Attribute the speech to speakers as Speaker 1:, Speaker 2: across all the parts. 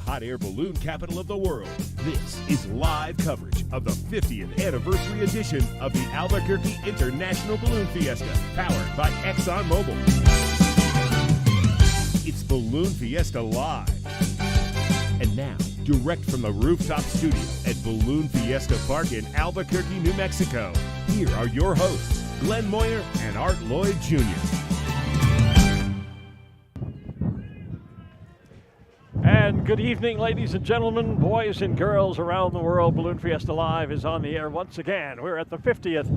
Speaker 1: hot air balloon capital of the world, this is live coverage of the 50th anniversary edition of the Albuquerque International Balloon Fiesta, powered by ExxonMobil. It's Balloon Fiesta Live. And now, direct from the rooftop studio at Balloon Fiesta Park in Albuquerque, New Mexico, here are your hosts, Glen Moyer and Lloyd Jr.
Speaker 2: And good evening, ladies and gentlemen, boys and girls around the world. Balloon Fiesta Live is on the air once again. We're at the 50th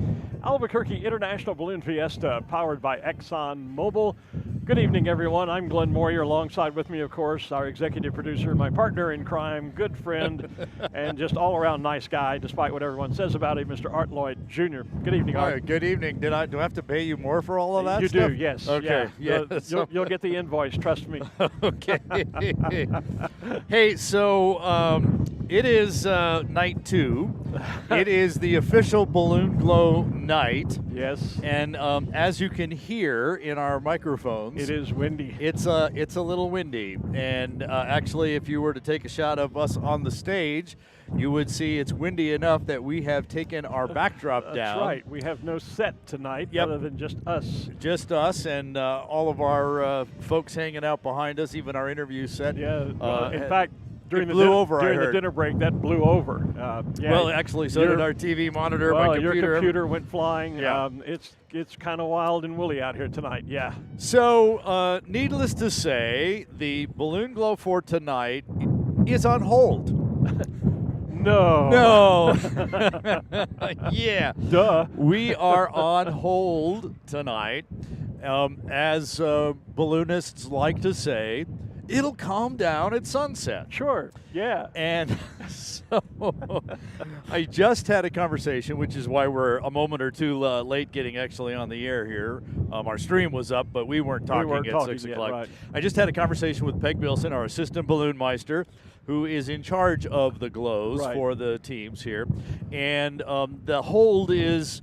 Speaker 2: Albuquerque International Balloon Fiesta, powered by ExxonMobil. Good evening, everyone. I'm Glen Moyer. Alongside with me, of course, our executive producer, my partner in crime, good friend, and just all-around nice guy, despite what everyone says about him, Mr. Lloyd Jr. Good evening, Art.
Speaker 3: All right, good evening. Do I have to pay you more for all of that stuff?
Speaker 2: You do, yes.
Speaker 3: Okay.
Speaker 2: Yeah. You'll get the invoice, trust me.
Speaker 3: Okay. Hey, so it is night 2. It is the official Balloon Glow night.
Speaker 2: Yes.
Speaker 3: And as you can hear in our microphones,
Speaker 2: it is windy.
Speaker 3: It's a little windy. And actually, if you were to take a shot of us on the stage, you would see it's windy enough that we have taken our backdrop down.
Speaker 2: That's right. We have no set tonight other than just us.
Speaker 3: Just us and all of our folks hanging out behind us, even our interview set.
Speaker 2: Yeah. In fact, during the dinner break, that blew over.
Speaker 3: Well, actually, so did our TV monitor, my computer.
Speaker 2: Your computer went flying.
Speaker 3: Yeah.
Speaker 2: It's kind of wild and woolly out here tonight, yeah.
Speaker 3: So, needless to say, the Balloon Glow for tonight is on hold.
Speaker 2: No.
Speaker 3: Yeah.
Speaker 2: Duh.
Speaker 3: We are on hold tonight. As balloonists like to say, it'll calm down at sunset.
Speaker 2: Sure, yeah.
Speaker 3: And so I just had a conversation, which is why we're a moment or two late getting actually on the air here. Our stream was up, but we weren't talking at 6 o'clock.
Speaker 2: Right.
Speaker 3: I just had a conversation with Peg Bilson, our assistant balloon meister, who is in charge of the glows for the teams here. And the hold is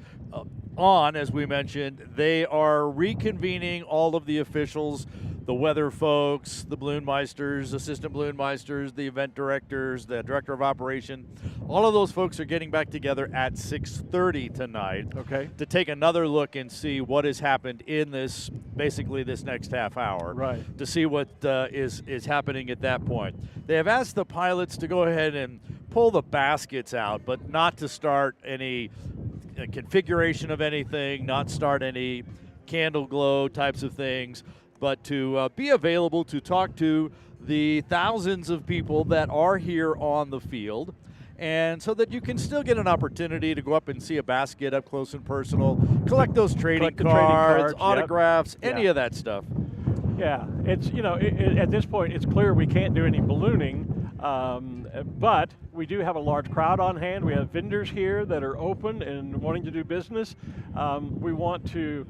Speaker 3: on, as we mentioned. They are reconvening all of the officials, the weather folks, the balloon meisters, assistant balloon meisters, the event directors, the director of operation. All of those folks are getting back together at 6:30 tonight to take another look and see what has happened in this next half hour, to see what is happening at that point. They have asked the pilots to go ahead and pull the baskets out, but not to start any configuration of anything, not start any candle glow types of things, but to be available to talk to the thousands of people that are here on the field, and so that you can still get an opportunity to go up and see a basket up close and personal, collect those trading cards, autographs, any of that stuff.
Speaker 2: Yeah, it's at this point it's clear we can't do any ballooning, but we do have a large crowd on hand. We have vendors here that are open and wanting to do business. We want to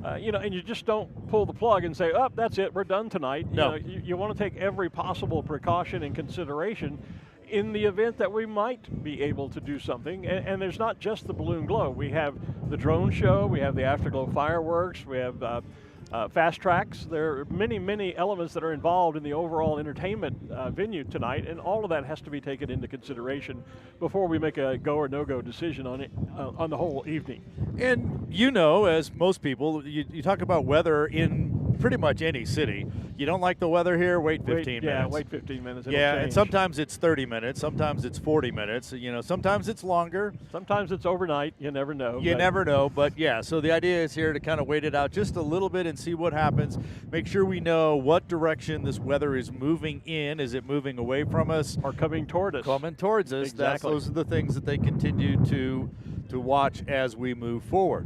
Speaker 2: and you just don't pull the plug and say, oh, that's it, we're done tonight.
Speaker 3: No.
Speaker 2: You want to take every possible precaution and consideration in the event that we might be able to do something. And there's not just the Balloon Glow. We have the drone show, we have the Afterglow fireworks, we have fast tracks. There are many, many elements that are involved in the overall entertainment venue tonight, and all of that has to be taken into consideration before we make a go or no-go decision on it on the whole evening.
Speaker 3: And as most people, you talk about weather in pretty much any city. You don't like the weather here, wait 15 minutes.
Speaker 2: Yeah, wait 15 minutes.
Speaker 3: And sometimes it's 30 minutes, sometimes it's 40 minutes, sometimes it's longer.
Speaker 2: Sometimes it's overnight, you never know.
Speaker 3: You never know, but yeah, so the idea is here to kind of wait it out just a little bit and see what happens. Make sure we know what direction this weather is moving in. Is it moving away from us?
Speaker 2: Or coming toward us.
Speaker 3: Coming towards us.
Speaker 2: Exactly.
Speaker 3: Those are the things that they continue to watch as we move forward.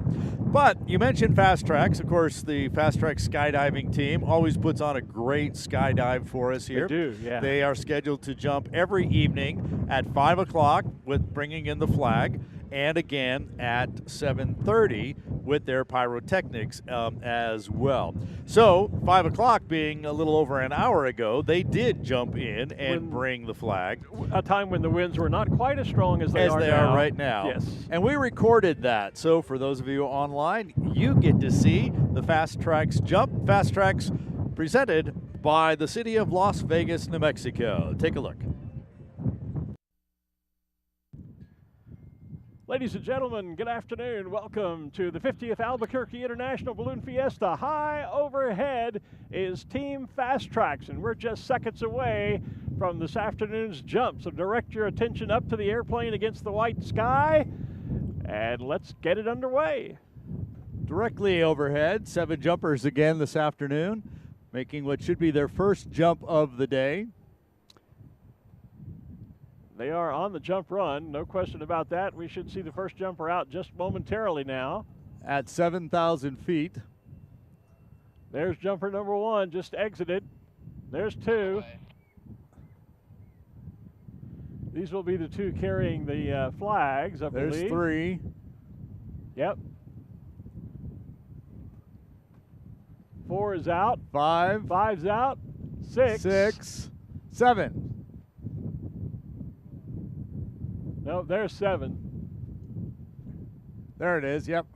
Speaker 3: But you mentioned Fast Tracks. Of course, the Fast Track skydiving team always puts on a great skydive for us here.
Speaker 2: They do, yeah.
Speaker 3: They are scheduled to jump every evening at 5 o'clock with bringing in the flag, and again at 7:30 with their pyrotechnics as well. So 5 o'clock being a little over an hour ago, they did jump in and bring the flag.
Speaker 2: A time when the winds were not quite as strong as they are
Speaker 3: right now.
Speaker 2: Yes.
Speaker 3: And we recorded that. So for those of you online, you get to see the Fast Tracks jump. Fast Tracks presented by the city of Las Vegas, New Mexico. Take a look.
Speaker 2: Ladies and gentlemen, good afternoon. Welcome to the 50th Albuquerque International Balloon Fiesta. High overhead is Team Fast Trax, and we're just seconds away from this afternoon's jump. So direct your attention up to the airplane against the white sky, and let's get it underway.
Speaker 3: Directly overhead, 7 jumpers again this afternoon, making what should be their first jump of the day.
Speaker 2: They are on the jump run, no question about that. We should see the first jumper out just momentarily now.
Speaker 3: At 7,000 feet.
Speaker 2: There's jumper number 1, just exited. There's 2. These will be the 2 carrying the flags, I believe.
Speaker 3: There's 3.
Speaker 2: Yep. 4 is out.
Speaker 3: 5.
Speaker 2: 5's out. 6.
Speaker 3: 7.
Speaker 2: No, there's 7.
Speaker 3: There it is, yep.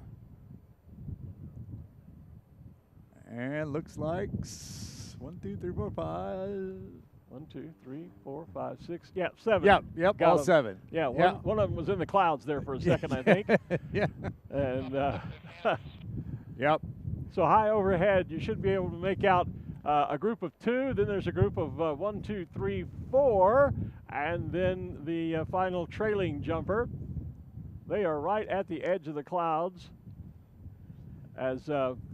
Speaker 3: And looks like 1, 2, 3, 4, 5.
Speaker 2: 1, 2, 3, 4, 5, 6. Yeah, 7.
Speaker 3: Yep,
Speaker 2: Got
Speaker 3: all
Speaker 2: 'em.
Speaker 3: 7.
Speaker 2: Yeah, one of them was in the clouds there for a second, I think.
Speaker 3: Yeah.
Speaker 2: And
Speaker 3: Yep.
Speaker 2: so high overhead, you should be able to make out a group of 2. Then there's a group of 1, 2, 3, 4, and then the final trailing jumper. They are right at the edge of the clouds, as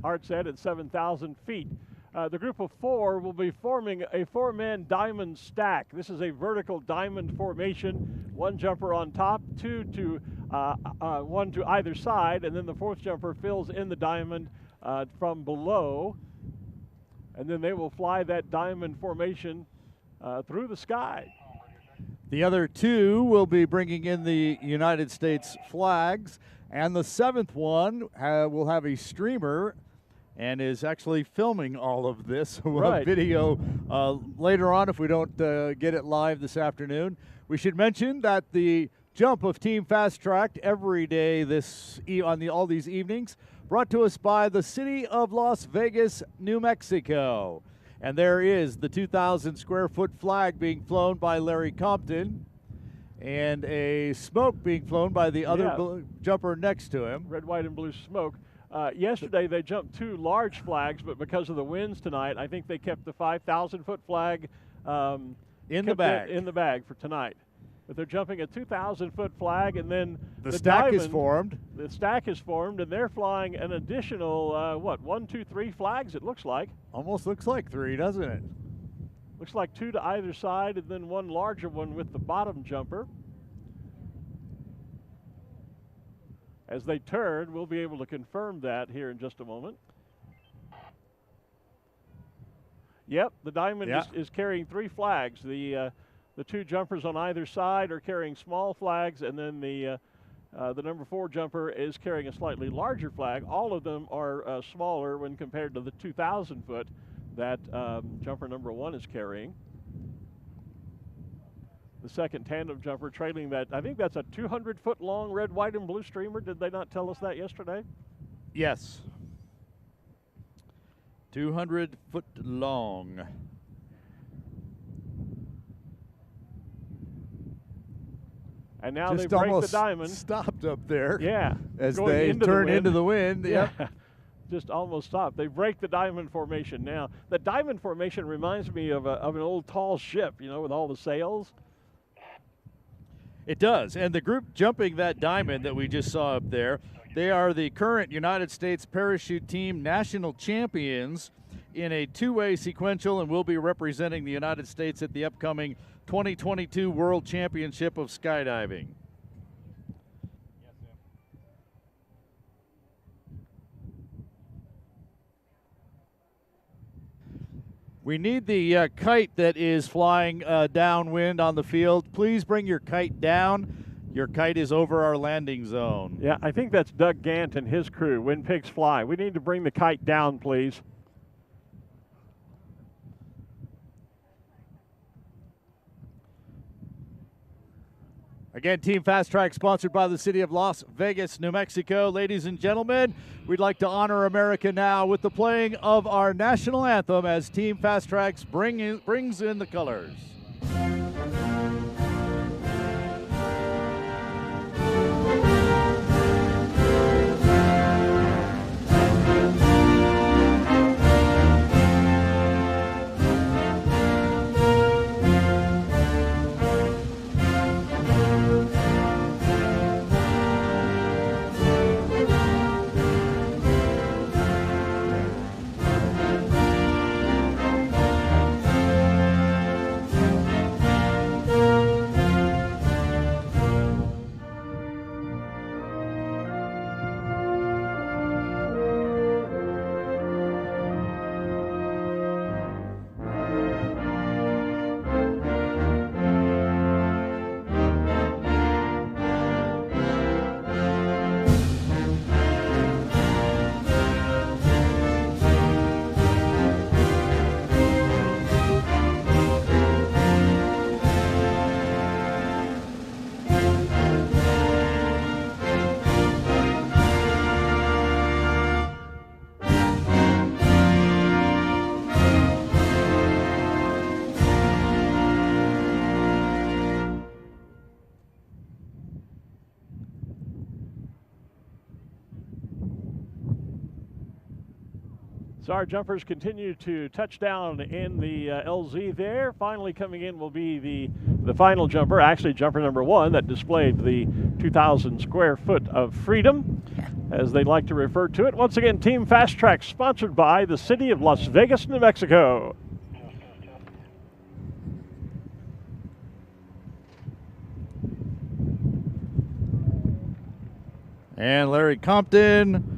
Speaker 2: Hart said, at 7,000 feet. The group of 4 will be forming a 4-man diamond stack. This is a vertical diamond formation. 1 jumper on top, 1 to either side, and then the 4th jumper fills in the diamond from below. And then they will fly that diamond formation through the sky.
Speaker 3: The other 2 will be bringing in the United States flags, and the 7th one will have a streamer and is actually filming all of this. We'll have video later on if we don't get it live this afternoon. We should mention that the jump of Team Fast Track every day all these evenings, brought to us by the city of Las Vegas, New Mexico. And there is the 2,000 square foot flag being flown by Larry Compton, and a smoke being flown by the other jumper next to him.
Speaker 2: Red, white, and blue smoke. Yesterday they jumped 2 large flags, but because of the winds tonight, I think they kept the 5,000 foot flag
Speaker 3: in the bag.
Speaker 2: In the bag for tonight. But they're jumping a 2,000 foot flag, and then
Speaker 3: the stack is formed.
Speaker 2: The stack is formed, and they're flying an additional 1, 2, 3 flags, it looks like.
Speaker 3: Almost looks like 3, doesn't it?
Speaker 2: Looks like 2 to either side, and then 1 larger one with the bottom jumper. As they turn, we'll be able to confirm that here in just a moment. Yep, the diamond is carrying 3 flags. The 2 jumpers on either side are carrying small flags, and then the number 4 jumper is carrying a slightly larger flag. All of them are smaller when compared to the 2,000 foot that jumper number 1 is carrying. The second tandem jumper trailing that, I think that's a 200 foot long red, white, and blue streamer. Did they not tell us that yesterday?
Speaker 3: Yes. 200 foot long.
Speaker 2: And now they break the diamond.
Speaker 3: Stopped up there.
Speaker 2: Yeah.
Speaker 3: As they turn into the wind.
Speaker 2: Yeah. Just almost stopped. They break the diamond formation now. The diamond formation reminds me of an old tall ship, with all the sails.
Speaker 3: It does. And the group jumping that diamond that we just saw up there, they are the current United States Parachute Team national champions in a 2-way sequential, and will be representing the United States at the upcoming 2022 World Championship of Skydiving. We need the kite that is flying downwind on the field. Please bring your kite down. Your kite is over our landing zone.
Speaker 2: Yeah, I think that's Doug Gant and his crew, When Pigs Fly. We need to bring the kite down, please.
Speaker 3: Again, Team Fast Track sponsored by the city of Las Vegas, New Mexico. Ladies and gentlemen, we'd like to honor America now with the playing of our national anthem as Team Fast Tracks brings in the colors.
Speaker 2: So our jumpers continue to touch down in the LZ there. Finally coming in will be the final jumper, actually jumper number 1 that displayed the 2,000 square foot of freedom, as they like to refer to it. Once again, Team Fast Trax, sponsored by the city of Las Vegas, New Mexico.
Speaker 3: And Larry Compton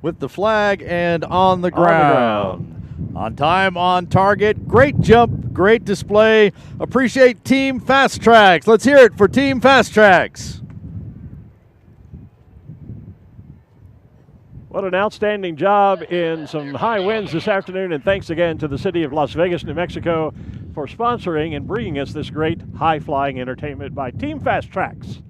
Speaker 3: with the flag and on the ground. On time, on target. Great jump, great display. Appreciate Team Fast Trax. Let's hear it for Team Fast Trax.
Speaker 2: What an outstanding job in some high winds this afternoon, and thanks again to the city of Las Vegas, New Mexico for sponsoring and bringing us this great high-flying entertainment by Team Fast Trax.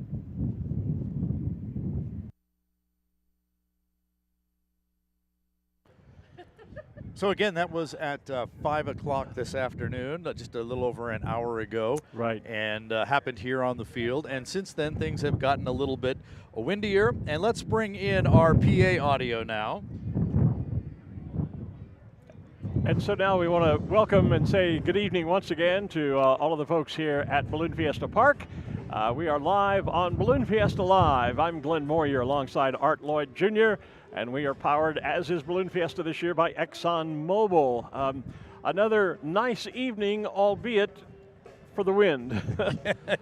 Speaker 3: So again, that was at 5 o'clock this afternoon, just a little over an hour ago.
Speaker 2: Right.
Speaker 3: And happened here on the field. And since then, things have gotten a little bit windier. And let's bring in our PA audio now.
Speaker 2: And so now we want to welcome and say good evening once again to all of the folks here at Balloon Fiesta Park. We are live on Balloon Fiesta Live. I'm Glen Moyer alongside Art Lloyd Jr., and we are powered, as is Balloon Fiesta this year, by ExxonMobil. Another nice evening, albeit for the wind.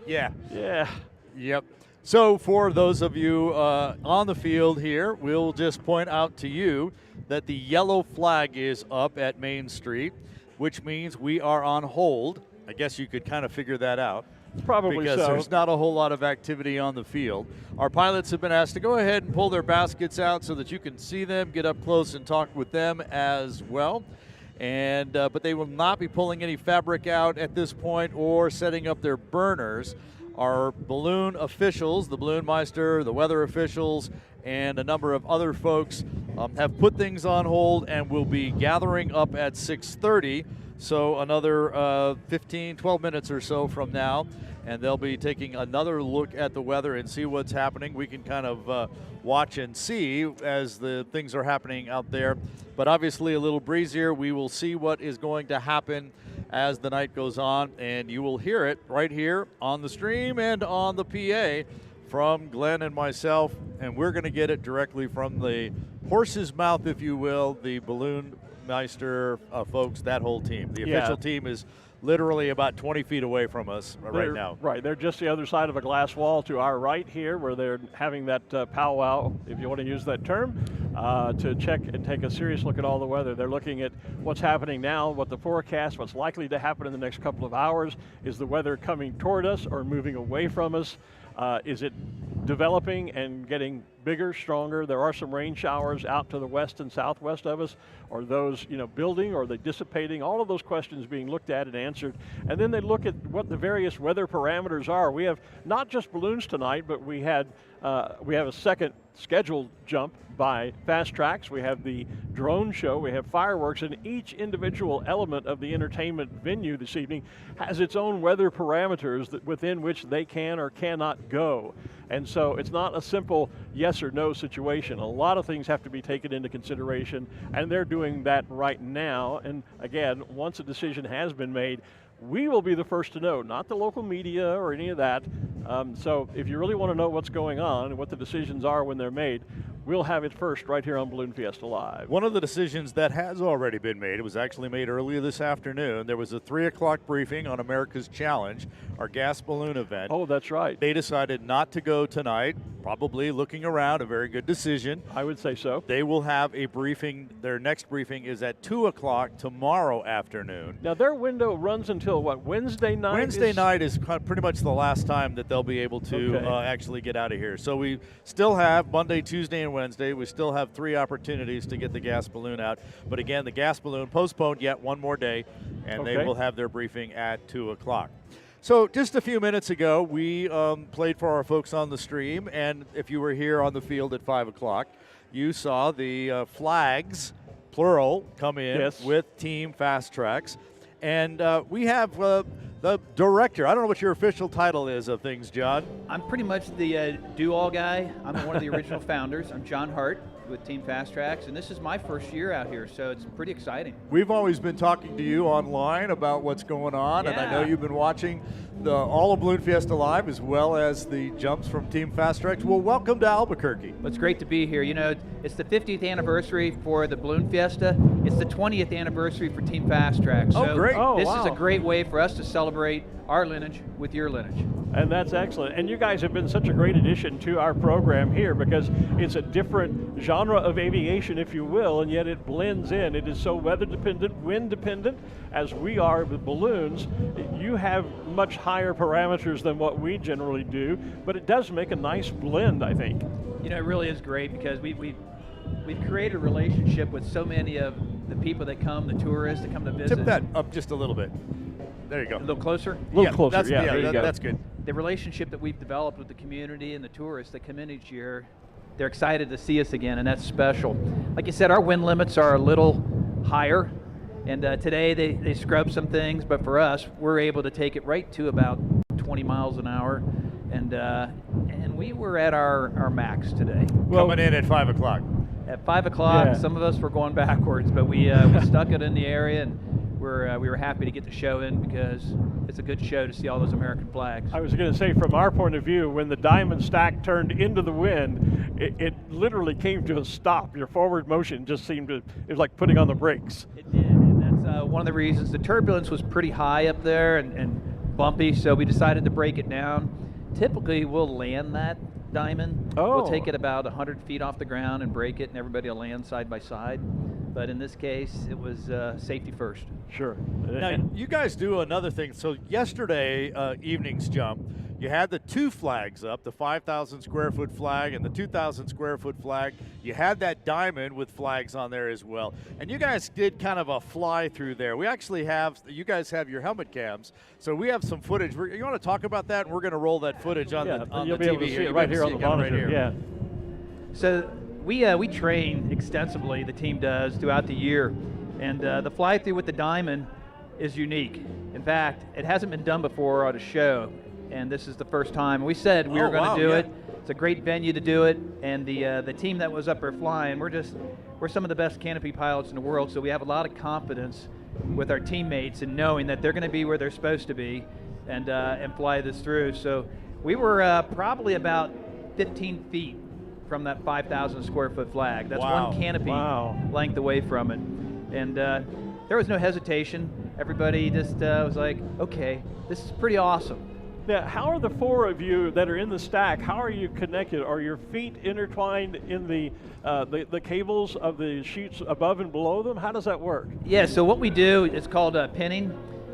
Speaker 3: Yeah.
Speaker 2: Yeah.
Speaker 3: Yep. So for those of you on the field here, we'll just point out to you that the yellow flag is up at Main Street, which means we are on hold. I guess you could kind of figure that out.
Speaker 2: Probably
Speaker 3: because
Speaker 2: so.
Speaker 3: There's not a whole lot of activity on the field. Our pilots have been asked to go ahead and pull their baskets out so that you can see them, get up close and talk with them as well. And but they will not be pulling any fabric out at this point or setting up their burners. Our balloon officials, the Balloon Meister, the weather officials, and a number of other folks have put things on hold and will be gathering up at 6:30. So another 12 minutes or so from now, and they'll be taking another look at the weather and see what's happening. We can kind of watch and see as the things are happening out there. But obviously a little breezier. We will see what is going to happen as the night goes on, and you will hear it right here on the stream and on the PA from Glenn and myself, and we're going to get it directly from the horse's mouth, if you will, the Balloon Meister folks, that whole team. The official team is literally about 20 feet away from us right now.
Speaker 2: Right, they're just the other side of a glass wall to our right here, where they're having that powwow, if you want to use that term, to check and take a serious look at all the weather. They're looking at what's happening now, what the forecast, what's likely to happen in the next couple of hours. Is the weather coming toward us or moving away from us? Is it developing and getting bigger, stronger? There are some rain showers out to the west and southwest of us. Are those, building, or are they dissipating? All of those questions being looked at and answered. And then they look at what the various weather parameters are. We have not just balloons tonight, but we have a second scheduled jump by Fast Trax. We have the drone show, we have fireworks, and each individual element of the entertainment venue this evening has its own weather parameters within which they can or cannot go. And so it's not a simple yes or no situation. A lot of things have to be taken into consideration, and they're doing that right now. And again, once a decision has been made, we will be the first to know, not the local media or any of that. So if you really want to know what's going on and what the decisions are when they're made, we'll have it first right here on Balloon Fiesta Live.
Speaker 3: One of the decisions that has already been made, it was actually made earlier this afternoon. There was a 3 o'clock briefing on America's Challenge, our gas balloon event.
Speaker 2: Oh, that's right.
Speaker 3: They decided not to go tonight, probably looking around, a very good decision.
Speaker 2: I would say so.
Speaker 3: They will have a briefing. Their next briefing is at 2 o'clock tomorrow afternoon.
Speaker 2: Now, their window runs until, what, Wednesday night?
Speaker 3: Wednesday night is pretty much the last time that they'll be able to actually get out of here. So we still have Monday, Tuesday, and Wednesday. We still have 3 opportunities to get the gas balloon out. But again, the gas balloon postponed yet one more day, and they will have their briefing at 2 o'clock. So just a few minutes ago, we played for our folks on the stream, and if you were here on the field at 5 o'clock, you saw the flags, plural, come in with Team Fast Trax. And we have the director. I don't know what your official title is of things, John.
Speaker 4: I'm pretty much the do-all guy. I'm one of the original founders. I'm John Hart. with Team Fast Trax, and this is my first year out here, so it's pretty exciting.
Speaker 5: We've always been talking to you online about what's going on, and I know you've been watching all of Balloon Fiesta live as well as the jumps from Team Fast Trax. Well, welcome to Albuquerque.
Speaker 4: Well, it's great to be here. You know, it's the 50th anniversary for the Balloon Fiesta. It's the 20th anniversary for Team Fast Trax.
Speaker 5: So great.
Speaker 4: This is a great way for us to celebrate our lineage with your lineage.
Speaker 2: And that's excellent. And you guys have been such a great addition to our program here because it's a different genre of aviation, if you will, and yet it blends in. It is so weather dependent, wind dependent, as we are with balloons. You have much higher parameters than what we generally do, but it does make a nice blend, I think.
Speaker 4: You know, it really is great because we've created a relationship with so many of the people that come, the tourists that come to visit.
Speaker 5: Tip that up just a little bit. There you go.
Speaker 4: A little closer?
Speaker 2: A little closer, there you go.
Speaker 5: That's good.
Speaker 4: The relationship that we've developed with the community and the tourists that come in each year, they're excited to see us again, and that's special. Like you said, our wind limits are a little higher, and today they scrub some things, but for us, we're able to take it right to about 20 miles an hour, and we were at our max today.
Speaker 5: Well, coming in at 5 o'clock.
Speaker 4: At 5 o'clock, some of us were going backwards, but we stuck it in the area, and we were happy to get the show in because it's a good show to see all those American flags.
Speaker 2: I was going to say, from our point of view, when the diamond stack turned into the wind, it literally came to a stop. Your forward motion just seemed to, it was like putting on the brakes.
Speaker 4: It did, and that's one of the reasons. The turbulence was pretty high up there and bumpy, so we decided to break it down. Typically, we'll land that diamond. We'll take it about 100 feet off the ground and break it, and everybody will land side by side. But in this case, it was safety first.
Speaker 2: Sure.
Speaker 3: Now, you guys do another thing. So yesterday evening's jump, you had the two flags up, the 5,000 square foot flag and the 2,000 square foot flag. You had that diamond with flags on there as well. And you guys did kind of a fly through there. We actually you guys have your helmet cams, so we have some footage. You want to talk about that? And we're going to roll that footage on the
Speaker 2: you'll be
Speaker 3: TV
Speaker 2: able to see
Speaker 3: here.
Speaker 2: it right here on the monitor.
Speaker 3: Right here.
Speaker 2: Yeah.
Speaker 4: So we train extensively, the team does, throughout the year. And the fly through with the diamond is unique. In fact, it hasn't been done before at a show, and this is the first time. We said we were going to do it. It's a great venue to do it, and the team that was up there flying, we're some of the best canopy pilots in the world, so we have a lot of confidence with our teammates in knowing that they're going to be where they're supposed to be and fly this through. So we were probably about 15 feet from that 5,000 square foot flag. That's one canopy length away from it. And there was no hesitation. Everybody just was like, okay, this is pretty awesome.
Speaker 2: Now, how are the four of you that are in the stack, how are you connected? Are your feet intertwined in the cables of the chutes above and below them? How does that work?
Speaker 4: Yeah, so what we do is called pinning,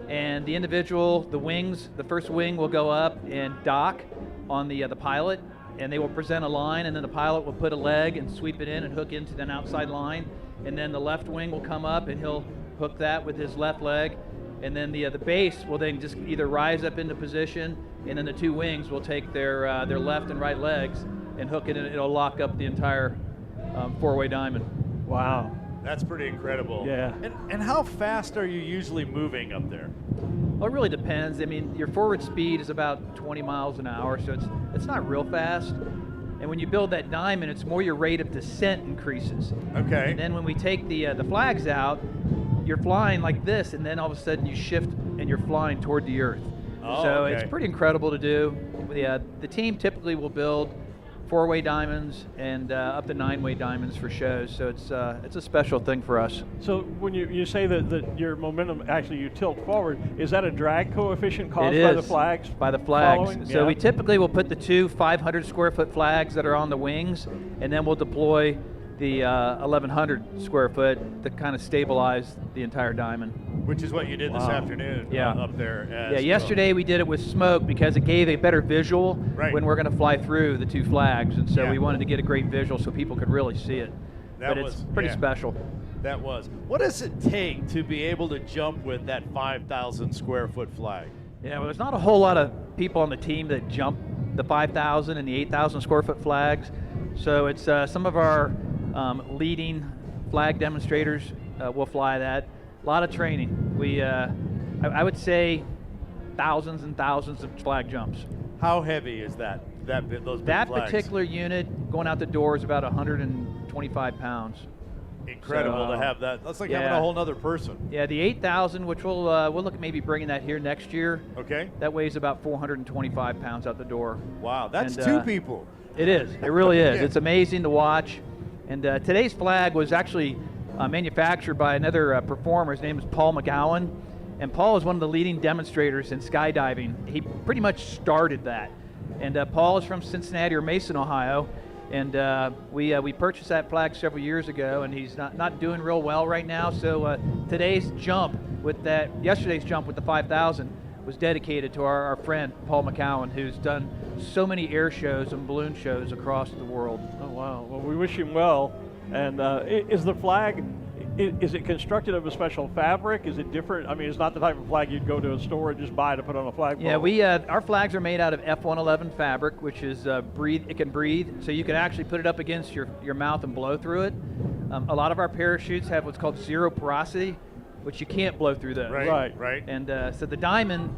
Speaker 4: and the individual, the wings, the first wing will go up and dock on the pilot, and they will present a line, and then the pilot will put a leg and sweep it in and hook into an outside line, and then the left wing will come up and he'll hook that with his left leg, and then the base will then just either rise up into position, and then the two wings will take their left and right legs and hook it, and it'll lock up the entire four-way diamond.
Speaker 2: Wow.
Speaker 3: That's pretty incredible.
Speaker 2: Yeah.
Speaker 3: And how fast are you usually moving up there?
Speaker 4: Well, it really depends. I mean, your forward speed is about 20 miles an hour, so it's not real fast. And when you build that diamond, it's more your rate of descent increases.
Speaker 5: Okay.
Speaker 4: And then when we take the flags out, you're flying like this, and then all of a sudden you shift and you're flying toward the earth. So it's pretty incredible to do. The team typically will build four-way diamonds and up to nine-way diamonds for shows. So it's a special thing for us.
Speaker 2: So when you say that your momentum, actually you tilt forward, is that a drag coefficient caused by the flags?
Speaker 4: By the flags.
Speaker 2: Following?
Speaker 4: So we typically will put the two 500 square foot flags that are on the wings, and then we'll deploy the 1,100 square foot to kind of stabilize the entire diamond.
Speaker 3: Which is what you did this afternoon up there.
Speaker 4: Yesterday we did it with smoke because it gave a better visual when we're going to fly through the two flags, and so we wanted to get a great visual so people could really see it. But it's pretty special.
Speaker 3: That was. What does it take to be able to jump with that 5,000 square foot flag?
Speaker 4: Yeah, well, there's not a whole lot of people on the team that jump the 5,000 and the 8,000 square foot flags, so it's some of our leading flag demonstrators will fly that. A lot of training. We, I would say, thousands and thousands of flag jumps.
Speaker 3: How heavy is that those big
Speaker 4: That
Speaker 3: flags?
Speaker 4: particular unit going out the door is about 125 pounds.
Speaker 3: Incredible
Speaker 4: So,
Speaker 3: to have that.
Speaker 5: That's like
Speaker 4: Yeah.
Speaker 5: having a whole nother person.
Speaker 4: Yeah, the 8,000, which we'll look at maybe bringing that here next year.
Speaker 5: Okay.
Speaker 4: That weighs about 425 pounds out the door.
Speaker 5: Wow, that's
Speaker 4: And,
Speaker 5: 2 people.
Speaker 4: It is. It really is.
Speaker 5: Yeah.
Speaker 4: It's amazing to watch. And today's flag was actually manufactured by another performer. His name is Paul McGowan. And Paul is one of the leading demonstrators in skydiving. He pretty much started that. And Paul is from Cincinnati or Mason, Ohio. And we purchased that flag several years ago, and he's not doing real well right now. So yesterday's jump with the 5,000 was dedicated to our friend Paul McGowan, who's done so many air shows and balloon shows across the world.
Speaker 2: Oh, wow. Well, we wish him well. And is the flag, is it constructed of a special fabric? Is it different? I mean, it's not the type of flag you'd go to a store and just buy to put on a flagpole.
Speaker 4: Yeah, our flags are made out of F111 fabric, which is it can breathe, so you can actually put it up against your mouth and blow through it. A lot of our parachutes have what's called zero porosity, which you can't blow through those.
Speaker 5: Right.
Speaker 4: And so the Diamond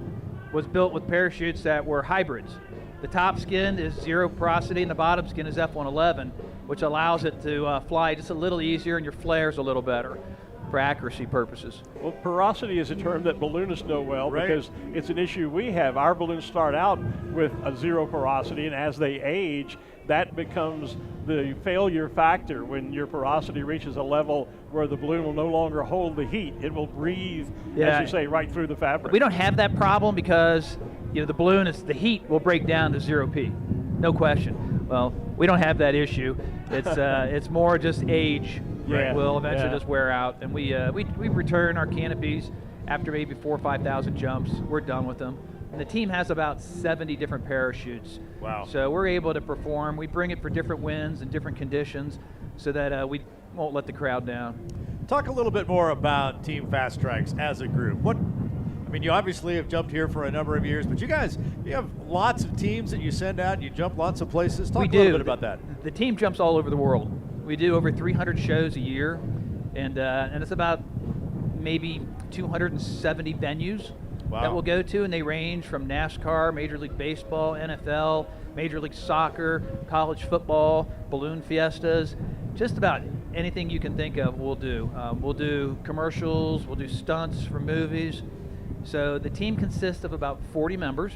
Speaker 4: was built with parachutes that were hybrids. The top skin is zero porosity and the bottom skin is F111, which allows it to fly just a little easier and your flare's a little better for accuracy purposes.
Speaker 2: Well, porosity is a term that balloonists know well,
Speaker 5: Right.
Speaker 2: because it's an issue we have. Our balloons start out with a zero porosity, and as they age, that becomes the failure factor. When your porosity reaches a level where the balloon will no longer hold the heat, it will breathe, as you say, right through the fabric.
Speaker 4: We don't have that problem because the balloon the heat will break down to 0 P, no question. Well, we don't have that issue. It's more just age.
Speaker 2: Yeah.
Speaker 4: Will eventually
Speaker 2: Yeah.
Speaker 4: just wear out, and we return our canopies after maybe 4,000 or 5,000 jumps. We're done with them. And the team has about 70 different parachutes.
Speaker 5: Wow.
Speaker 4: So we're able to perform. We bring it for different winds and different conditions so that we won't let the crowd down.
Speaker 5: Talk a little bit more about Team Fast Trax as a group. You obviously have jumped here for a number of years, but you have lots of teams that you send out. You jump lots of places. Talk a little bit about that.
Speaker 4: The team jumps all over the world. We do over 300 shows a year, and it's about maybe 270 venues that we'll go to, and they range from NASCAR, Major League Baseball, NFL, Major League Soccer, college football, balloon fiestas, just about anything you can think of we'll do. We'll do commercials, we'll do stunts for movies. So the team consists of about 40 members,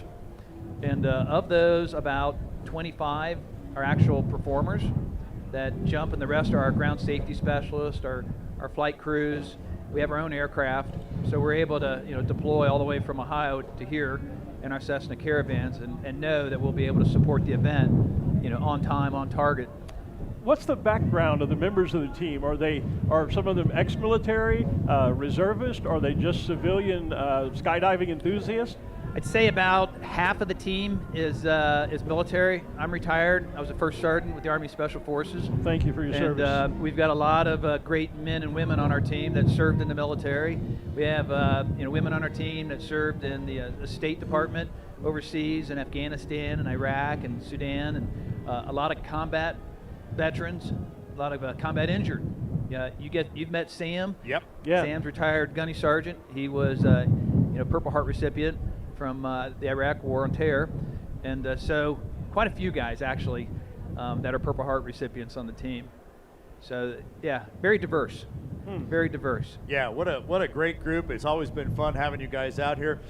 Speaker 4: and of those, about 25 are actual performers that jump, and the rest are our ground safety specialists, our flight crews. We have our own aircraft, so we're able to deploy all the way from Ohio to here in our Cessna Caravans and know that we'll be able to support the event on time, on target.
Speaker 2: What's the background of the members of the team? Are some of them ex-military, reservists? Are they just civilian skydiving enthusiasts?
Speaker 4: I'd say about half of the team is military. I'm retired. I was a first sergeant with the Army Special Forces.
Speaker 2: Thank you for your service.
Speaker 4: And we've got a lot of great men and women on our team that served in the military. We have women on our team that served in the State Department overseas in Afghanistan and Iraq and Sudan, and a lot of combat veterans, a lot of combat injured. Yeah, you've met Sam.
Speaker 5: Yep.
Speaker 2: Yeah.
Speaker 4: Sam's retired gunny sergeant. He was Purple Heart recipient from the Iraq War on Terror, and so quite a few guys actually that are Purple Heart recipients on the team. So yeah, very diverse. Very diverse.
Speaker 5: Yeah, what a great group. It's always been fun having you guys out here.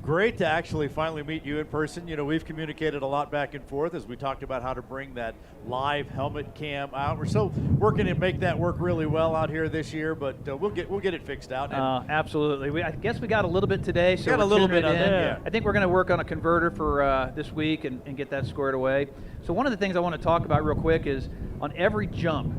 Speaker 5: Great to actually finally meet you in person. We've communicated a lot back and forth as we talked about how to bring that live helmet cam out. We're still working to make that work really well out here this year, but we'll get it fixed out.
Speaker 4: Absolutely. I guess we got a little bit today, so
Speaker 5: got a little bit of that, yeah.
Speaker 4: I think we're going to work on a converter for this week and get that squared away. So one of the things I want to talk about real quick is on every jump,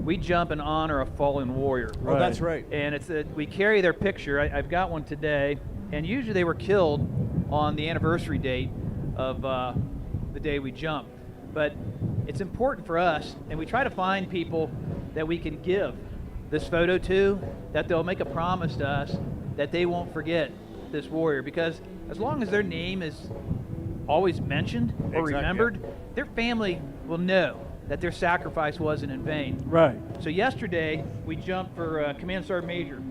Speaker 4: we jump in honor of fallen warrior.
Speaker 5: Right. Oh, that's right.
Speaker 4: And we carry their picture. I've got one today, and usually they were killed on the anniversary date of the day we jump. But it's important for us, and we try to find people that we can give this photo to, that they'll make a promise to us that they won't forget this warrior, because as long as their name is always mentioned or remembered, their family will know that their sacrifice wasn't in vain.
Speaker 2: Right.
Speaker 4: So yesterday, we jumped for Command Sergeant Major.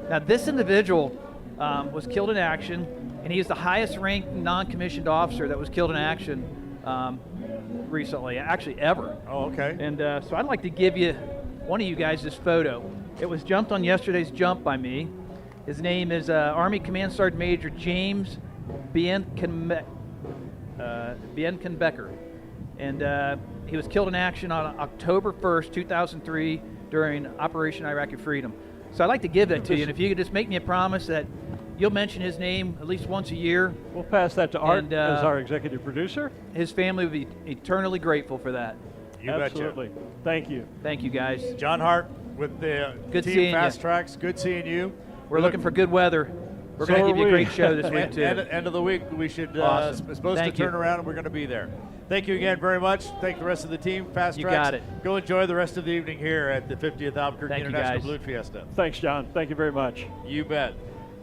Speaker 4: Now this individual was killed in action and he is the highest ranked non-commissioned officer that was killed in action recently, actually ever.
Speaker 5: Oh, okay.
Speaker 4: And so I'd like to give you, one of you guys, this photo. It was jumped on yesterday's jump by me. His name is Army Command Sergeant Major James Bienkenbecker. And he was killed in action on October 1st, 2003 during Operation Iraqi Freedom. So I'd like to give that to you, and if you could just make me a promise that you'll mention his name at least once a year.
Speaker 2: We'll pass that to Art as our executive producer.
Speaker 4: His family would be eternally grateful for that.
Speaker 5: You
Speaker 2: Absolutely.
Speaker 5: betcha.
Speaker 2: Thank you.
Speaker 4: Thank you, guys.
Speaker 5: John Hart with the
Speaker 4: Good
Speaker 5: team
Speaker 4: seeing
Speaker 5: Fast
Speaker 4: you.
Speaker 5: Tracks. Good seeing you.
Speaker 4: We're looking for good weather. We're
Speaker 2: So
Speaker 4: going to give you a
Speaker 2: are
Speaker 4: great
Speaker 2: we.
Speaker 4: show this week, too.
Speaker 5: End of the week, we should
Speaker 4: Awesome.
Speaker 5: supposed
Speaker 4: Thank
Speaker 5: to turn
Speaker 4: you.
Speaker 5: around, and we're going to be there. Thank you again very much. Thank the rest of the team. Fast
Speaker 4: You
Speaker 5: Tracks.
Speaker 4: got it.
Speaker 5: Go enjoy the rest of the evening here at the 50th Albuquerque
Speaker 4: Thank you,
Speaker 5: International
Speaker 4: guys.
Speaker 5: Balloon Fiesta.
Speaker 2: Thanks, John. Thank you very much.
Speaker 5: You bet.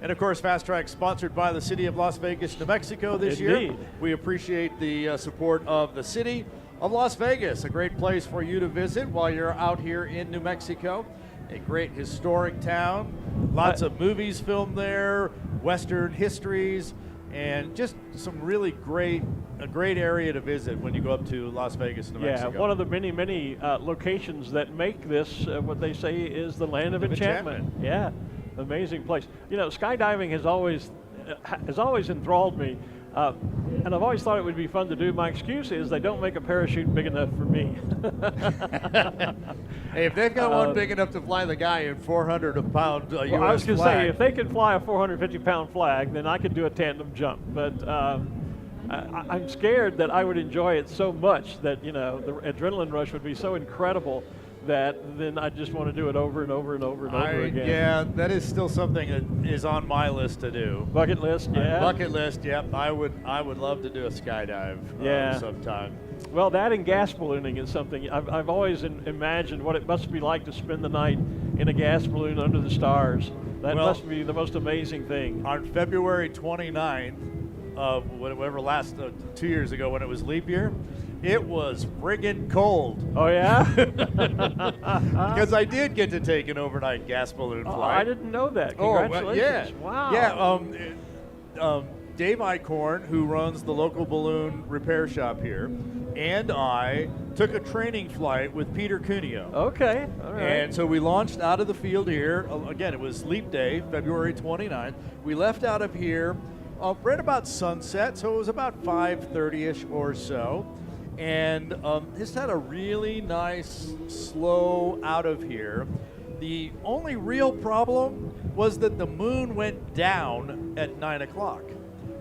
Speaker 5: And of course, Fast Track sponsored by the City of Las Vegas, New Mexico this year.
Speaker 2: Indeed.
Speaker 5: We appreciate the support of the City of Las Vegas, a great place for you to visit while you're out here in New Mexico. A great historic town, lots of movies filmed there, Western histories, and just some really a great area to visit when you go up to Las Vegas, New Mexico.
Speaker 2: Yeah, one of the many locations that make this what they say is the land of enchantment. Yeah, amazing place. You know, skydiving has always enthralled me, and I've always thought it would be fun to do. My excuse is they don't make a parachute big enough for me.
Speaker 5: Hey, if they've got one big enough to fly the guy in 400-pound U.S.
Speaker 2: Well, I was going to
Speaker 5: flag,
Speaker 2: say, if they could fly a 450-pound flag, then I could do a tandem jump. But I'm scared that I would enjoy it so much that, you know, the adrenaline rush would be so incredible that then I just want to do it over and over and over and over again.
Speaker 5: Yeah, that is still something that is on my list to do.
Speaker 2: Bucket list, yeah.
Speaker 5: Bucket list, yep. I would love to do a skydive sometime.
Speaker 2: Well, that and gas ballooning is something I've always imagined what it must be like to spend the night in a gas balloon under the stars. That must be the most amazing thing.
Speaker 5: On February 29th of whatever last 2 years ago when it was leap year, it was friggin' cold.
Speaker 2: Oh, yeah?
Speaker 5: Because I did get to take an overnight gas balloon flight.
Speaker 2: I didn't know that. Congratulations. Wow.
Speaker 5: Yeah, Dave Eichhorn, who runs the local balloon repair shop here, and I took a training flight with Peter Cuneo.
Speaker 2: Okay, all right.
Speaker 5: And so we launched out of the field here. Again, it was leap day, February 29th. We left out of here right about sunset, so it was about 5:30-ish or so. And just had a really nice, slow out of here. The only real problem was that the moon went down at 9 o'clock.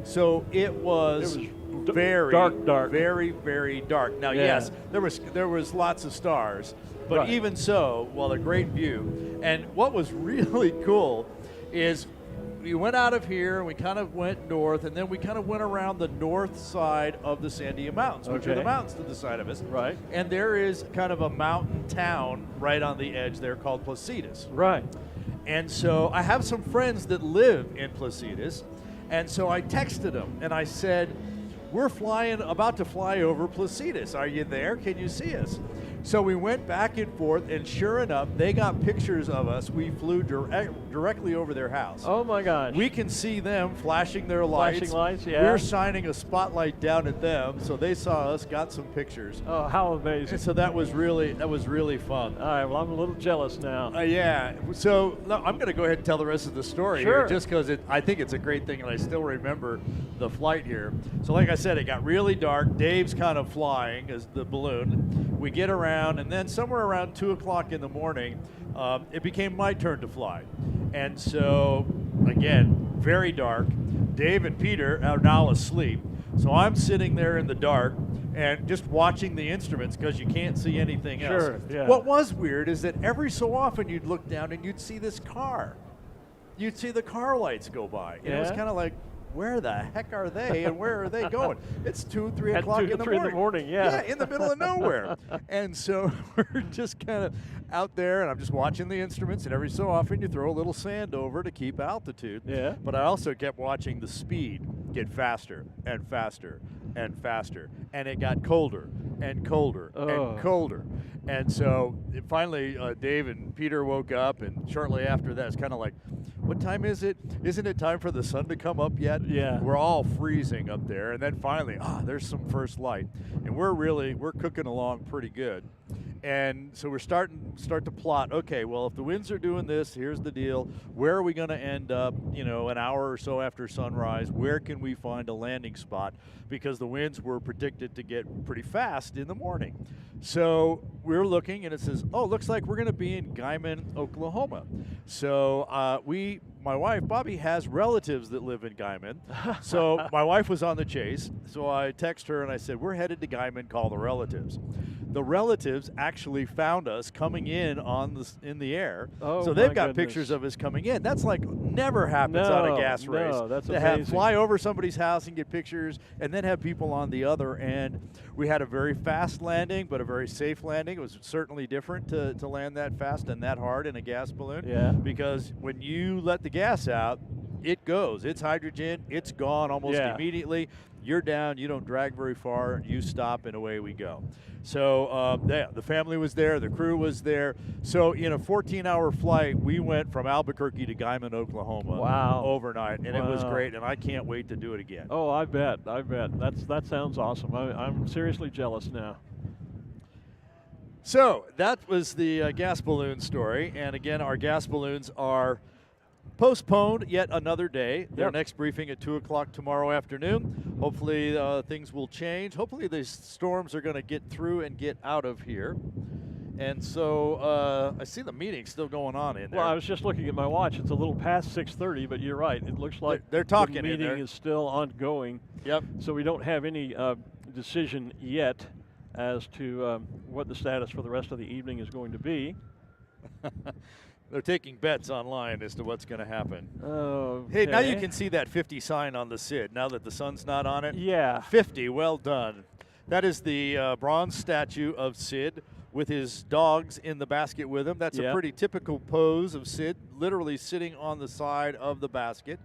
Speaker 5: So it was very
Speaker 2: dark.
Speaker 5: Very, very dark. Now, yes, there was lots of stars, but
Speaker 2: Right.
Speaker 5: even so, well, a great view. And what was really cool is we went out of here and we kind of went north, and then we kind of went around the north side of the Sandia Mountains, which are the mountains to the side of us.
Speaker 2: Right.
Speaker 5: And there is kind of a mountain town right on the edge there called Placitas.
Speaker 2: Right.
Speaker 5: And so I have some friends that live in Placitas, and so I texted them and I said, we're about to fly over Placitas. Are you there? Can you see us? So we went back and forth, and sure enough, they got pictures of us. We flew directly over their house.
Speaker 2: Oh, my gosh.
Speaker 5: We can see them flashing their lights.
Speaker 2: Flashing lights, yeah.
Speaker 5: We're shining a spotlight down at them, so they saw us, got some pictures.
Speaker 2: Oh, how amazing.
Speaker 5: And so that was really fun.
Speaker 2: All right, well, I'm a little jealous now.
Speaker 5: Yeah. So I'm going to go ahead and tell the rest of the story
Speaker 2: Sure.
Speaker 5: here, just because I think it's a great thing, and I still remember the flight here. So like I said, it got really dark. Dave's kind of flying as the balloon. We get around, and then somewhere around 2 o'clock in the morning, it became my turn to fly. And so, again, very dark. Dave and Peter are now asleep. So I'm sitting there in the dark and just watching the instruments because you can't see anything else.
Speaker 2: Sure, yeah.
Speaker 5: What was weird is that every so often you'd look down and you'd see this car. You'd see the car lights go by. And it was
Speaker 2: Yeah.
Speaker 5: kind of like, where the heck are they and where are they going? It's 2, 3
Speaker 2: At
Speaker 5: o'clock
Speaker 2: 2
Speaker 5: in the
Speaker 2: 3
Speaker 5: morning.
Speaker 2: in the morning, yeah.
Speaker 5: Yeah, in the middle of nowhere. And so we're just kind of out there, and I'm just watching the instruments, and every so often you throw a little sand over to keep altitude.
Speaker 2: Yeah.
Speaker 5: But I also kept watching the speed get faster and faster and faster. And it got colder and colder and colder. And so finally, Dave and Peter woke up, and shortly after that, it's kind of like, what time is it? Isn't it time for the sun to come up yet?
Speaker 2: Yeah.
Speaker 5: We're all freezing up there, and then finally, there's some first light, and we're cooking along pretty good. And so we're start to plot, okay, well, if the winds are doing this, here's the deal. Where are we going to end up, an hour or so after sunrise? Where can we find a landing spot? Because the winds were predicted to get pretty fast in the morning. So we're looking, and it says, looks like we're going to be in Guyman, Oklahoma. So my wife, Bobby, has relatives that live in Guyman. So my wife was on the chase. So I text her, and I said, we're headed to Guyman, call the relatives. The relatives actually found us coming in in the air.
Speaker 2: Oh,
Speaker 5: so they've got
Speaker 2: goodness.
Speaker 5: pictures of us coming in. That's like never happens on a gas race.
Speaker 2: No, that's
Speaker 5: to
Speaker 2: amazing.
Speaker 5: fly over somebody's house and get pictures, and then have people on the other end. We had a very fast landing, but a very safe landing. It was certainly different to land that fast and that hard in a gas balloon.
Speaker 2: Yeah.
Speaker 5: Because when you let the gas out, it goes. It's hydrogen. It's gone almost immediately. You're down. You don't drag very far. You stop, and away we go. So the family was there. The crew was there. So in a 14-hour flight, we went from Albuquerque to Guyman, Oklahoma.
Speaker 2: Wow.
Speaker 5: Overnight, and it was great. And I can't wait to do it again.
Speaker 2: Oh, I bet. That sounds awesome. I'm seriously jealous now.
Speaker 5: So that was the gas balloon story. And again, our gas balloons are postponed yet another day. Their next briefing at 2 o'clock tomorrow afternoon. Hopefully things will change. Hopefully these storms are going to get through and get out of here. And so I see the meeting still going on in there.
Speaker 2: Well, I was just looking at my watch. It's a little past 6:30, but you're right. It looks like
Speaker 5: they're talking
Speaker 2: the
Speaker 5: in
Speaker 2: meeting
Speaker 5: there.
Speaker 2: is still ongoing.
Speaker 5: Yep.
Speaker 2: So we don't have any decision yet as to what the status for the rest of the evening is going to be.
Speaker 5: They're taking bets online as to what's going to happen.
Speaker 2: Okay.
Speaker 5: Hey, now you can see that 50 sign on the SID now that the sun's not on it.
Speaker 2: Yeah.
Speaker 5: 50, well done. That is the bronze statue of Sid with his dogs in the basket with him. That's a pretty typical pose of Sid, literally sitting on the side of the basket.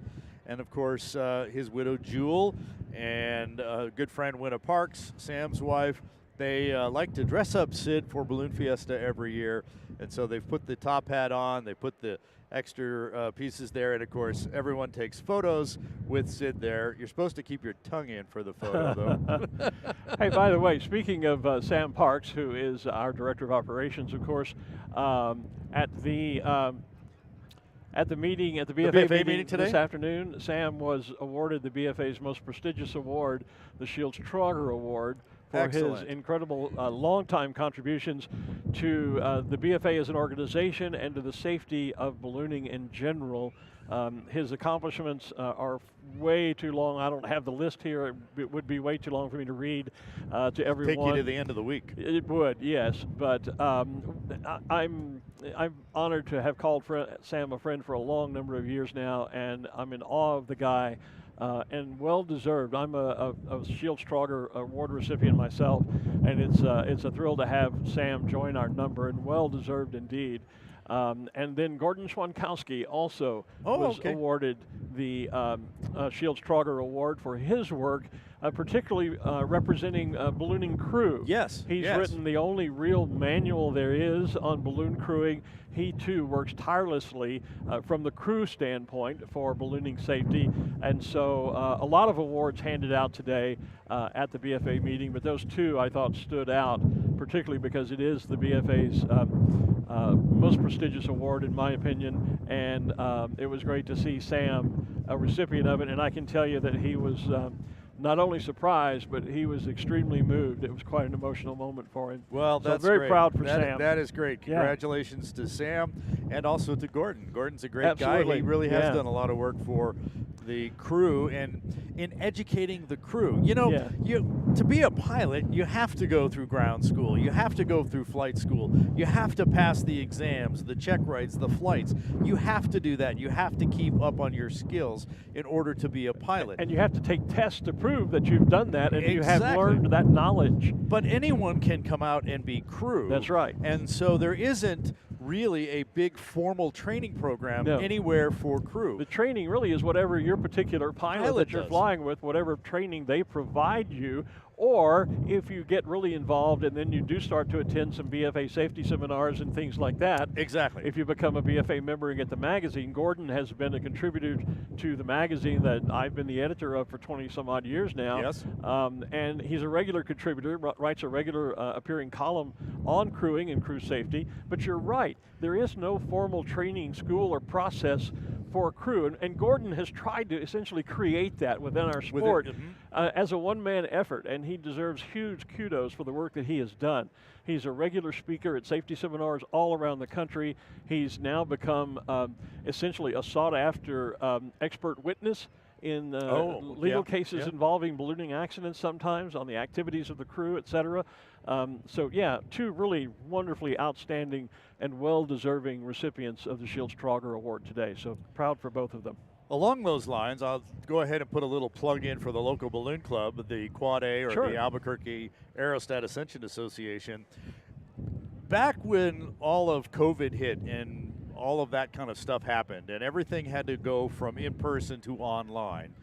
Speaker 5: And, of course, his widow, Jewel, and good friend, Winna Parks, Sam's wife. They like to dress up Sid for Balloon Fiesta every year. And so they've put the top hat on, they put the extra pieces there, and of course everyone takes photos with Sid there. You're supposed to keep your tongue in for the photo, though.
Speaker 2: Hey, by the way, speaking of Sam Parks, who is our Director of Operations, of course, at the meeting, at the BFA meeting
Speaker 5: today?
Speaker 2: this afternoon, Sam was awarded the BFA's most prestigious award, the Shields Trauger Award, for his incredible long-time contributions to the BFA as an organization and to the safety of ballooning in general. His accomplishments are way too long. I don't have the list here. It would be way too long for me to read to everyone.
Speaker 5: Take you to the end of the week.
Speaker 2: It would, yes. But I'm honored to have called Sam a friend for a long number of years now, and I'm in awe of the guy. And well-deserved. I'm a Shields Trauger Award recipient myself, and it's a thrill to have Sam join our number, and well-deserved indeed. And then Gordon Schwankowski also was awarded the Shields Trauger Award for his work, particularly representing ballooning crew.
Speaker 5: Yes.
Speaker 2: He's written the only real manual there is on balloon crewing. He too works tirelessly from the crew standpoint for ballooning safety, and so a lot of awards handed out today at the BFA meeting, but those two I thought stood out, particularly because it is the BFA's most prestigious award in my opinion, and it was great to see Sam a recipient of it, and I can tell you that he was not only surprised, but he was extremely moved. It was quite an emotional moment for him.
Speaker 5: Well,
Speaker 2: so
Speaker 5: that's
Speaker 2: very
Speaker 5: great.
Speaker 2: proud for Sam.
Speaker 5: That is great. Congratulations to Sam and also to Gordon. Gordon's a great guy. He really has done a lot of work for the crew and in educating the crew. You know, to be a pilot, you have to go through ground school. You have to go through flight school. You have to pass the exams, the check rides, the flights. You have to do that. You have to keep up on your skills in order to be a pilot.
Speaker 2: And you have to take tests to prove that you've done that and you have learned that knowledge.
Speaker 5: But anyone can come out and be crew.
Speaker 2: That's right.
Speaker 5: And so there isn't really a big formal training program anywhere for crew.
Speaker 2: The training really is whatever your particular pilot that you're flying with, whatever training they provide you, Or if you get really involved and then you do start to attend some BFA safety seminars and things like that.
Speaker 3: Exactly.
Speaker 2: If you become a BFA member and get the magazine, Gordon has been a contributor to the magazine that I've been the editor of for 20 some odd years now.
Speaker 3: Yes.
Speaker 2: And he's a regular contributor, writes a regular appearing column on crewing and crew safety. But you're right, there is no formal training school or process for crew, and Gordon has tried to essentially create that within our sport as a one-man effort, and he deserves huge kudos for the work that he has done. He's a regular speaker at safety seminars all around the country. He's now become essentially a sought-after expert witness in legal cases involving ballooning accidents sometimes, on the activities of the crew, et cetera. So yeah, two really wonderfully outstanding and well-deserving recipients of the Shields Trauger Award today. So proud for both of them.
Speaker 3: Along those lines, I'll go ahead and put a little plug in for the local balloon club, the Quad A, or the Albuquerque Aerostat Ascension Association. Back when all of COVID hit and all of that kind of stuff happened and everything had to go from in-person to online,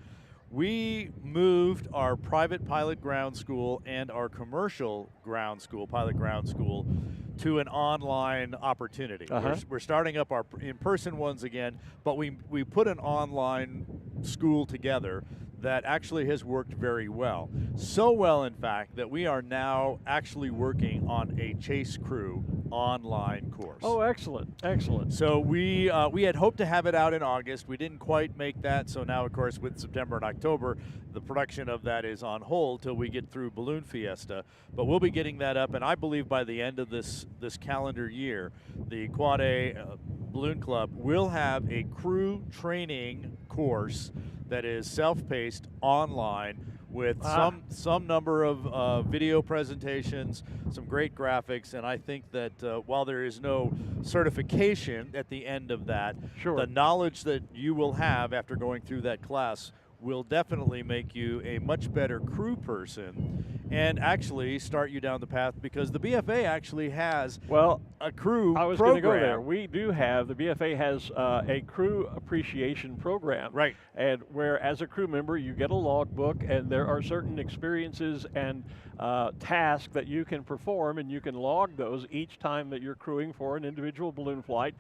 Speaker 3: we moved our private pilot ground school and our commercial ground school, pilot ground school, to an online opportunity. We're starting up our in-person ones again, but we put an online school together that actually has worked very well. So well, in fact, that we are now actually working on a chase crew online course.
Speaker 2: Oh, excellent, excellent.
Speaker 3: So we had hoped to have it out in August. We didn't quite make that, so now, of course, with September and October, the production of that is on hold till we get through Balloon Fiesta. But we'll be getting that up, and I believe by the end of this calendar year, the Quad A Balloon Club will have a crew training course that is self-paced online with some number of video presentations, some great graphics, and I think that while there is no certification at the end of that, the knowledge that you will have after going through that class will definitely make you a much better crew person and actually start you down the path, because the BFA actually has a crew
Speaker 2: I was going to go there. We do have, the BFA has a crew appreciation program.
Speaker 3: Right.
Speaker 2: And where as a crew member you get a logbook, and there are certain experiences and tasks that you can perform, and you can log those each time that you're crewing for an individual balloon flight.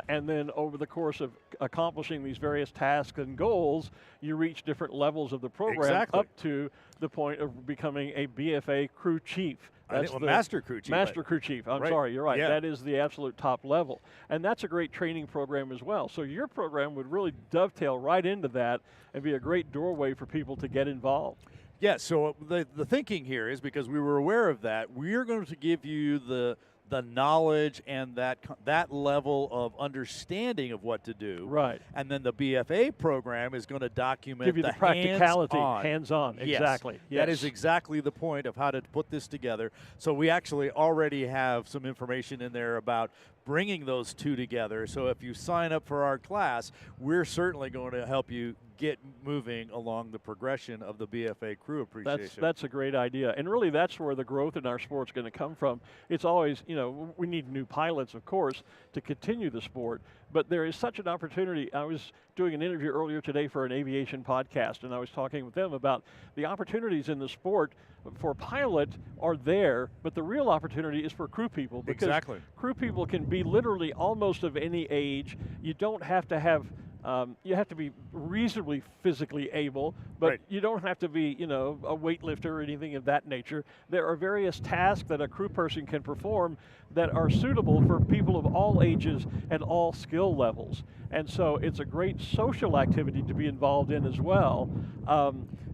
Speaker 2: And then over the course of accomplishing these various tasks and goals, you reach different levels of the program up to the point of becoming a BFA crew chief.
Speaker 3: That's the master crew chief.
Speaker 2: Master crew chief. I'm sorry, you're right.
Speaker 3: Yeah.
Speaker 2: That is the absolute top level. And that's a great training program as well. So your program would really dovetail right into that and be a great doorway for people to get involved.
Speaker 3: Yeah, so the thinking here is, because we were aware of that, we're going to give you the knowledge and that level of understanding of what to do.
Speaker 2: Right.
Speaker 3: And then the BFA program is going to document
Speaker 2: give you the practicality,
Speaker 3: hands-on.
Speaker 2: Exactly.
Speaker 3: Yes. That is exactly the point of how to put this together. So we actually already have some information in there about bringing those two together. So if you sign up for our class, we're certainly going to help you get moving along the progression of the BFA crew appreciation.
Speaker 2: That's a great idea. And really that's where the growth in our sport's going to come from. It's always, we need new pilots, of course, to continue the sport. But there is such an opportunity. I was doing an interview earlier today for an aviation podcast, and I was talking with them about the opportunities in the sport for pilot are there, but the real opportunity is for crew people. Because crew people can be literally almost of any age. You don't have to have you have to be reasonably physically able, but you don't have to be, a weightlifter or anything of that nature. There are various tasks that a crew person can perform that are suitable for people of all ages and all skill levels. And so it's a great social activity to be involved in as well.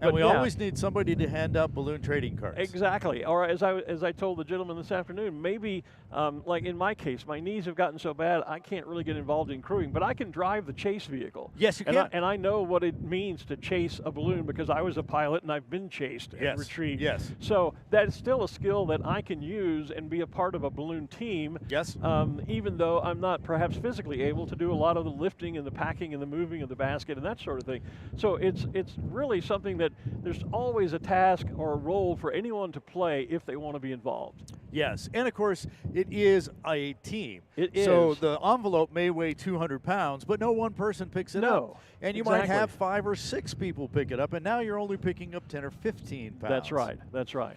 Speaker 3: And we always need somebody to hand out balloon trading cards.
Speaker 2: Exactly. Or as I told the gentleman this afternoon, maybe like in my case, my knees have gotten so bad I can't really get involved in crewing, but I can drive the chase vehicle.
Speaker 3: Yes, you can.
Speaker 2: And I know what it means to chase a balloon because I was a pilot and I've been chased and retrieved.
Speaker 3: Yes.
Speaker 2: So that is still a skill that I can use and be a part of a balloon team.
Speaker 3: Yes.
Speaker 2: Even though I'm not perhaps physically able to do a lot of the lifting and the packing and the moving of the basket and that sort of thing. So it's really something that there's always a task or a role for anyone to play if they want to be involved.
Speaker 3: Yes, and of course, it is a team.
Speaker 2: It is.
Speaker 3: So the envelope may weigh 200 pounds, but no one person
Speaker 5: person picks it
Speaker 2: No,
Speaker 5: up. And you
Speaker 2: exactly.
Speaker 5: might have 5 or 6 people pick it up, and now you're only picking up 10 or 15 pounds.
Speaker 2: That's right. That's right.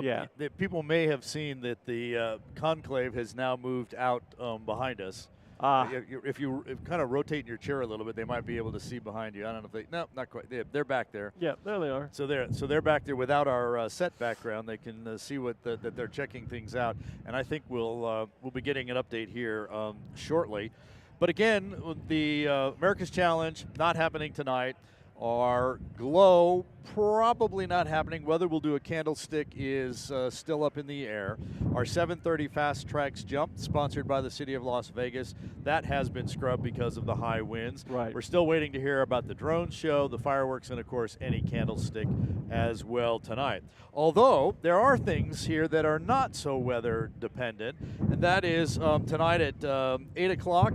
Speaker 2: Yeah.
Speaker 5: People may have seen that the conclave has now moved out behind us. If you kind of rotate in your chair a little bit, they might be able to see behind you. I don't know if they. No, not quite. They're back there.
Speaker 2: Yeah, there they are.
Speaker 5: So they're back there without our set background. They can see that they're checking things out, and I think we'll be getting an update here shortly. But again, the America's Challenge not happening tonight. Our glow probably not happening. Whether we'll do a candlestick is still up in the air. Our 7:30 fast Trax jump, sponsored by the city of Las Vegas, that has been scrubbed because of the high winds.
Speaker 2: Right.
Speaker 5: We're still waiting to hear about the drone show, the fireworks, and of course any candlestick as well tonight. Although there are things here that are not so weather dependent, and that is tonight at 8 o'clock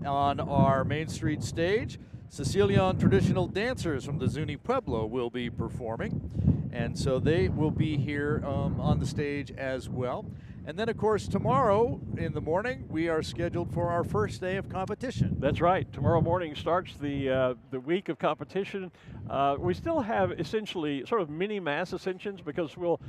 Speaker 5: on our Main Street stage. Sicilian traditional dancers from the Zuni Pueblo will be performing, and so they will be here on the stage as well. And then, of course, tomorrow in the morning, we are scheduled for our first day of competition.
Speaker 2: That's right. Tomorrow morning starts the week of competition. We still have essentially sort of mini mass ascensions because we'll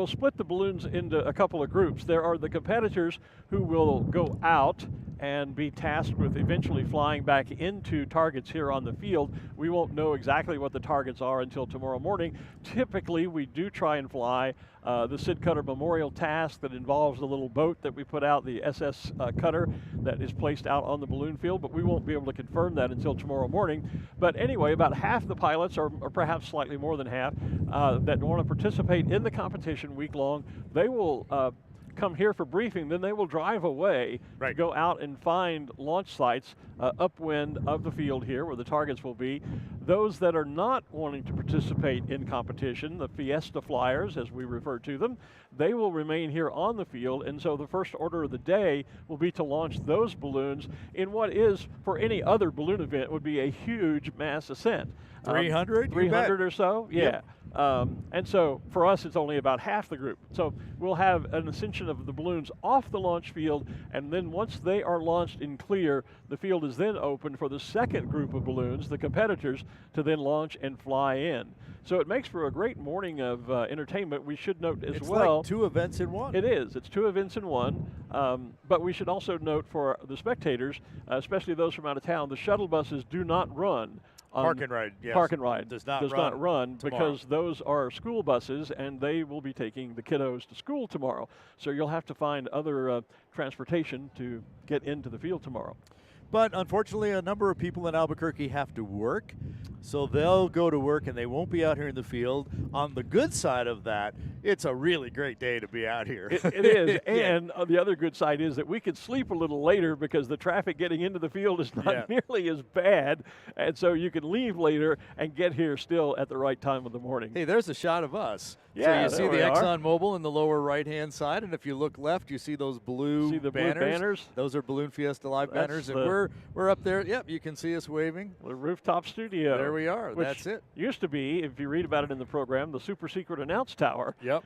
Speaker 2: split the balloons into a couple of groups. There are the competitors who will go out and be tasked with eventually flying back into targets here on the field. We won't know exactly what the targets are until tomorrow morning. Typically, we do try and fly the Sid Cutter Memorial task that involves the little boat that we put out, the SS Cutter, that is placed out on the balloon field, but we won't be able to confirm that until tomorrow morning. But anyway, about half the pilots, or perhaps slightly more than half, that want to participate in the competition week long, they will come here for briefing, then they will drive away to go out and find launch sites upwind of the field here where the targets will be. Those that are not wanting to participate in competition, the Fiesta flyers as we refer to them, they will remain here on the field, and so the first order of the day will be to launch those balloons in what is, for any other balloon event, would be a huge mass ascent.
Speaker 5: 300?
Speaker 2: 300 or so, yeah.
Speaker 5: Yep.
Speaker 2: And so for us, it's only about half the group. So we'll have an ascension of the balloons off the launch field, and then once they are launched in clear, the field is then open for the second group of balloons, the competitors, to then launch and fly in. So it makes for a great morning of entertainment. We should note as
Speaker 5: it's
Speaker 2: well.
Speaker 5: Like 2 events in one.
Speaker 2: It is. It's 2 events in one. But we should also note for the spectators, especially those from out of town, the shuttle buses do not run.
Speaker 5: Park and ride, yes.
Speaker 2: Park and ride
Speaker 5: does not
Speaker 2: run
Speaker 5: tomorrow.
Speaker 2: because those are school buses, and they will be taking the kiddos to school tomorrow. So you'll have to find other transportation to get into the field tomorrow.
Speaker 5: But unfortunately, a number of people in Albuquerque have to work, so they'll go to work and they won't be out here in the field. On the good side of that, it's a really great day to be out here.
Speaker 2: It is, and the other good side is that we could sleep a little later because the traffic getting into the field is not nearly as bad, and so you can leave later and get here still at the right time of the morning.
Speaker 5: Hey, there's a shot of us.
Speaker 2: Yeah,
Speaker 5: so you see the ExxonMobil in the lower right-hand side, and if you look left, you see those blue
Speaker 2: banners.
Speaker 5: Those are Balloon Fiesta Live banners, and we're up there. Yep, you can see us waving.
Speaker 2: The rooftop studio.
Speaker 5: There we are.
Speaker 2: Which
Speaker 5: that's it.
Speaker 2: Used to be, if you read about it in the program, the super secret announce tower.
Speaker 5: Yep.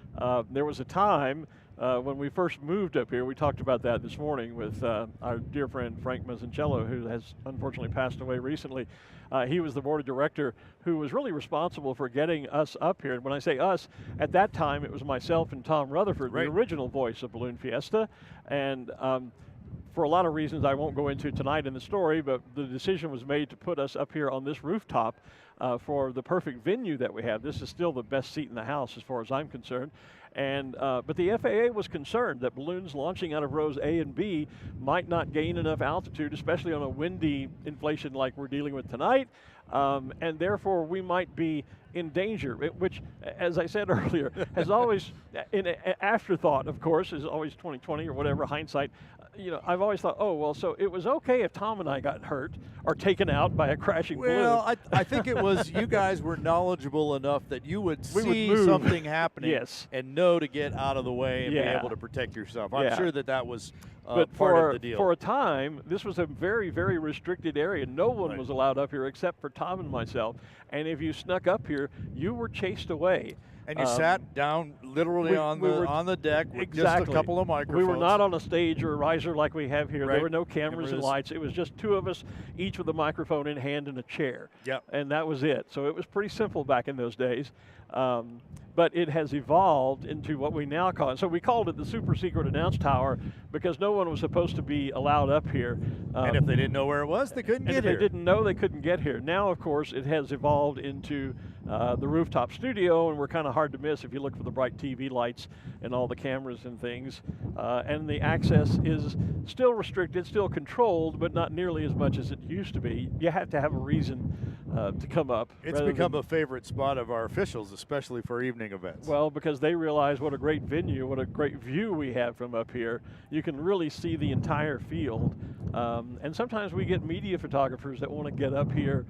Speaker 2: There was a time when we first moved up here. We talked about that this morning with our dear friend Frank Mazzincello, who has unfortunately passed away recently. He was the board of director who was really responsible for getting us up here. And when I say us, at that time it was myself and Tom Rutherford, the original voice of Balloon Fiesta. And for a lot of reasons I won't go into tonight in the story, but the decision was made to put us up here on this rooftop for the perfect venue that we have. This is still the best seat in the house as far as I'm concerned. And but the FAA was concerned that balloons launching out of rows A and B might not gain enough altitude, especially on a windy inflation like we're dealing with tonight, and therefore we might be in danger, which, as I said earlier, has always, in an afterthought, of course, is always 2020 or whatever, hindsight. You know, I've always thought, oh, well, so it was okay if Tom and I got hurt or taken out by a crashing balloon.
Speaker 5: Well, I think it was you guys were knowledgeable enough that you would see something happening and know to get out of the way and be able to protect yourself. I'm sure that was part of the deal.
Speaker 2: For a time, this was a very, very restricted area. No one was allowed up here except for Tom and myself. And if you snuck up here, you were chased away.
Speaker 5: And you sat down literally on the deck with just a couple of microphones.
Speaker 2: We were not on a stage or a riser like we have here.
Speaker 5: Right.
Speaker 2: There were no cameras and lights. It was just two of us, each with a microphone in hand and a chair.
Speaker 5: Yep.
Speaker 2: And that was it. So it was pretty simple back in those days. But it has evolved into what we now call it. So we called it the super secret announce tower because no one was supposed to be allowed up here.
Speaker 5: And if they didn't know where it was, they couldn't get here.
Speaker 2: And if they didn't know, they couldn't get here. Now, of course, it has evolved into the rooftop studio, and we're kind of hard to miss if you look for the bright TV lights and all the cameras and things. And the access is still restricted, still controlled, but not nearly as much as it used to be. You have to have a reason to come up.
Speaker 5: It's become a favorite spot of our officials, especially for evening events.
Speaker 2: Well, because they realize what a great venue, what a great view we have from up here. You can really see the entire field. And sometimes we get media photographers that want to get up here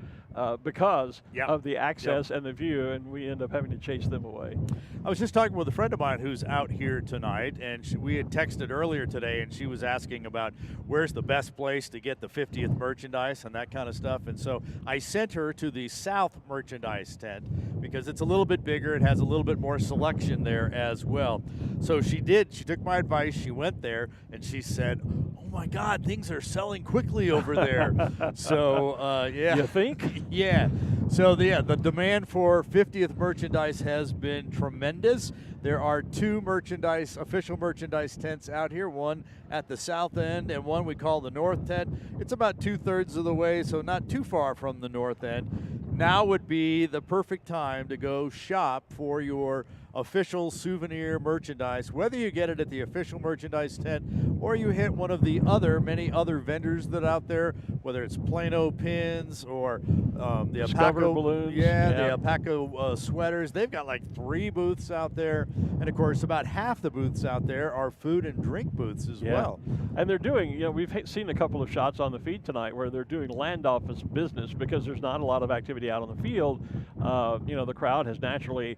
Speaker 2: because of the access and the view, and we end up having to chase them away.
Speaker 5: I was just talking with a friend of mine who's out here tonight, and we had texted earlier today, and she was asking about where's the best place to get the 50th merchandise and that kind of stuff. And so I sent her to the South merchandise tent because it's a little bit bigger. It has a little bit more selection there as well. So she did. She took my advice. She went there, and she said, "Oh my God, things are selling quickly over there." So yeah.
Speaker 2: You think?
Speaker 5: Yeah. So the demand for 50th merchandise has been tremendous. There are two official merchandise tents out here, one at the south end and one we call the north tent. It's about 2/3 of the way, so not too far from the north end. Now would be the perfect time to go shop for your official souvenir merchandise, whether you get it at the official merchandise tent or you hit one of the many other vendors that are out there, whether it's Plano pins or the Alpaca
Speaker 2: balloons.
Speaker 5: the Alpaca sweaters. They've got like 3 booths out there, and of course about half the booths out there are food and drink booths as well.
Speaker 2: And they're doing, we've seen a couple of shots on the feed tonight where they're doing land office business because there's not a lot of activity out on the field. The crowd has naturally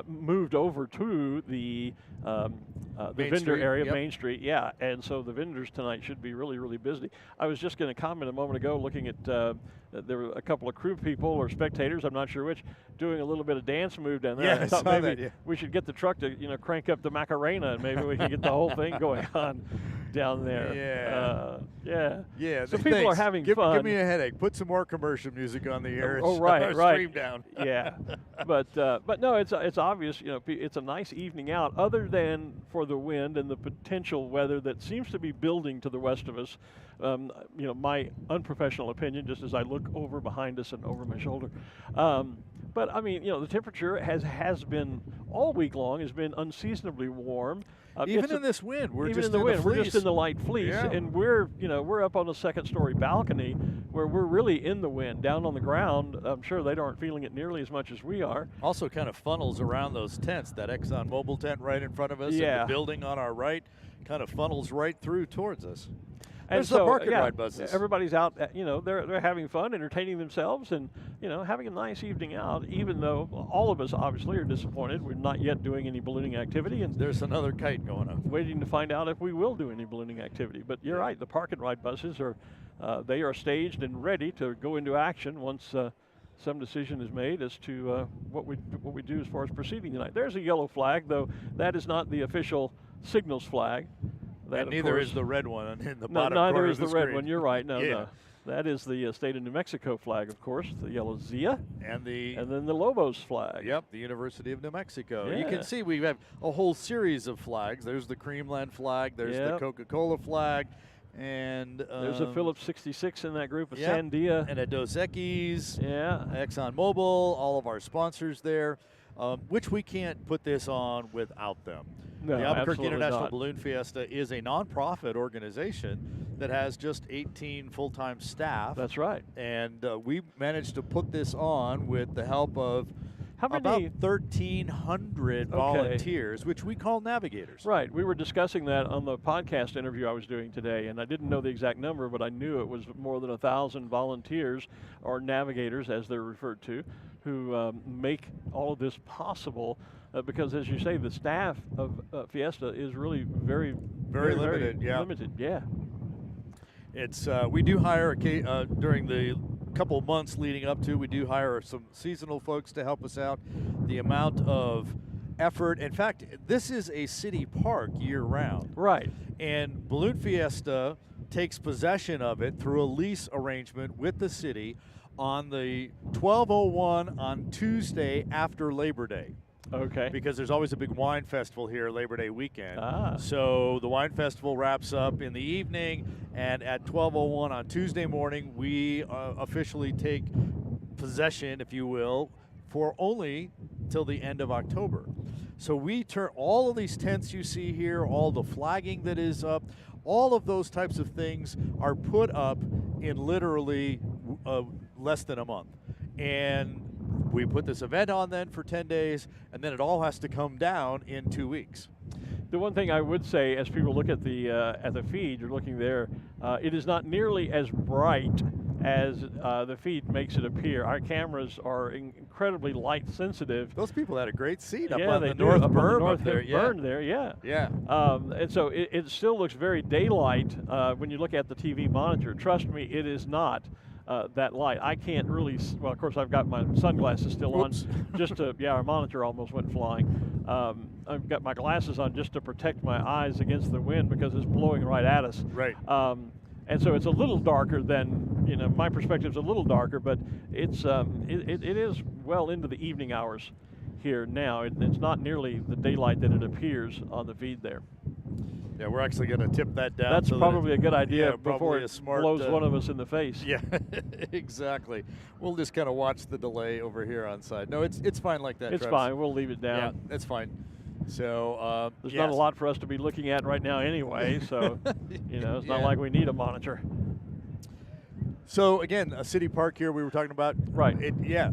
Speaker 2: moved over to the vendor area, Main Street, and so the vendors tonight should be really, really busy. I was just going to comment a moment ago looking at, there were a couple of crew people or spectators, I'm not sure which, doing a little bit of dance move down there.
Speaker 5: Yeah,
Speaker 2: I thought maybe
Speaker 5: that,
Speaker 2: we should get the truck to, crank up the Macarena and maybe we can get the whole thing going on down there.
Speaker 5: Yeah.
Speaker 2: So people are having fun.
Speaker 5: Give me a headache. Put some more commercial music on the air.
Speaker 2: Right.
Speaker 5: Stream down.
Speaker 2: Yeah, but no, it's obvious. It's a nice evening out. Other than for the wind and the potential weather that seems to be building to the west of us. My unprofessional opinion, just as I look over behind us and over my shoulder. But I mean, the temperature has been all week long has been unseasonably warm.
Speaker 5: Even in this wind, we're
Speaker 2: even
Speaker 5: just
Speaker 2: in the wind. We're just in the light fleece,
Speaker 5: Yeah.
Speaker 2: and we're up on the second-story balcony where we're really in the wind. Down on the ground, I'm sure they aren't feeling it nearly as much as we are.
Speaker 5: Also, kind of funnels around those tents. That Exxon Mobil tent right in front of us, and the building on our right, kind of funnels right through towards us. There's the park and ride buses.
Speaker 2: Everybody's out, they're having fun, entertaining themselves, and, having a nice evening out, even though all of us obviously are disappointed. We're not yet doing any ballooning activity. And
Speaker 5: there's another kite going up.
Speaker 2: Waiting to find out if we will do any ballooning activity. But you're right, the park and ride buses they are staged and ready to go into action once some decision is made as to what we do as far as proceeding tonight. There's a yellow flag, though that is not the official signals flag.
Speaker 5: And neither is the red one in the bottom
Speaker 2: neither
Speaker 5: corner
Speaker 2: is
Speaker 5: of
Speaker 2: the
Speaker 5: screen.
Speaker 2: red one. You're right. No. That is the state of New Mexico flag, of course, the yellow Zia.
Speaker 5: And
Speaker 2: then the Lobos flag.
Speaker 5: Yep, the University of New Mexico.
Speaker 2: Yeah.
Speaker 5: You can see we have a whole series of flags. There's the Creamland flag. There's the Coca-Cola flag. And
Speaker 2: there's a Phillips 66 in that group, a Sandia.
Speaker 5: And a Dos Equis.
Speaker 2: Yeah.
Speaker 5: Exxon Mobil, all of our sponsors there, which we can't put this on without them.
Speaker 2: No,
Speaker 5: the Albuquerque International
Speaker 2: not.
Speaker 5: Balloon Fiesta is a nonprofit organization that has just 18 full-time staff.
Speaker 2: That's right.
Speaker 5: And we managed to put this on with the help of about 1,300 volunteers, which we call navigators.
Speaker 2: Right. We were discussing that on the podcast interview I was doing today, and I didn't know the exact number, but I knew it was more than 1,000 volunteers, or navigators as they're referred to, who make all of this possible. Because, as you say, the staff of Fiesta is really very limited.
Speaker 5: Very
Speaker 2: limited. Yeah.
Speaker 5: It's we do hire during the
Speaker 3: couple of months leading up to, we do hire some seasonal folks to help us out. The amount of effort. In fact, this is a city park year-round.
Speaker 2: Right.
Speaker 3: And Balloon Fiesta takes possession of it through a lease arrangement with the city on the 12/01 on Tuesday after Labor Day.
Speaker 2: Okay.
Speaker 3: Because there's always a big wine festival here Labor Day weekend.
Speaker 2: Ah.
Speaker 3: So the wine festival wraps up in the evening, and at 12:01 on Tuesday morning, we officially take possession, if you will, for only till the end of October. So we turn all of these tents you see here, all the flagging that is up, all of those types of things are put up in literally less than a month. And we put this event on then for 10 days, and then it all has to come down in 2 weeks.
Speaker 2: The one thing I would say, as people look at the feed, you're looking there, it is not nearly as bright as the feed makes it appear. Our cameras are incredibly light sensitive.
Speaker 3: Those people had a great seat up
Speaker 2: yeah,
Speaker 3: on
Speaker 2: they
Speaker 3: the
Speaker 2: do,
Speaker 3: north
Speaker 2: up
Speaker 3: berm
Speaker 2: on the north
Speaker 3: up there.
Speaker 2: berm there, yeah.
Speaker 3: Yeah.
Speaker 2: And so it still looks very daylight when you look at the TV monitor. Trust me, it is not that light. I can't really, well, of course, I've got my sunglasses still
Speaker 3: Whoops.
Speaker 2: on, just to, yeah, our monitor almost went flying. I've got my glasses on just to protect my eyes against the wind because it's blowing right at us.
Speaker 3: Right.
Speaker 2: And so it's a little darker than, you know, my perspective's a little darker, but it's it is well into the evening hours here now. It's not nearly the daylight that it appears on the feed there.
Speaker 3: Yeah, we're actually going to tip that down.
Speaker 2: That's
Speaker 3: so
Speaker 2: probably a good idea
Speaker 3: yeah,
Speaker 2: before it blows one of us in the face.
Speaker 3: Yeah, exactly. We'll just kind of watch the delay over here on side. No, it's fine like that.
Speaker 2: It's
Speaker 3: Travis.
Speaker 2: fine. We'll leave it down.
Speaker 3: Yeah, that's fine. So
Speaker 2: there's
Speaker 3: yes.
Speaker 2: not a lot for us to be looking at right now anyway, so you know, it's not like we need a monitor.
Speaker 3: So again, a city park here we were talking about.
Speaker 2: Right.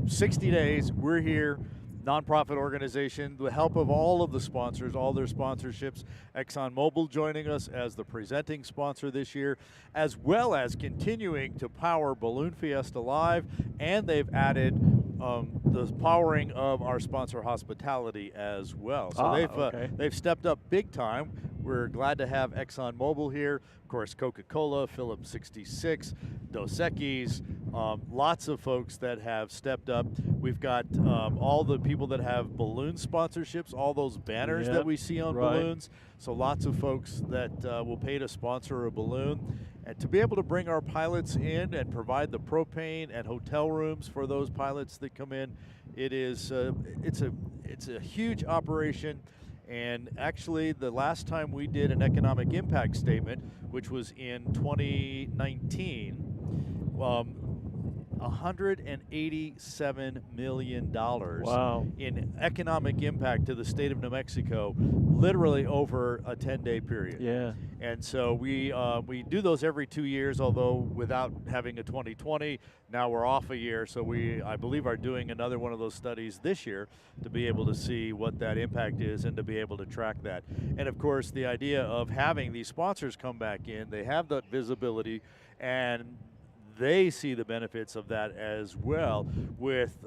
Speaker 3: 60 days. We're here. Nonprofit organization, the help of all of the sponsors, all their sponsorships. ExxonMobil joining us as the presenting sponsor this year, as well as continuing to power Balloon Fiesta Live, and they've added the powering of our sponsor Hospitality as well. So they've stepped up big time. We're glad to have ExxonMobil here. Of course, Coca-Cola, Phillips 66, Dos Equis, lots of folks that have stepped up. We've got all the people that have balloon sponsorships, all those banners that we see on balloons. So lots of folks that will pay to sponsor a balloon. And to be able to bring our pilots in and provide the propane and hotel rooms for those pilots that come in, it's a huge operation. And actually, the last time we did an economic impact statement, which was in 2019, $187 million in economic impact to the state of New Mexico, literally over a 10-day period.
Speaker 2: Yeah.
Speaker 3: And so we do those every 2 years, although without having a 2020, now we're off a year. So I believe are doing another one of those studies this year to be able to see what that impact is and to be able to track that. And of course, the idea of having these sponsors come back in, they have that visibility, and they see the benefits of that as well, with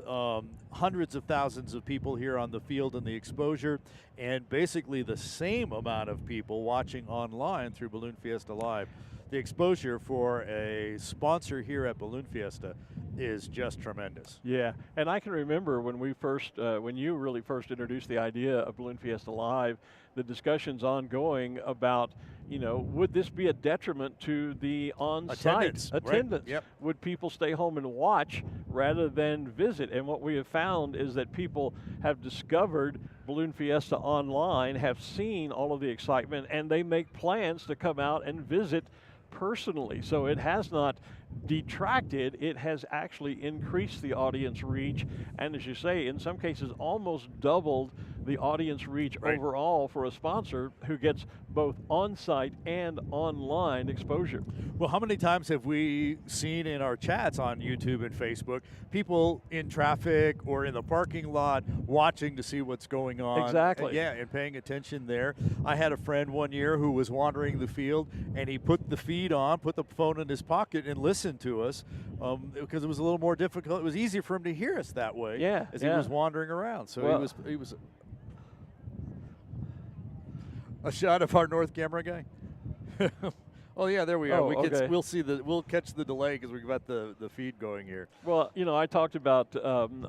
Speaker 3: hundreds of thousands of people here on the field and the exposure, and basically the same amount of people watching online through Balloon Fiesta Live. The exposure for a sponsor here at Balloon Fiesta is just tremendous.
Speaker 2: Yeah, and I can remember when we first, when you really first introduced the idea of Balloon Fiesta Live, the discussions ongoing about, you know, would this be a detriment to the on-site attendance?
Speaker 3: Right. Yep.
Speaker 2: Would people stay home and watch rather than visit? And what we have found is that people have discovered Balloon Fiesta online, have seen all of the excitement, and they make plans to come out and visit personally. So it has not detracted, it has actually increased the audience reach, and as you say, in some cases almost doubled the audience reach overall for a sponsor who gets both on-site and online exposure.
Speaker 3: Well, how many times have we seen in our chats on YouTube and Facebook people in traffic or in the parking lot watching to see what's going on?
Speaker 2: Exactly.
Speaker 3: And paying attention there. I had a friend one year who was wandering the field, and he put the feed on, put the phone in his pocket, and listened to us because it was a little more difficult. It was easier for him to hear us that way as he was wandering around. So he was a shot of our north camera guy. Oh yeah, there we are.
Speaker 2: Oh, okay.
Speaker 3: We'll catch the delay because we've got the feed going here.
Speaker 2: Well, I talked about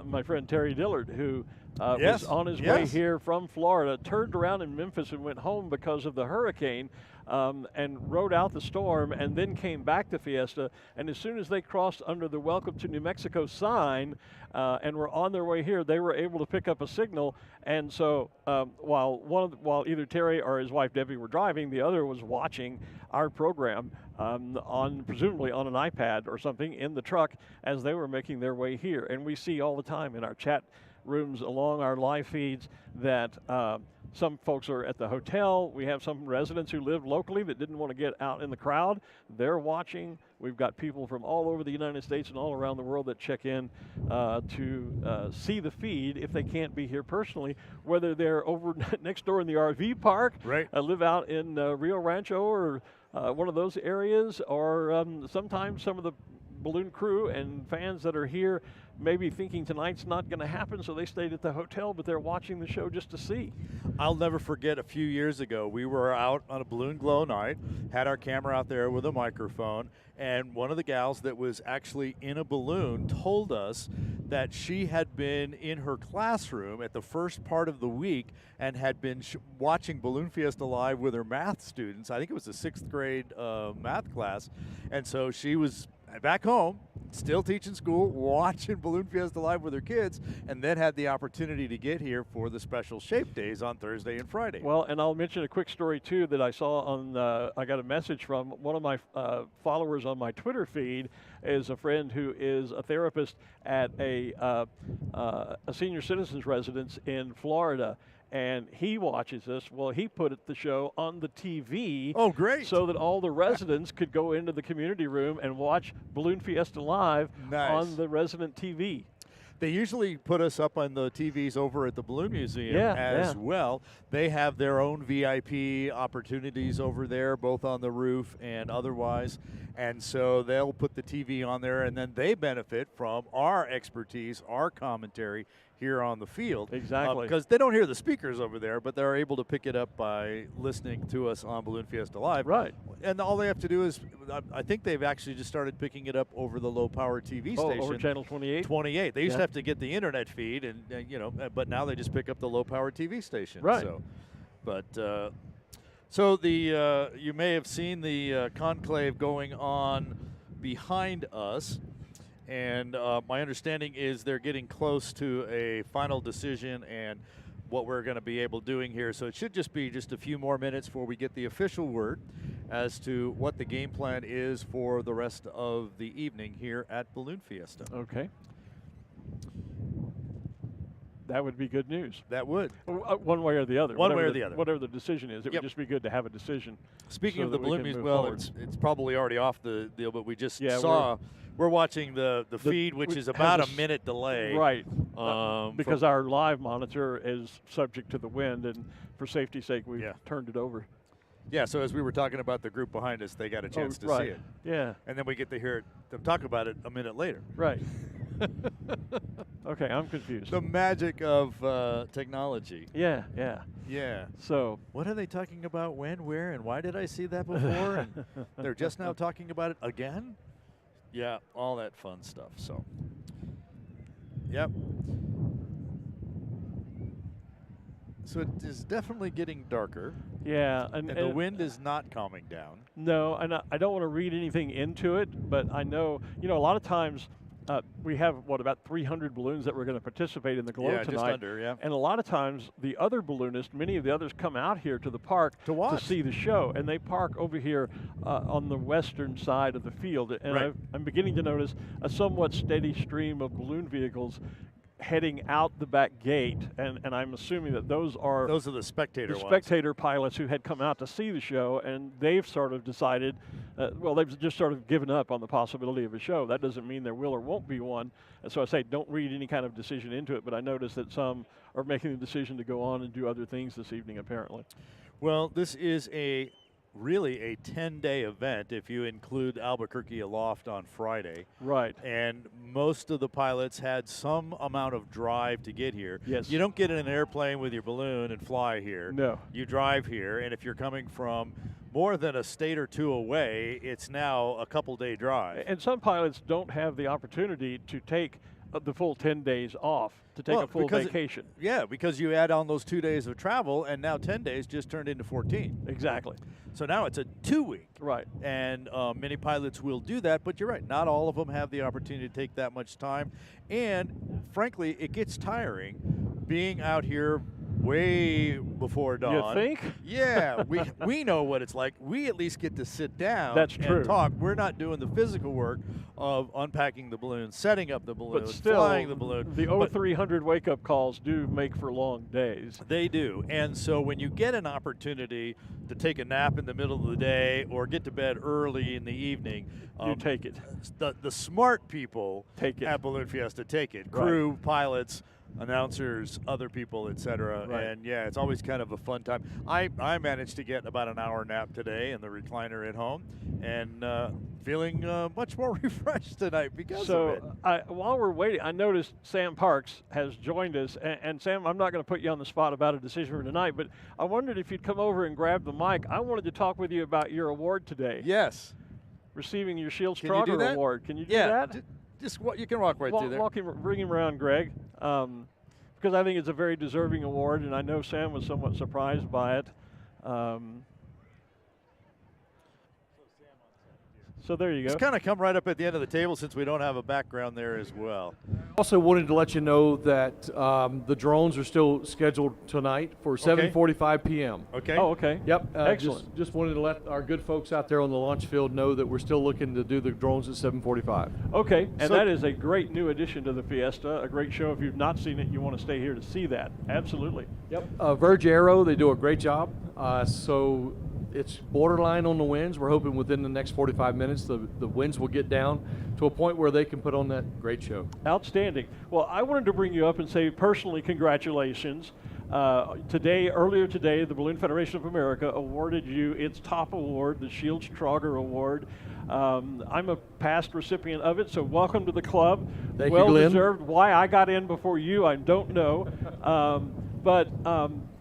Speaker 2: my friend Terry Dillard, who
Speaker 5: Yes,
Speaker 2: was on his way
Speaker 5: yes.
Speaker 2: here from Florida, turned around in Memphis and went home because of the hurricane, and rode out the storm, and then came back to Fiesta. And as soon as they crossed under the Welcome to New Mexico sign and were on their way here, they were able to pick up a signal. And so while either Terry or his wife Debbie were driving, the other was watching our program presumably on an iPad or something in the truck as they were making their way here. And we see all the time in our chat rooms along our live feeds that some folks are at the hotel. We have some residents who live locally that didn't want to get out in the crowd. They're watching. We've got people from all over the United States and all around the world that check in to see the feed if they can't be here personally, whether they're over next door in the RV park,
Speaker 5: Right.
Speaker 2: Live out in Rio Rancho or one of those areas, or sometimes some of the balloon crew and fans that are here maybe thinking tonight's not going to happen, so they stayed at the hotel, but they're watching the show just to see.
Speaker 5: I'll never forget a few years ago, we were out on a balloon glow night, had our camera out there with a microphone, and one of the gals that was actually in a balloon told us that she had been in her classroom at the first part of the week and had been watching Balloon Fiesta Live with her math students. I think it was the 6th grade math class, and so she was back home, still teaching school, watching Balloon Fiesta Live with her kids, and then had the opportunity to get here for the special shape days on Thursday and Friday.
Speaker 2: Well, and I'll mention a quick story too that I saw on. I got a message from one of my followers on my Twitter feed. Is a friend who is a therapist at a senior citizens residence in Florida. And he watches us. Well, he put the show on the TV.
Speaker 5: Oh, great.
Speaker 2: So that all the residents could go into the community room and watch Balloon Fiesta Live
Speaker 5: Nice.
Speaker 2: on the resident TV.
Speaker 5: They usually put us up on the TVs over at the Balloon Museum as
Speaker 2: Yeah.
Speaker 5: well. They have their own VIP opportunities over there, both on the roof and otherwise. And so they'll put the TV on there, and then they benefit from our expertise, our commentary here on the field.
Speaker 2: Exactly.
Speaker 5: Because they don't hear the speakers over there, but they're able to pick it up by listening to us on Balloon Fiesta Live.
Speaker 2: Right.
Speaker 5: And all they have to do is, I think they've actually just started picking it up over the low power TV station.
Speaker 2: Over channel 28?
Speaker 5: 28. They used
Speaker 2: Yeah.
Speaker 5: to have to get the internet feed, and but now they just pick up the low power TV station.
Speaker 2: Right.
Speaker 5: So, but so the you may have seen the conclave going on behind us, and my understanding is they're getting close to a final decision and what we're going to be able doing here. So it should just be just a few more minutes before we get the official word as to what the game plan is for the rest of the evening here at Balloon Fiesta.
Speaker 2: Okay. That would be good news.
Speaker 5: That would.
Speaker 2: One way or the other.
Speaker 5: One
Speaker 2: Whatever
Speaker 5: way or the other.
Speaker 2: Whatever the decision is, it
Speaker 5: Yep.
Speaker 2: would just be good to have a decision.
Speaker 5: Speaking
Speaker 2: so
Speaker 5: of the
Speaker 2: that we
Speaker 5: balloon
Speaker 2: can
Speaker 5: music,
Speaker 2: move
Speaker 5: well,
Speaker 2: forward.
Speaker 5: it's probably already off the deal, but we just
Speaker 2: Yeah,
Speaker 5: saw. We're watching the feed, which
Speaker 2: we
Speaker 5: is
Speaker 2: have
Speaker 5: about a
Speaker 2: this-
Speaker 5: minute delay.
Speaker 2: Right.
Speaker 5: from-
Speaker 2: Because our live monitor is subject to the wind, and for safety's sake, we've
Speaker 5: Yeah.
Speaker 2: turned it over.
Speaker 5: Yeah, so as we were talking about the group behind us, they got a chance to
Speaker 2: right.
Speaker 5: see it.
Speaker 2: Yeah.
Speaker 5: And then we get to hear them talk about it a minute later.
Speaker 2: Right. Okay, I'm confused.
Speaker 5: The magic of technology.
Speaker 2: Yeah, yeah.
Speaker 5: Yeah.
Speaker 2: So,
Speaker 5: What are they talking about? When, where, and why did I see that before? And they're just now talking about it again? Yeah, all that fun stuff. So, yep. So it is definitely getting darker,
Speaker 2: yeah.
Speaker 5: and the wind is not calming down.
Speaker 2: No, and I don't want to read anything into it, but I know, a lot of times we have, about 300 balloons that we're going to participate in the glow
Speaker 5: Yeah,
Speaker 2: tonight.
Speaker 5: just under, yeah.
Speaker 2: And a lot of times the other balloonists, many of the others come out here to the park
Speaker 5: To watch.
Speaker 2: see the show, and they park over here on the western side of the field. And
Speaker 5: Right.
Speaker 2: I'm beginning to notice a somewhat steady stream of balloon vehicles heading out the back gate, and I'm assuming that those are
Speaker 5: the spectator
Speaker 2: the
Speaker 5: ones.
Speaker 2: spectator pilots who had come out to see the show, and they've sort of decided, they've just sort of given up on the possibility of a show. That doesn't mean there will or won't be one. And so I say don't read any kind of decision into it, but I notice that some are making the decision to go on and do other things this evening, apparently.
Speaker 5: Well, this is a really a 10-day event if you include Albuquerque Aloft on Friday.
Speaker 2: Right.
Speaker 5: And most of the pilots had some amount of drive to get here.
Speaker 2: Yes.
Speaker 5: You don't get in an airplane with your balloon and fly here.
Speaker 2: No.
Speaker 5: You drive here, and if you're coming from more than a state or two away, it's now a couple-day drive.
Speaker 2: And some pilots don't have the opportunity to take the full 10 days off to take a full vacation.
Speaker 5: Because you add on those 2 days of travel, and now 10 days just turned into 14.
Speaker 2: Exactly.
Speaker 5: So now it's a 2-week.
Speaker 2: Right.
Speaker 5: And many pilots will do that, but you're right. Not all of them have the opportunity to take that much time. And frankly, it gets tiring being out here way before dawn.
Speaker 2: You think?
Speaker 5: Yeah, we know what it's like. We at least get to sit down
Speaker 2: That's true.
Speaker 5: and talk. We're not doing the physical work of unpacking the balloon, setting up the balloon,
Speaker 2: But still,
Speaker 5: flying the balloon.
Speaker 2: The 0300 wake-up calls do make for long days.
Speaker 5: They do. And so when you get an opportunity to take a nap in the middle of the day or get to bed early in the evening,
Speaker 2: You take it.
Speaker 5: The smart people
Speaker 2: Take it.
Speaker 5: at Balloon Fiesta take it.
Speaker 2: Right.
Speaker 5: Crew, pilots, announcers, other people, etc.
Speaker 2: Right.
Speaker 5: And yeah, it's always kind of a fun time. I managed to get about an hour nap today in the recliner at home, and feeling much more refreshed tonight because of it.
Speaker 2: While we're waiting, I noticed Sam Parks has joined us. And Sam, I'm not going to put you on the spot about a decision for tonight, but I wondered if you'd come over and grab the mic. I wanted to talk with you about your award today.
Speaker 5: Yes.
Speaker 2: Receiving your Shields
Speaker 5: Can you do
Speaker 2: Trogger
Speaker 5: that?
Speaker 2: Award. Can you do
Speaker 5: Yeah.
Speaker 2: that?
Speaker 5: Just you can walk right through there.
Speaker 2: Bring him around, Greg, because I think it's a very deserving award, and I know Sam was somewhat surprised by it. So there you go.
Speaker 5: Just kind of come right up at the end of the table since we don't have a background there as well.
Speaker 6: Also wanted to let you know that the drones are still scheduled tonight for 7:45 p.m.
Speaker 5: Okay.
Speaker 2: Oh, okay.
Speaker 6: Yep.
Speaker 2: Excellent.
Speaker 6: Just wanted to let our good folks out there on the launch field know that we're still looking to do the drones at 7:45.
Speaker 2: Okay, and
Speaker 5: So-
Speaker 2: that is a great new addition to the Fiesta, a great show. If you've not seen it, you want to stay here to see that. Absolutely.
Speaker 6: Yep. Verge Aero, they do a great job. So it's borderline on the winds. We're hoping within the next 45 minutes the winds will get down to a point where they can put on that great show.
Speaker 2: Outstanding. Well, I wanted to bring you up and say personally congratulations. Earlier today, the Balloon Federation of America awarded you its top award, the Shields Trogger Award. I'm a past recipient of it, so welcome to the club.
Speaker 6: Thank you,
Speaker 2: well
Speaker 6: Glen.
Speaker 2: deserved. Why I got in before you, I don't know.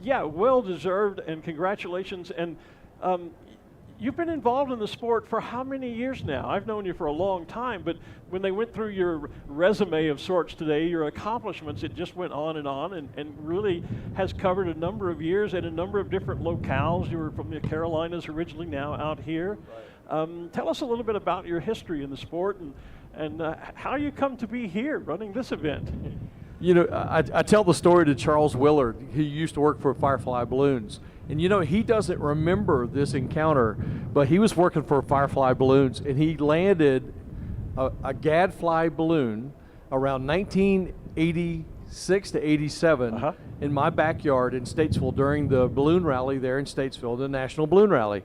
Speaker 2: Yeah, well deserved, and congratulations. And you've been involved in the sport for how many years now? I've known you for a long time, but when they went through your resume of sorts today, your accomplishments, it just went on and really has covered a number of years and a number of different locales. You were from the Carolinas originally, now out here. Right. Tell us a little bit about your history in the sport and how you come to be here running this event.
Speaker 6: You know, I tell the story to Charles Willard. He used to work for Firefly Balloons. And you know, he doesn't remember this encounter, but he was working for Firefly Balloons, and he landed a gadfly balloon around 1986 to 87 in my backyard in Statesville during the balloon rally there in Statesville, the National Balloon Rally.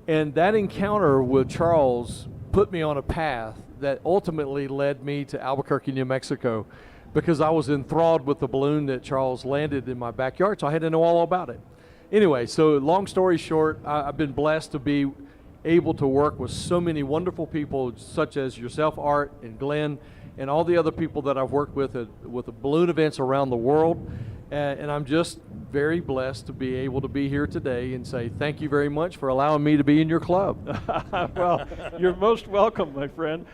Speaker 6: And that encounter with Charles put me on a path that ultimately led me to Albuquerque, New Mexico, because I was enthralled with the balloon that Charles landed in my backyard, so I had to know all about it. Anyway, so long story short, I've been blessed to be able to work with so many wonderful people such as yourself, Art, and Glen, and all the other people that I've worked with the balloon events around the world. And I'm just very blessed to be able to be here today and say thank you very much for allowing me to be in your club.
Speaker 2: Well, you're most welcome, my friend.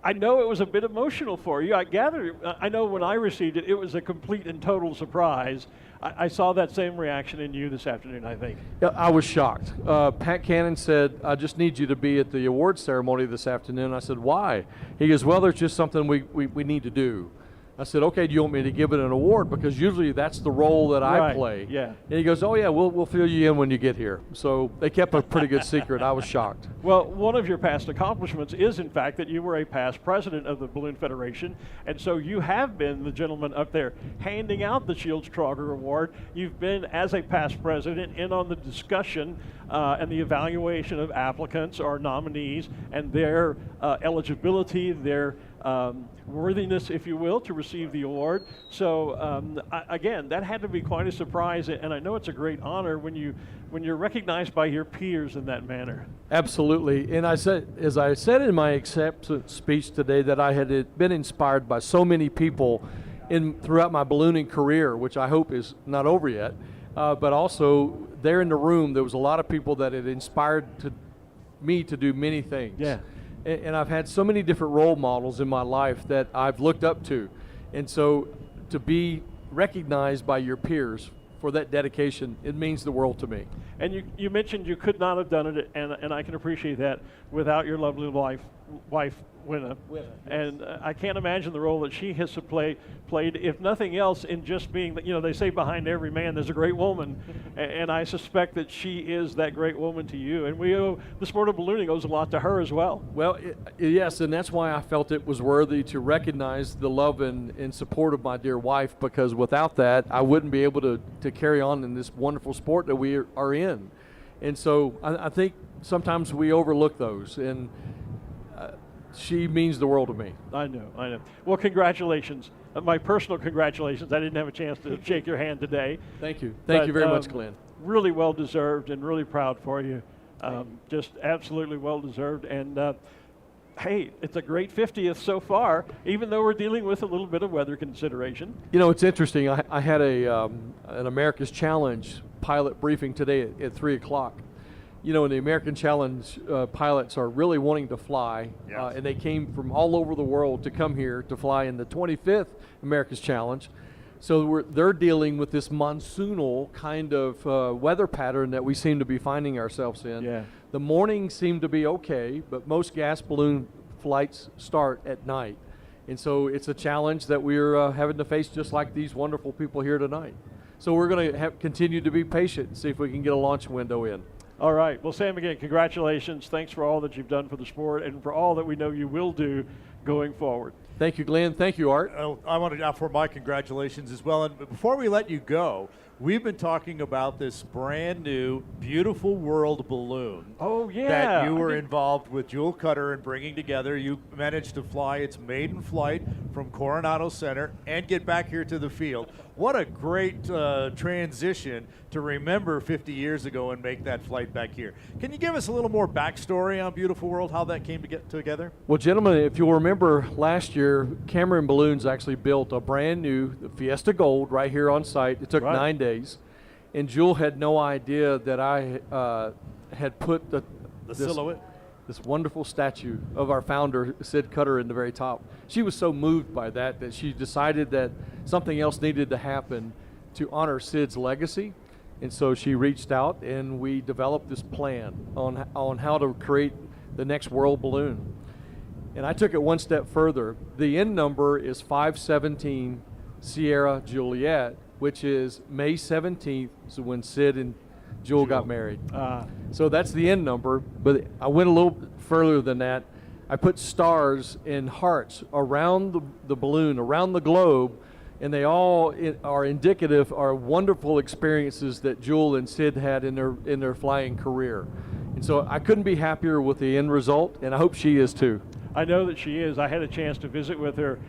Speaker 2: I know it was a bit emotional for you. I gather, I know when I received it, it was a complete and total surprise. I saw that same reaction in you this afternoon, I think.
Speaker 6: Yeah, I was shocked. Pat Cannon said, I just need you to be at the awards ceremony this afternoon. I said, why? He goes, well, there's just something we need to do. I said, okay, do you want me to give it an award? Because usually that's the role that I play.
Speaker 2: Yeah.
Speaker 6: And he goes, oh yeah, we'll fill you in when you get here. So they kept a pretty good secret. I was shocked.
Speaker 2: Well, one of your past accomplishments is, in fact, that you were a past president of the Balloon Federation, and so you have been the gentleman up there handing out the Shields Trogger Award. You've been, as a past president, in on the discussion and the evaluation of applicants or nominees and their eligibility, their worthiness, if you will, to receive the award. So again, that had to be quite a surprise, and I know it's a great honor when you're recognized by your peers in that manner.
Speaker 6: Absolutely, and as I said in my acceptance speech today, that I had been inspired by so many people throughout my ballooning career, which I hope is not over yet. But also there in the room, there was a lot of people that had inspired me to do many things.
Speaker 2: Yeah.
Speaker 6: And I've had so many different role models in my life that I've looked up to. And so to be recognized by your peers for that dedication, it means the world to me.
Speaker 2: And you mentioned you could not have done it, and I can appreciate that, without your lovely wife, Winna.
Speaker 6: Yes.
Speaker 2: And I can't imagine the role that she has played, if nothing else, in just being, they say behind every man there's a great woman, and I suspect that she is that great woman to you. And the sport of ballooning owes a lot to her as well.
Speaker 6: Well, yes, and that's why I felt it was worthy to recognize the love and support of my dear wife, because without that, I wouldn't be able to carry on in this wonderful sport that we are in. And so I think sometimes we overlook those, and she means the world to me.
Speaker 2: I know. Well, congratulations. My personal congratulations. I didn't have a chance to shake your hand today.
Speaker 6: Thank you. Thank you very much, Glenn.
Speaker 2: Really well deserved, and really proud for you. Just absolutely well deserved. And hey, it's a great 50th so far, even though we're dealing with a little bit of weather consideration.
Speaker 6: It's interesting. I had an America's Challenge pilot briefing today at 3 o'clock. In the American Challenge, pilots are really wanting to fly,
Speaker 5: Yes.
Speaker 6: and they came from all over the world to come here to fly in the 25th America's Challenge. So they're dealing with this monsoonal kind of weather pattern that we seem to be finding ourselves in.
Speaker 2: Yeah.
Speaker 6: The mornings seem to be okay, but most gas balloon flights start at night. And so it's a challenge that we're having to face, just like these wonderful people here tonight. So we're going to continue to be patient and see if we can get a launch window in.
Speaker 2: All right. Well, Sam, again, congratulations. Thanks for all that you've done for the sport and for all that we know you will do going forward.
Speaker 6: Thank you, Glenn. Thank you, Art.
Speaker 5: I want to offer my congratulations as well. And before we let you go, we've been talking about this brand new Beautiful World balloon.
Speaker 2: Oh, yeah.
Speaker 5: That you were involved with Jewel Cutter in bringing together. You managed to fly its maiden flight from Coronado Center and get back here to the field. What a great transition to remember 50 years ago and make that flight back here. Can you give us a little more backstory on Beautiful World, how that came to get together?
Speaker 6: Well, gentlemen, if you'll remember last year, Cameron Balloons actually built a brand new Fiesta Gold right here on site. It took 9 days, and Jewel had no idea that I had put the
Speaker 5: silhouette,
Speaker 6: this wonderful statue of our founder, Sid Cutter, in the very top. She was so moved by that she decided that something else needed to happen to honor Sid's legacy. And so she reached out, and we developed this plan on how to create the next world balloon. And I took it one step further. The end number is 517 Sierra Juliet, which is May 17th, so when Sid and Jewel got married. So that's the end number, but I went a little further than that. I put stars and hearts around the balloon, around the globe, and they all are indicative, are wonderful experiences that Jewel and Sid had in their flying career. And so I couldn't be happier with the end result, and I hope she is too.
Speaker 2: I know that she is. I had a chance to visit with her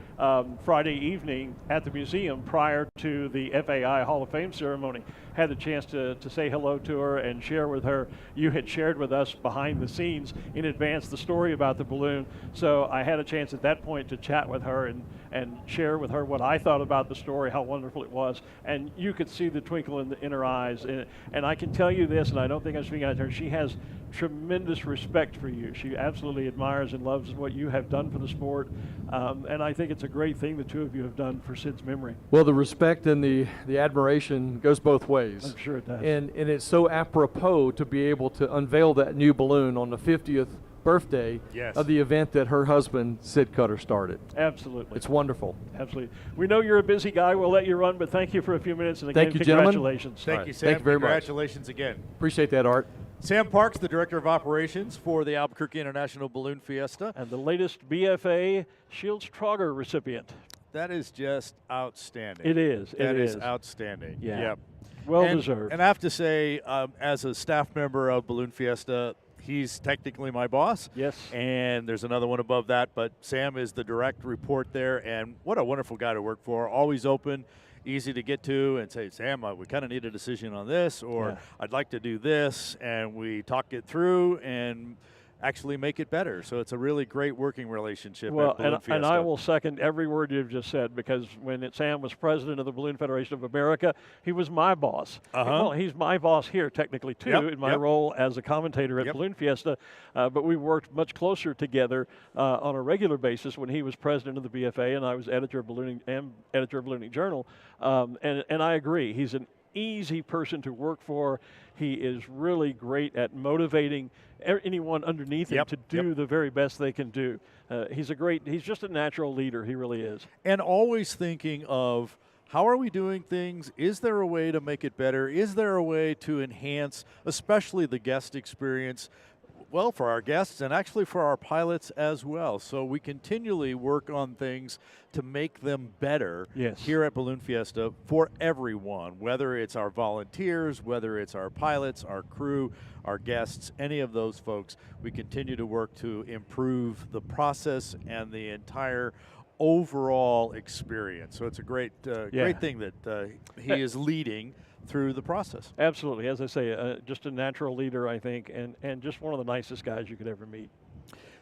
Speaker 2: Friday evening at the museum prior to the FAI Hall of Fame ceremony. Had the chance to say hello to her and share with her. You had shared with us behind the scenes in advance the story about the balloon. So I had a chance at that point to chat with her and share with her what I thought about the story, how wonderful it was. And you could see the twinkle in her eyes. And I can tell you this, and I don't think I'm speaking out of turn, she has tremendous respect for you. She absolutely admires and loves what you have done for the sport. And I think it's a great thing the two of you have done for Sid's memory.
Speaker 6: Well, the respect and the admiration goes both ways.
Speaker 2: I'm sure it does.
Speaker 6: And it's so apropos to be able to unveil that new balloon on the 50th birthday of the event that her husband, Sid Cutter, started.
Speaker 2: Absolutely.
Speaker 6: It's wonderful.
Speaker 2: Absolutely. We know you're a busy guy. We'll let you run, but thank you for a few minutes. And again,
Speaker 6: thank you,
Speaker 2: congratulations.
Speaker 5: Thank you, Sam.
Speaker 6: Thank you very much.
Speaker 5: Congratulations again.
Speaker 6: Appreciate that, Art.
Speaker 5: Sam Parks, the Director of Operations for the Albuquerque International Balloon Fiesta.
Speaker 2: And the latest BFA Shields Trauger recipient.
Speaker 5: That is just outstanding.
Speaker 2: It is.
Speaker 5: That is outstanding.
Speaker 2: Yeah.
Speaker 5: Yep.
Speaker 2: Well deserved.
Speaker 5: And I have to say, as a staff member of Balloon Fiesta,
Speaker 3: he's technically my boss.
Speaker 2: Yes.
Speaker 3: And there's another one above that, but Sam is the direct report there, and what a wonderful guy to work for. Always open, easy to get to, and say, Sam, we kind of need a decision on this, or I'd like to do this, and we talk it through and actually make it better. So it's a really great working relationship at Balloon Fiesta.
Speaker 2: And I will second every word you've just said, because when Sam was president of the Balloon Federation of America, he was my boss. Well, he's my boss here technically too, in my role as a commentator at Balloon Fiesta, but we worked much closer together on a regular basis when he was president of the BFA and I was editor of Ballooning Journal. And I agree, he's an easy person to work for. He is really great at motivating anyone underneath him to do the very best they can do. He's just a natural leader. He really is.
Speaker 3: And always thinking of, how are we doing things? Is there a way to make it better? Is there a way to enhance, especially the guest experience? Well, for our guests and actually for our pilots as well. So we continually work on things to make them better here at Balloon Fiesta for everyone, whether it's our volunteers, whether it's our pilots, our crew, our guests, any of those folks. We continue to work to improve the process and the entire overall experience. So it's a great thing that he is leading through the process.
Speaker 2: Absolutely. As I say, just a natural leader, I think, and just one of the nicest guys you could ever meet.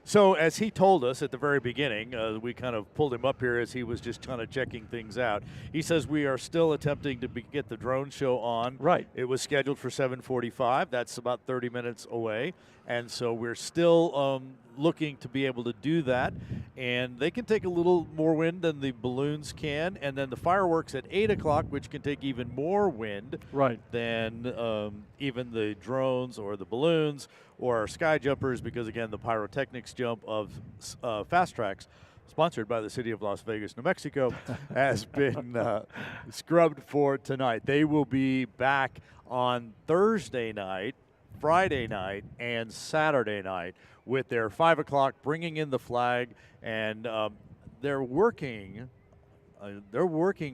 Speaker 3: So as he told us at the very beginning, we kind of pulled him up here as he was just kind of checking things out. He says we are still attempting to get the drone show on.
Speaker 2: Right.
Speaker 3: It was scheduled for 7:45. That's about 30 minutes away. And so we're still looking to be able to do that. And they can take a little more wind than the balloons can. And then the fireworks at 8 o'clock, which can take even more wind than even the drones or the balloons or our sky jumpers, because, again, the pyrotechnics jump of Fast Trax, sponsored by the city of Las Vegas, New Mexico, has been scrubbed for tonight. They will be back on Thursday night, Friday night, and Saturday night with their 5 o'clock, bringing in the flag, and they're working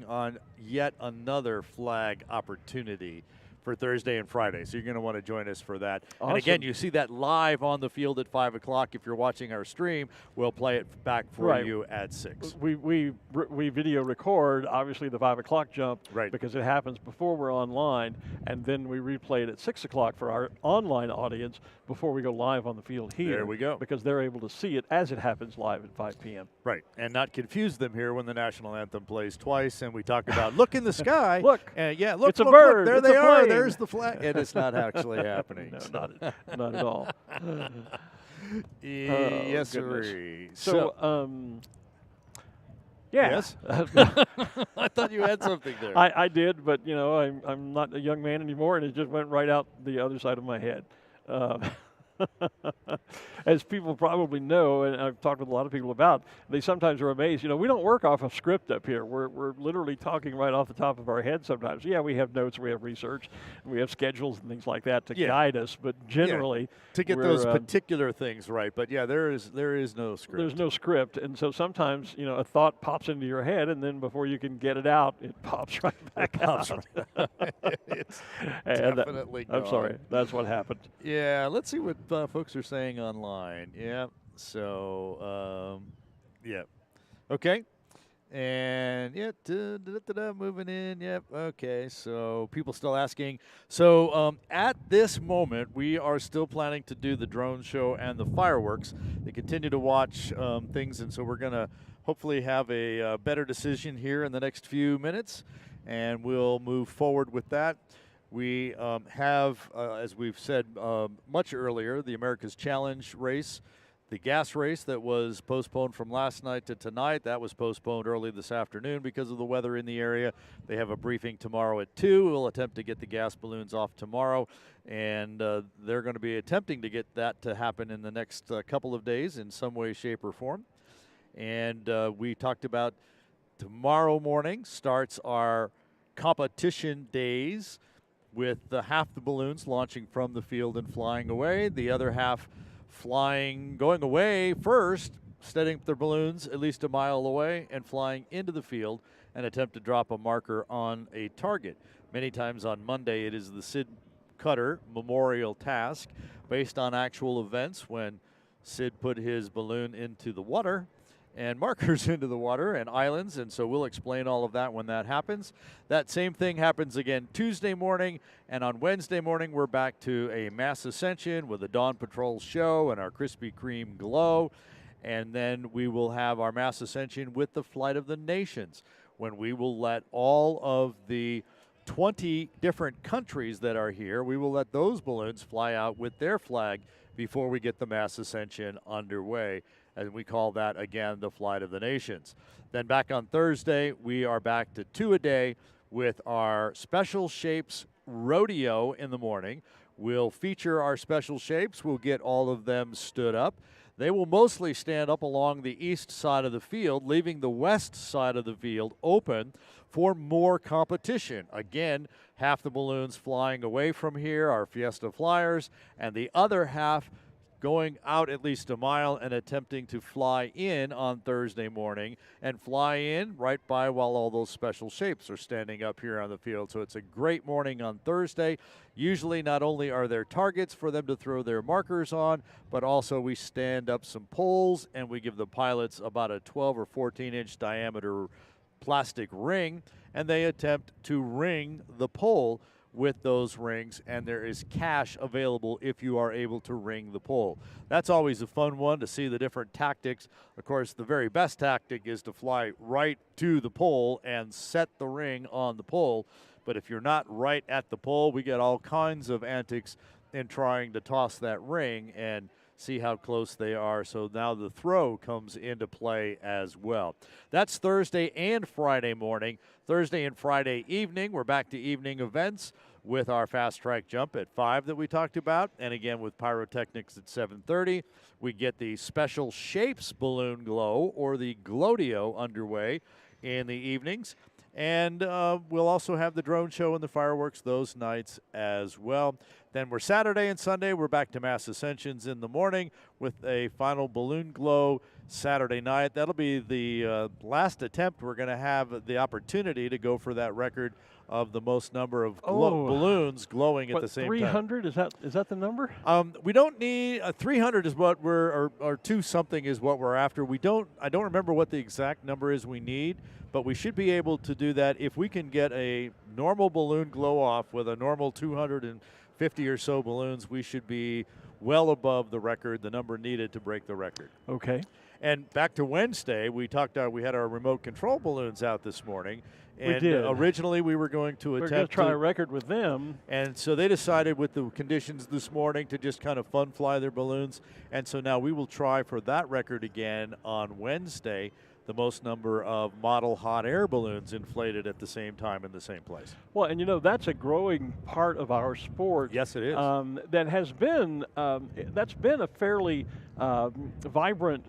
Speaker 3: on yet another flag opportunity for Thursday and Friday. So you're going to want to join us for that.
Speaker 2: Awesome.
Speaker 3: And again, you see that live on the field at 5 o'clock. If you're watching our stream, we'll play it back for you at 6.
Speaker 2: We video record, obviously, the 5 o'clock jump because it happens before we're online, and then we replay it at 6 o'clock for our online audience before we go live on the field here.
Speaker 3: There we go.
Speaker 2: Because they're able to see it as it happens live at 5 p.m.
Speaker 3: Right, and not confuse them here when the national anthem plays twice and we talk about, look in the sky.
Speaker 2: Look,
Speaker 3: look,
Speaker 2: it's a bird.
Speaker 3: Look, there
Speaker 2: it's
Speaker 3: they
Speaker 2: a
Speaker 3: are.
Speaker 2: plane.
Speaker 3: There's the flag. And it's not actually happening.
Speaker 2: No, not at all.
Speaker 3: Yes,
Speaker 2: sir.
Speaker 3: So,
Speaker 2: yes.
Speaker 3: I thought you had something there.
Speaker 2: I did, but I'm not a young man anymore, and it just went right out the other side of my head. As people probably know, and I've talked with a lot of people about, they sometimes are amazed. We don't work off a script up here. We're literally talking right off the top of our head sometimes. Yeah, we have notes, we have research, we have schedules and things like that to guide us, but generally
Speaker 3: to get those particular things right. But there is no script.
Speaker 2: There's no script, and so sometimes a thought pops into your head, and then before you can get it out, it pops right back out.
Speaker 3: It's definitely gone.
Speaker 2: I'm sorry, that's what happened.
Speaker 3: Yeah, let's see what folks are saying online. Yeah, so okay, and moving in. Yep, okay. So people still asking. So at this moment, we are still planning to do the drone show and the fireworks. They continue to watch things, and so we're gonna hopefully have a better decision here in the next few minutes, and we'll move forward with that. We have, as we've said much earlier, the America's Challenge race, the gas race that was postponed from last night to tonight. That was postponed early this afternoon because of the weather in the area. They have a briefing tomorrow at 2. We'll attempt to get the gas balloons off tomorrow, and they're going to be attempting to get that to happen in the next couple of days in some way, shape, or form. And we talked about tomorrow morning starts our competition days, with half the balloons launching from the field and flying away, the other half going away first, setting up their balloons at least a mile away and flying into the field and attempt to drop a marker on a target. Many times on Monday, it is the SID Cutter Memorial Task based on actual events when Sid put his balloon into the water and markers into the water and islands, and so we'll explain all of that when that happens. That same thing happens again Tuesday morning, and on Wednesday morning we're back to a mass ascension with a Dawn Patrol show and our Krispy Kreme glow, and then we will have our mass ascension with the Flight of the Nations, when we will let all of the 20 different countries that are here, we will let those balloons fly out with their flag before we get the mass ascension underway. And we call that, again, the Flight of the Nations. Then back on Thursday, we are back to 2 a day with our Special Shapes Rodeo in the morning. We'll feature our special shapes. We'll get all of them stood up. They will mostly stand up along the east side of the field, leaving the west side of the field open for more competition. Again, half the balloons flying away from here, our Fiesta Flyers, and the other half going out at least a mile and attempting to fly in on Thursday morning and fly in right by while all those special shapes are standing up here on the field. So it's a great morning on Thursday. Usually not only are there targets for them to throw their markers on, but also we stand up some poles and we give the pilots about a 12 or 14-inch diameter plastic ring, and they attempt to ring the pole with those rings, and there is cash available if you are able to ring the pole. That's always a fun one to see the different tactics. Of course, the very best tactic is to fly right to the pole and set the ring on the pole. But if you're not right at the pole, we get all kinds of antics in trying to toss that ring and see how close they are. So now the throw comes into play as well. That's Thursday and Friday morning. Thursday and Friday evening, we're back to evening events with our fast track jump at 5 that we talked about, and again with pyrotechnics at 7:30. We get the Special Shapes Balloon Glow, or the Glowdio, underway in the evenings. And we'll also have the drone show and the fireworks those nights as well. Then we're Saturday and Sunday. We're back to mass ascensions in the morning with a final balloon glow Saturday night. That'll be the last attempt. We're going to have the opportunity to go for that record of the most number of balloons glowing at the same
Speaker 2: 300?
Speaker 3: time.
Speaker 2: Is that the number?
Speaker 3: We don't need 300 is what we're or 2 something is what we're after. I don't remember what the exact number is we need, but we should be able to do that if we can get a normal balloon glow off with a normal 250 or so balloons. We should be well above the record, the number needed to break the record.
Speaker 2: Okay.
Speaker 3: And back to Wednesday, we had our remote control balloons out this morning. And
Speaker 2: we did.
Speaker 3: Originally, we were going to attempt
Speaker 2: to try a record with them.
Speaker 3: And so they decided with the conditions this morning to just kind of fun fly their balloons. And so now we will try for that record again on Wednesday, the most number of model hot air balloons inflated at the same time in the same place.
Speaker 2: Well, and you know, that's a growing part of our sport.
Speaker 3: Yes, it is.
Speaker 2: That has been, that's been a fairly vibrant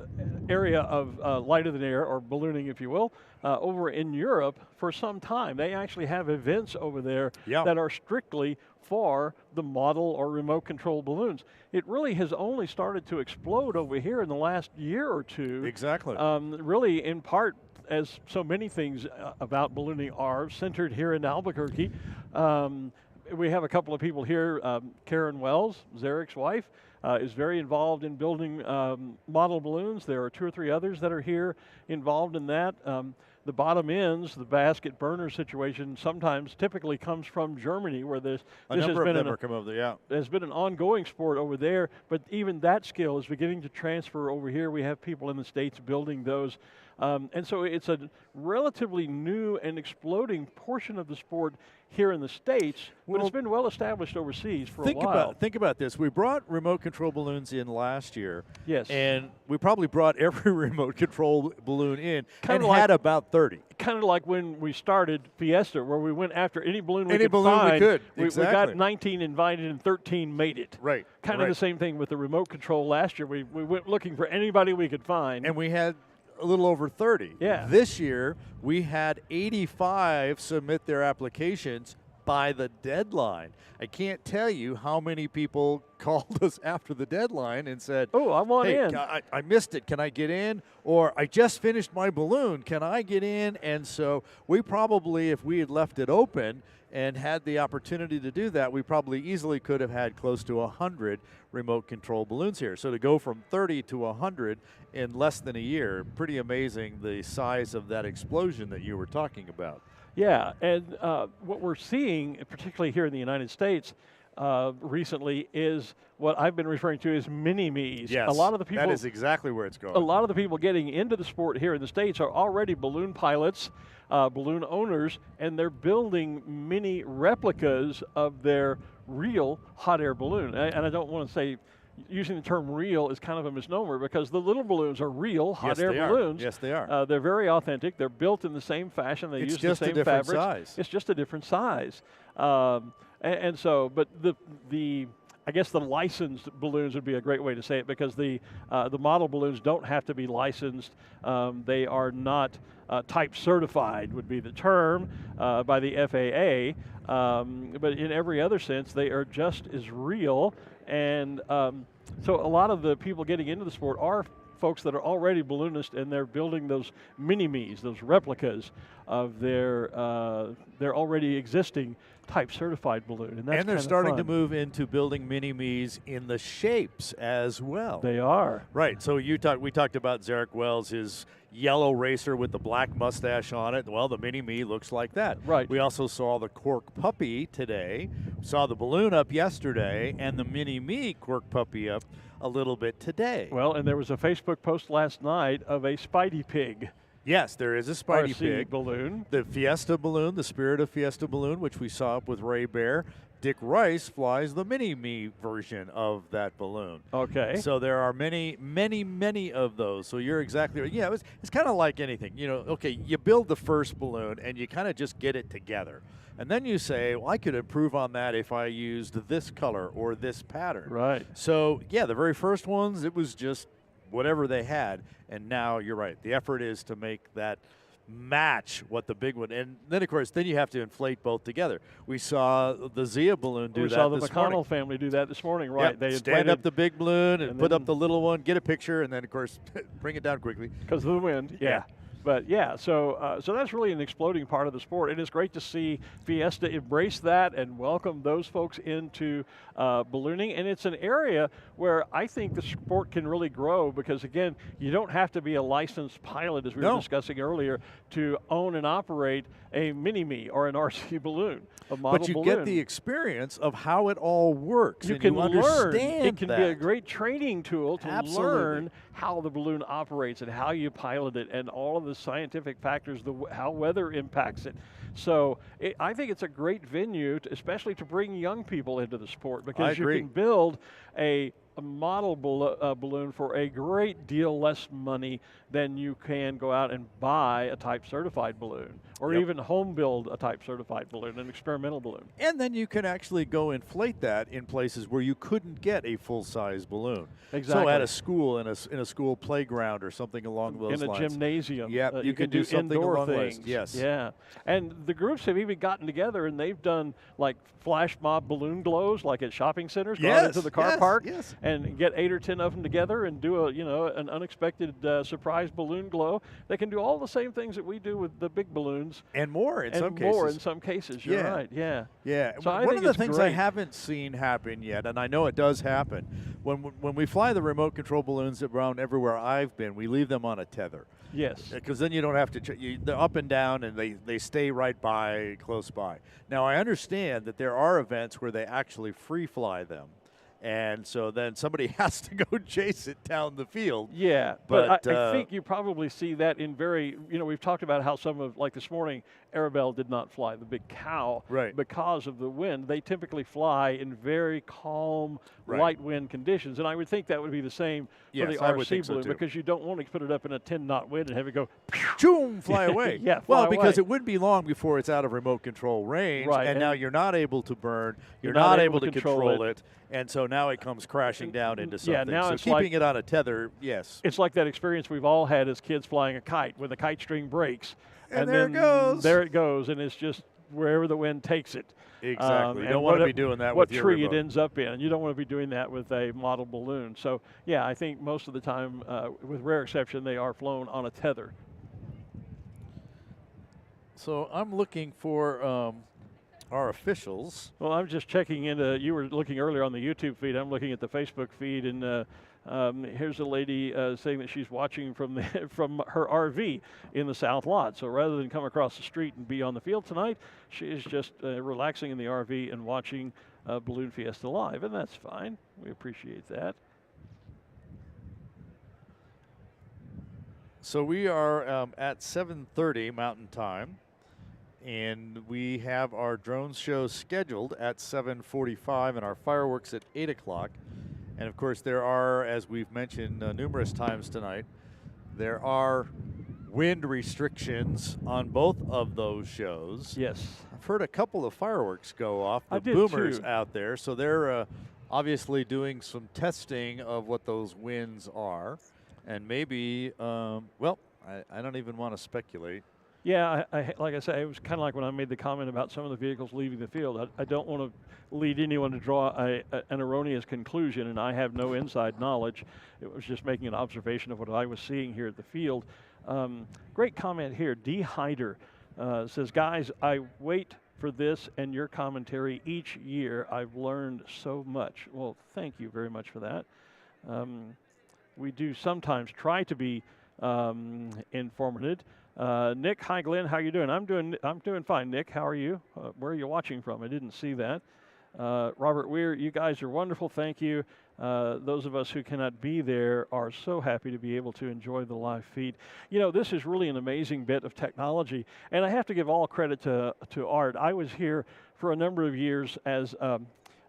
Speaker 2: area of light of the air, or ballooning, if you will, over in Europe for some time. They actually have events over there that are strictly for the model or remote control balloons. It really has only started to explode over here in the last year or two.
Speaker 3: Exactly.
Speaker 2: Really, in part, as so many things about ballooning are centered here in Albuquerque. We have a couple of people here. Karen Wells, Zarek's wife, is very involved in building model balloons. There are 2 or 3 others that are here involved in that. The bottom ends, the basket burner situation, typically comes from Germany, where this has been an ongoing sport over there. But even that skill is beginning to transfer over here. We have people in the States building those. And so it's a relatively new and exploding portion of the sport here in the States, but it's been well established overseas for a while.
Speaker 3: Think about this. We brought remote control balloons in last year.
Speaker 2: Yes.
Speaker 3: And we probably brought every remote control balloon in and had about 30.
Speaker 2: Kind of like when we started Fiesta, where we went after any balloon we could
Speaker 3: find.
Speaker 2: We got 19 invited and 13 made it.
Speaker 3: Right.
Speaker 2: Kind of the same thing with the remote control last year. We went looking for anybody we could find.
Speaker 3: And we had a little over 30.
Speaker 2: Yeah.
Speaker 3: This year, we had 85 submit their applications by the deadline. I can't tell you how many people called us after the deadline and said,
Speaker 2: "Oh, I want
Speaker 3: hey,
Speaker 2: in.
Speaker 3: I missed it. Can I get in?" Or, "I just finished my balloon. Can I get in?" And so we probably, if we had left it open
Speaker 5: and had the opportunity to do that, we probably easily could have had close to 100 remote control balloons here. So to go from 30 to 100 in less than a year, pretty amazing the size of that explosion that you were talking about.
Speaker 2: Yeah, and what we're seeing, particularly here in the United States, recently is what I've been referring to as mini-me's.
Speaker 5: Yes,
Speaker 2: a lot of the people,
Speaker 5: that is exactly where it's going.
Speaker 2: A lot of the people getting into the sport here in the States are already balloon pilots, balloon owners, and they're building mini replicas of their real hot air balloon. And I don't want to say using the term real is kind of a misnomer, because the little balloons are real hot air balloons.
Speaker 5: Yes, they are.
Speaker 2: They're very authentic. They're built in the same fashion. They use the same fabrics.
Speaker 5: Size.
Speaker 2: It's just a different size. And so, but I guess the licensed balloons would be a great way to say it, because the model balloons don't have to be licensed. They are not type certified, would be the term, by the FAA. But in every other sense, they are just as real. And so a lot of the people getting into the sport are folks that are already balloonists, and they're building those mini-me's, those replicas of their already existing type certified balloon.
Speaker 5: And they're starting to move into building mini-me's in the shapes as well.
Speaker 2: They are.
Speaker 5: Right. So we talked about Zarek Wells, his yellow racer with the black mustache on it. Well, the mini-me looks like that.
Speaker 2: Right.
Speaker 5: We also saw the Cork Puppy today, saw the balloon up yesterday, and the mini-me Cork Puppy up a little bit today.
Speaker 2: Well, and there was a Facebook post last night of a Spidey Pig.
Speaker 5: Yes, there is a Spidey
Speaker 2: RC
Speaker 5: Pig
Speaker 2: balloon.
Speaker 5: The Fiesta balloon, the Spirit of Fiesta balloon, which we saw up with Ray Bear. Dick Rice flies the mini-me version of that balloon.
Speaker 2: Okay.
Speaker 5: So there are many, many, many of those. So you're exactly right. Yeah, it's kind of like anything. Okay, you build the first balloon and you kind of just get it together. And then you say, well, I could improve on that if I used this color or this pattern.
Speaker 2: Right.
Speaker 5: So, yeah, the very first ones, it was just whatever they had. And now you're right. The effort is to make that match what the big one, and then of course you have to inflate both together. We saw the Zia balloon do that. We
Speaker 2: saw the
Speaker 5: this
Speaker 2: McConnell
Speaker 5: morning.
Speaker 2: family do that this morning, right?
Speaker 5: Yep. They stand up the big balloon and put up the little one, get a picture, and then of course bring it down quickly
Speaker 2: because of the wind. Yeah. But yeah, so that's really an exploding part of the sport, and it's great to see Fiesta embrace that and welcome those folks into ballooning. And it's an area where I think the sport can really grow, because again, you don't have to be a licensed pilot, as we were discussing earlier, to own and operate a mini-me or an RC balloon, a model balloon.
Speaker 5: But you get the experience of how it all works.
Speaker 2: You can learn. It can
Speaker 5: that.
Speaker 2: be a great training tool to learn how the balloon operates and how you pilot it and all of the scientific factors, how weather impacts it. So I think it's a great venue, especially to bring young people into the sport, because you can build a model balloon for a great deal less money than you can go out and buy a type certified balloon, or even home build a type certified balloon, an experimental balloon.
Speaker 5: And then you can actually go inflate that in places where you couldn't get a full-size balloon.
Speaker 2: Exactly.
Speaker 5: So at a school, in a school playground or something along those lines.
Speaker 2: In a gymnasium.
Speaker 5: Yeah, you can do something along those lines. Yes.
Speaker 2: Yeah. And the groups have even gotten together and they've done like flash mob balloon glows, like at shopping centers, go out into the car park and get 8 or 10 of them together and do an unexpected surprise balloon glow. They can do all the same things that we do with the big balloons.
Speaker 5: And more in some cases.
Speaker 2: And more in some cases, you're right, yeah.
Speaker 5: Yeah,
Speaker 2: so
Speaker 5: one of the things I haven't seen happen yet, and I know it does happen, when we fly the remote control balloons around everywhere I've been, we leave them on a tether.
Speaker 2: Yes.
Speaker 5: Because then you don't have to, they're up and down and they stay right by, close by. Now I understand that there are events where they actually free fly them. And so then somebody has to go chase it down the field.
Speaker 2: Yeah, but I think you probably see that in we've talked about how some of, like this morning, Arabelle did not fly the big cow because of the wind. They typically fly in very calm, light wind conditions. And I would think that would be the same for the RC balloon, because you don't want to put it up in a 10-knot wind and have it go,
Speaker 5: choom, fly away.
Speaker 2: Fly away.
Speaker 5: Because it wouldn't be long before it's out of remote control range, and now you're not able to burn, you're not able to control it. And so now it comes crashing down into something.
Speaker 2: Yeah, now
Speaker 5: so
Speaker 2: it's
Speaker 5: keeping it on a tether, yes.
Speaker 2: It's like that experience we've all had as kids flying a kite, when the kite string breaks.
Speaker 5: And there it goes.
Speaker 2: There it goes, and it's just wherever the wind takes it.
Speaker 5: Exactly. You don't want to be doing that with your
Speaker 2: what tree
Speaker 5: remote.
Speaker 2: it ends up in. You don't want to be doing that with a model balloon. So, yeah, I think most of the time, with rare exception, they are flown on a tether.
Speaker 5: So I'm looking for
Speaker 3: our officials.
Speaker 2: Well, I'm just checking into. You were looking earlier on the YouTube feed. I'm looking at the Facebook feed, and here's a lady saying that she's watching from from her RV in the South Lot. So rather than come across the street and be on the field tonight, she is just relaxing in the RV and watching Balloon Fiesta live, and that's fine. We appreciate that.
Speaker 3: So we are at 7:30 Mountain Time, and we have our drone show scheduled at 7:45 and our fireworks at 8 o'clock. And of course, there are, as we've mentioned numerous times tonight, there are wind restrictions on both of those shows.
Speaker 2: Yes.
Speaker 3: I've heard a couple of fireworks go off, the
Speaker 2: I did
Speaker 3: boomers
Speaker 2: too.
Speaker 3: out there. So they're obviously doing some testing of what those winds are. And maybe, well, I don't even want to speculate.
Speaker 2: Yeah, like I said, it was kind of like when I made the comment about some of the vehicles leaving the field. I don't want to lead anyone to draw an erroneous conclusion, and I have no inside knowledge. It was just making an observation of what I was seeing here at the field. Great comment here. D. Hyder says, guys, I wait for this and your commentary each year. I've learned so much. Well, thank you very much for that. We do sometimes try to be informative. Nick, hi Glenn, how you doing? I'm doing fine. Nick, how are you? Where are you watching from? I didn't see that. Robert Weir, you guys are wonderful. Thank you. Those of us who cannot be there are so happy to be able to enjoy the live feed. You know, this is really an amazing bit of technology, and I have to give all credit to Art. I was here for a number of years as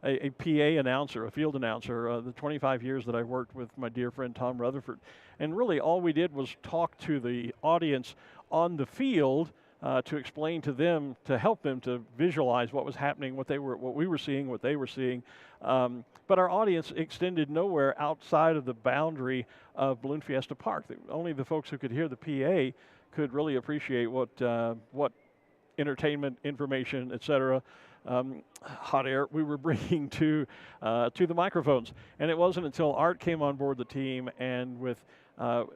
Speaker 2: a PA announcer, a field announcer, the 25 years that I worked with my dear friend Tom Rutherford. And really all we did was talk to the audience on the field to explain to them, to help them to visualize what was happening, what we were seeing, what they were seeing. But our audience extended nowhere outside of the boundary of Balloon Fiesta Park. Only the folks who could hear the PA could really appreciate what entertainment, information, etc., hot air we were bringing to the microphones. And it wasn't until Art came on board the team, and with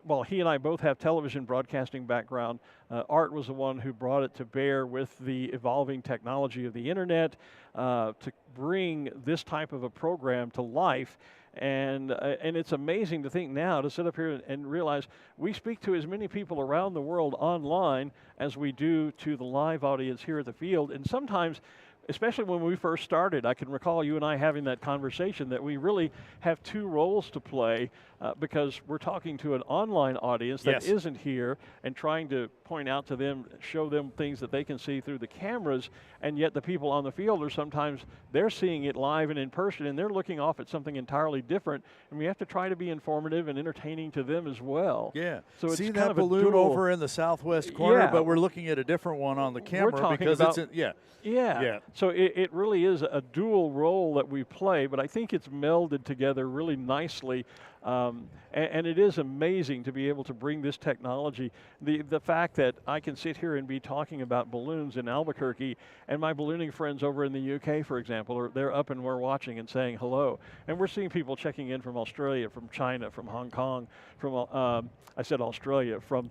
Speaker 2: well, he and I both have television broadcasting background. Art was the one who brought it to bear with the evolving technology of the internet to bring this type of a program to life. And it's amazing to think now, to sit up here and realize we speak to as many people around the world online as we do to the live audience here at the field. And sometimes, especially when we first started, I can recall you and I having that conversation that we really have two roles to play because we're talking to an online audience that
Speaker 3: Yes.
Speaker 2: isn't here and trying to point out to them, show them things that they can see through the cameras, and yet the people on the field are sometimes, they're seeing it live and in person, and they're looking off at something entirely different, and we have to try to be informative and entertaining to them as well.
Speaker 3: Yeah.
Speaker 2: So it's
Speaker 3: see
Speaker 2: kind
Speaker 3: that
Speaker 2: of a
Speaker 3: balloon
Speaker 2: dual-
Speaker 3: over in the southwest corner,
Speaker 2: Yeah.
Speaker 3: but we're looking at a different one on the camera
Speaker 2: talking
Speaker 3: because
Speaker 2: about-
Speaker 3: it's yeah.
Speaker 2: Yeah. So it really is a dual role that we play, but I think it's melded together really nicely. And it is amazing to be able to bring this technology. The fact that I can sit here and be talking about balloons in Albuquerque, and my ballooning friends over in the UK, for example, they're up and we're watching and saying hello. And we're seeing people checking in from Australia, from China, from Hong Kong, from, I said Australia, from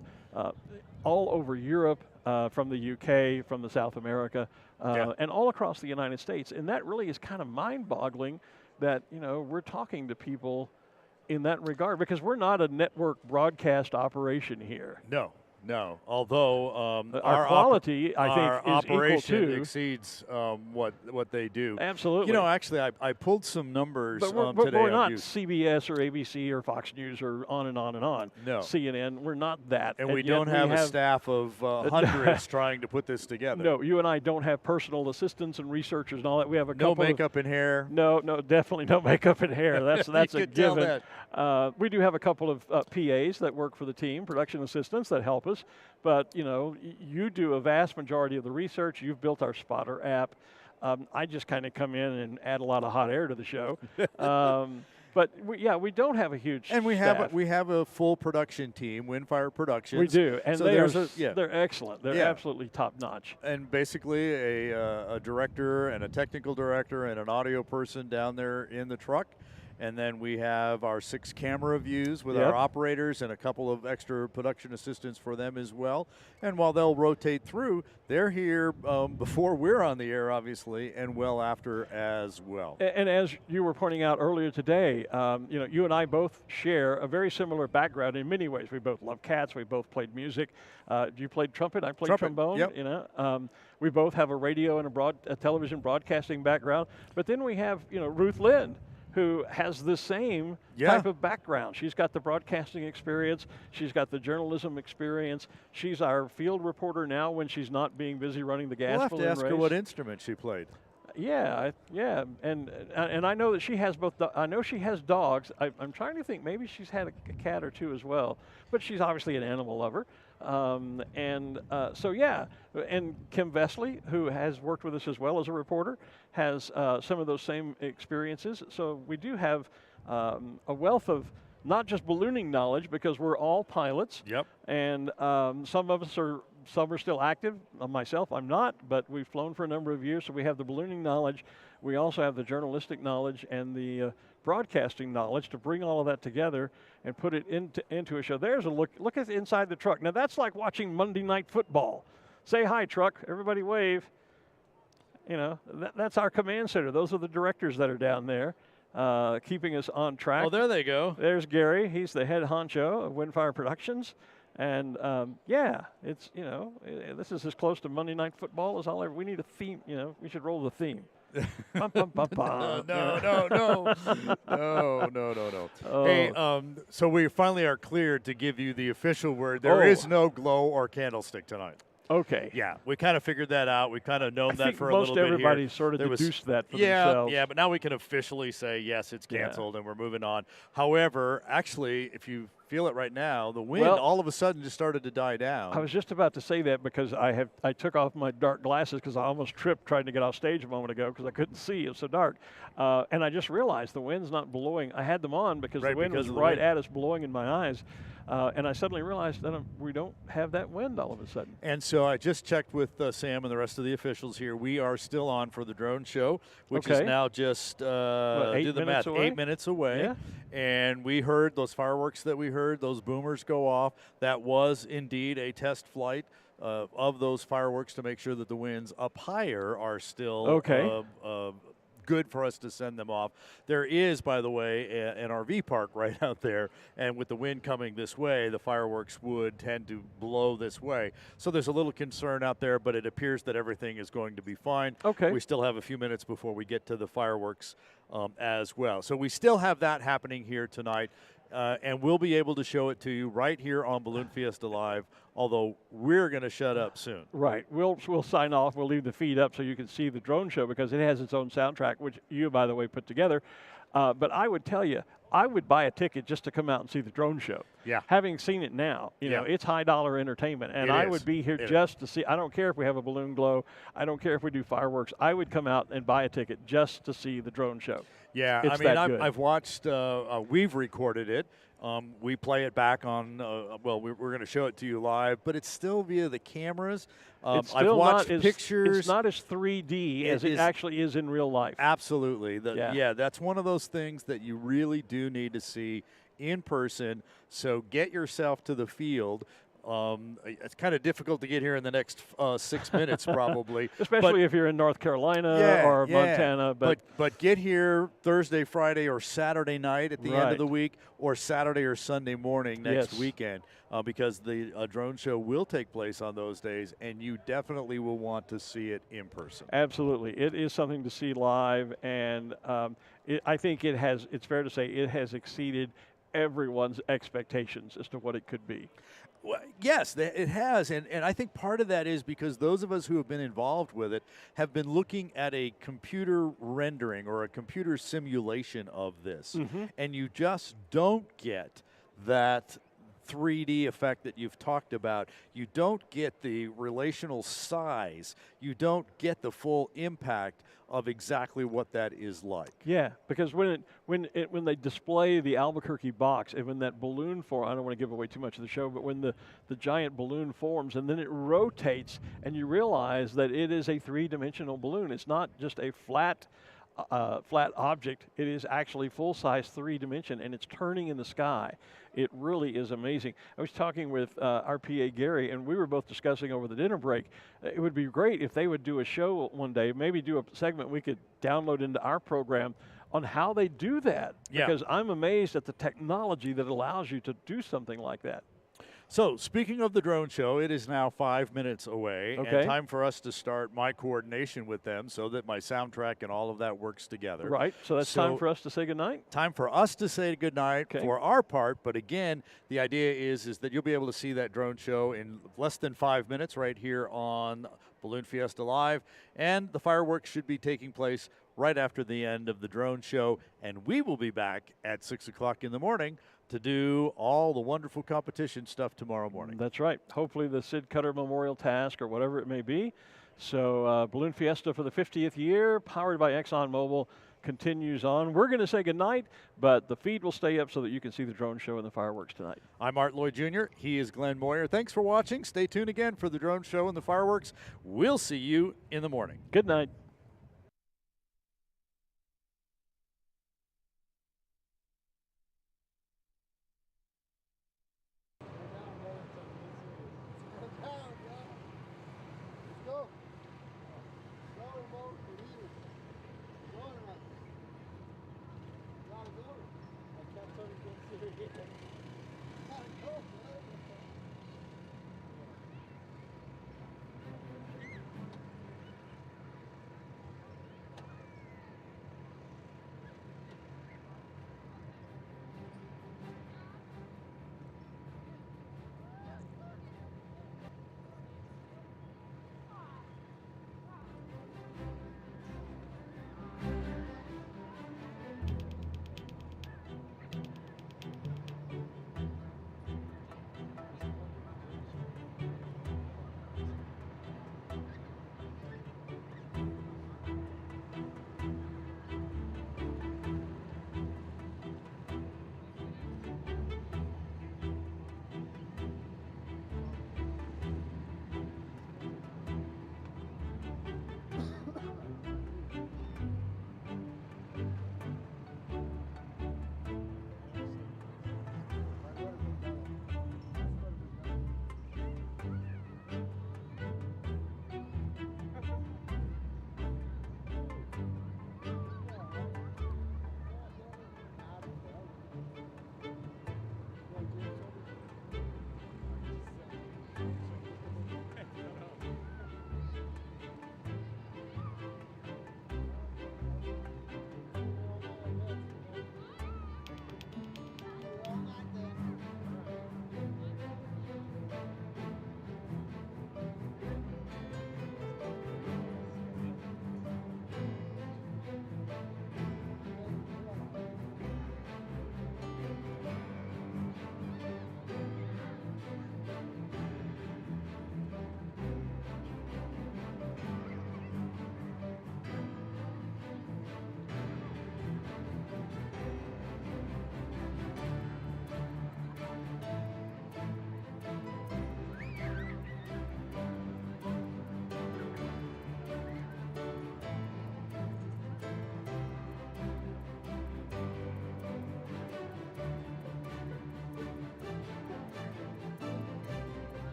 Speaker 2: all over Europe, from the UK, from the South America, and all across the United States. And that really is kind of mind-boggling that, you know, we're talking to people in that regard, because we're not a network broadcast operation here.
Speaker 3: No. Although
Speaker 2: our quality, I
Speaker 3: our
Speaker 2: think, is equal
Speaker 3: operation
Speaker 2: to
Speaker 3: exceeds what they do.
Speaker 2: Absolutely.
Speaker 3: You know, actually, I pulled some numbers
Speaker 2: But we're,
Speaker 3: today.
Speaker 2: we're
Speaker 3: on
Speaker 2: not
Speaker 3: you.
Speaker 2: CBS or ABC or Fox News or on and on and on.
Speaker 3: No.
Speaker 2: CNN, we're not that.
Speaker 3: And we
Speaker 2: yet
Speaker 3: don't have a staff of hundreds trying to put this together.
Speaker 2: No, you and I don't have personal assistants and researchers and all that. We have a
Speaker 3: No
Speaker 2: couple
Speaker 3: makeup and hair.
Speaker 2: No, definitely no makeup and hair. That's
Speaker 3: You
Speaker 2: a
Speaker 3: could tell
Speaker 2: given.
Speaker 3: that.
Speaker 2: We do have a couple of PAs that work for the team, production assistants that help us. But, you know, you do a vast majority of the research. You've built our Spotter app. I just kind of come in and add a lot of hot air to the show. But we don't have a huge
Speaker 3: And we
Speaker 2: staff.
Speaker 3: have a full production team, Windfire Productions.
Speaker 2: We do, and
Speaker 3: so
Speaker 2: they're excellent. They're
Speaker 3: Yeah.
Speaker 2: absolutely top notch.
Speaker 3: And basically a director and a technical director and an audio person down there in the truck.
Speaker 5: And then we have our 6 camera views with
Speaker 2: Yep.
Speaker 5: our operators and a couple of extra production assistants for them as well. And while they'll rotate through, they're here before we're on the air, obviously, and well after as well.
Speaker 2: And as you were pointing out earlier today, you and I both share a very similar background in many ways. We both love cats. We both played music. You played trumpet. I played
Speaker 5: Trumpet,
Speaker 2: trombone.
Speaker 5: yep.
Speaker 2: We both have a radio and a television broadcasting background. But then we have, Ruth Lynn, who has the same type of background. She's got the broadcasting experience. She's got the journalism experience. She's our field reporter now when she's not being busy running the gas
Speaker 5: We'll have
Speaker 2: balloon
Speaker 5: to ask
Speaker 2: race.
Speaker 5: her what instrument she played.
Speaker 2: Yeah, and I know that she has both. I know she has dogs. I'm trying to think. Maybe she's had a cat or two as well. But she's obviously an animal lover. So yeah. And Kim Vesley, who has worked with us as well as a reporter, has some of those same experiences. So we do have a wealth of not just ballooning knowledge, because we're all pilots.
Speaker 5: Yep.
Speaker 2: And some are still active. Myself, I'm not, but we've flown for a number of years, so we have the ballooning knowledge. We also have the journalistic knowledge and the broadcasting knowledge to bring all of that together and put it into a show. There's a look. Look at inside the truck. Now that's like watching Monday Night Football. Say hi, truck. Everybody wave. That's our command center. Those are the directors that are down there, keeping us on track.
Speaker 3: Oh, there they go.
Speaker 2: There's Gary. He's the head honcho of Windfire Productions. And it's this is as close to Monday Night Football as I'll ever. We need a theme. We should roll the theme. Bum, bum, bum, bum.
Speaker 5: No.
Speaker 2: Oh.
Speaker 5: Hey, so we finally are cleared to give you the official word. There is no glow or candlestick tonight.
Speaker 2: Okay.
Speaker 5: Yeah, we kind of figured that out. We've kind of known that for a little bit here.
Speaker 2: Most everybody sort of deduced that for themselves.
Speaker 5: Yeah, but now we can officially say, yes, it's canceled and we're moving on. However, actually, if you feel it right now, the wind all of a sudden just started to die down.
Speaker 2: I was just about to say that because I took off my dark glasses because I almost tripped trying to get off stage a moment ago because I couldn't see. It was so dark. And I just realized the wind's not blowing. I had them on because the wind was right at us, blowing in my eyes. And I suddenly realized that we don't have that wind all of a sudden.
Speaker 5: And so I just checked with Sam and the rest of the officials here. We are still on for the drone show, which is now just, do the math, 8 minutes away.
Speaker 2: Yeah.
Speaker 5: And we heard those fireworks that we heard, those boomers go off. That was indeed a test flight of those fireworks to make sure that the winds up higher are still good for us to send them off. There is, by the way, an RV park right out there, and with the wind coming this way, the fireworks would tend to blow this way. So there's a little concern out there, but it appears that everything is going to be fine.
Speaker 2: Okay.
Speaker 5: We still have a few minutes before we get to the fireworks as well. So we still have that happening here tonight. And we'll be able to show it to you right here on Balloon Fiesta Live, although we're going to shut up soon.
Speaker 2: Right. We'll sign off. We'll leave the feed up so you can see the drone show because it has its own soundtrack, which you, by the way, put together. But I would tell you, I would buy a ticket just to come out and see the drone show.
Speaker 5: Yeah.
Speaker 2: Having seen it now, it's high-dollar entertainment, and I would be here just to see. I don't care if we have a balloon glow. I don't care if we do fireworks. I would come out and buy a ticket just to see the drone show.
Speaker 5: Yeah,
Speaker 2: it's
Speaker 5: I've watched, we've recorded it. We play it back on, we're going to show it to you live, but it's still via the cameras.
Speaker 2: It's still
Speaker 5: I've watched pictures.
Speaker 2: It's not as 3D as it actually is in real life.
Speaker 5: Absolutely. That's one of those things that you really do need to see in person. So get yourself to the field. It's kind of difficult to get here in the next 6 minutes, probably.
Speaker 2: Especially if you're in North Carolina or Montana.
Speaker 5: But get here Thursday, Friday, or Saturday night at the end of the week, or Saturday or Sunday morning next weekend, because the drone show will take place on those days, and you definitely will want to see it in person.
Speaker 2: Absolutely. It is something to see live, and I think it's fair to say it has exceeded everyone's expectations as to what it could be.
Speaker 5: Well, yes, it has, and I think part of that is because those of us who have been involved with it have been looking at a computer rendering or a computer simulation of this, and you just don't get that 3D effect that you've talked about. You don't get the relational size. You don't get the full impact of exactly what that is like.
Speaker 2: Yeah, because when they display the Albuquerque box and when that balloon forms, I don't want to give away too much of the show, but when the giant balloon forms and then it rotates and you realize that it is a three-dimensional balloon. It's not just a flat flat object. It is actually full-size 3-dimension, and it's turning in the sky. It really is amazing. I was talking with our PA Gary, and we were both discussing over the dinner break. It would be great if they would do a show one day, maybe do a segment we could download into our program on how they do that.
Speaker 3: Yeah.
Speaker 2: Because I'm amazed at the technology that allows you to do something like that.
Speaker 3: So, speaking of the drone show, it is now 5 minutes away,
Speaker 2: Okay.
Speaker 3: and time for us to start my coordination with them so that my soundtrack and all of that works together.
Speaker 2: Right, so that's time for us to say goodnight?
Speaker 3: Time for us to say goodnight
Speaker 2: Okay.
Speaker 3: for our part, but again, the idea is that you'll be able to see that drone show in less than 5 minutes right here on Balloon Fiesta Live, and the fireworks should be taking place right after the end of the drone show, and we will be back at 6 o'clock in the morning to do all the wonderful competition stuff tomorrow morning.
Speaker 2: That's right. Hopefully the Sid Cutter Memorial Task or whatever it may be. So Balloon Fiesta for the 50th year, powered by ExxonMobil, continues on. We're going to say goodnight, but the feed will stay up so that you can see the drone show and the fireworks tonight.
Speaker 3: I'm Art Lloyd Jr. He is Glen Moyer. Thanks for watching. Stay tuned again for the drone show and the fireworks. We'll see you in the morning.
Speaker 2: Good night.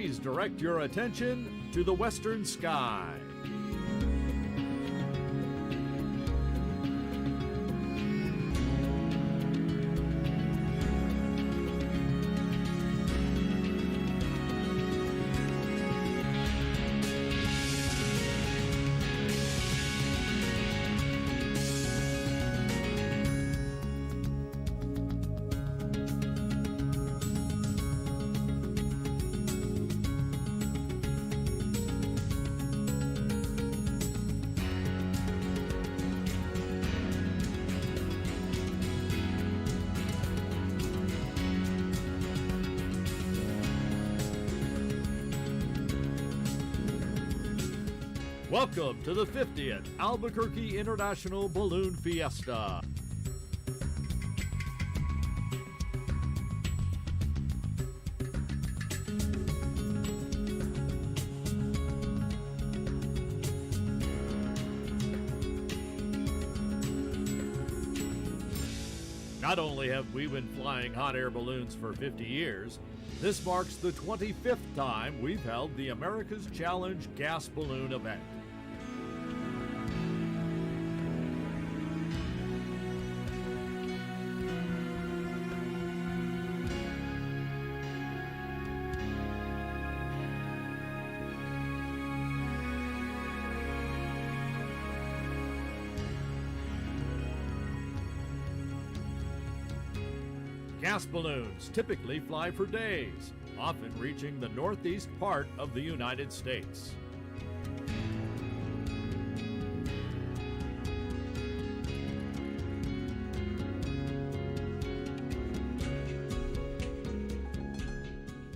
Speaker 7: Please direct your attention to the western sky. Welcome to the 50th Albuquerque International Balloon Fiesta. Not only have we been flying hot air balloons for 50 years, this marks the 25th time we've held the America's Challenge gas balloon event. Gas balloons typically fly for days, often reaching the northeast part of the United States.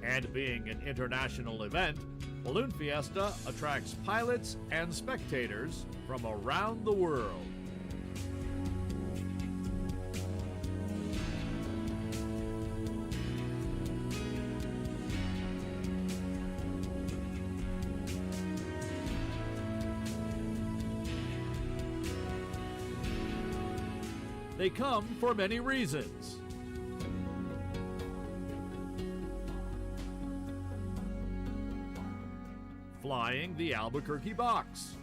Speaker 7: And being an international event, Balloon Fiesta attracts pilots and spectators from around the world. They come for many reasons. Flying the Albuquerque box.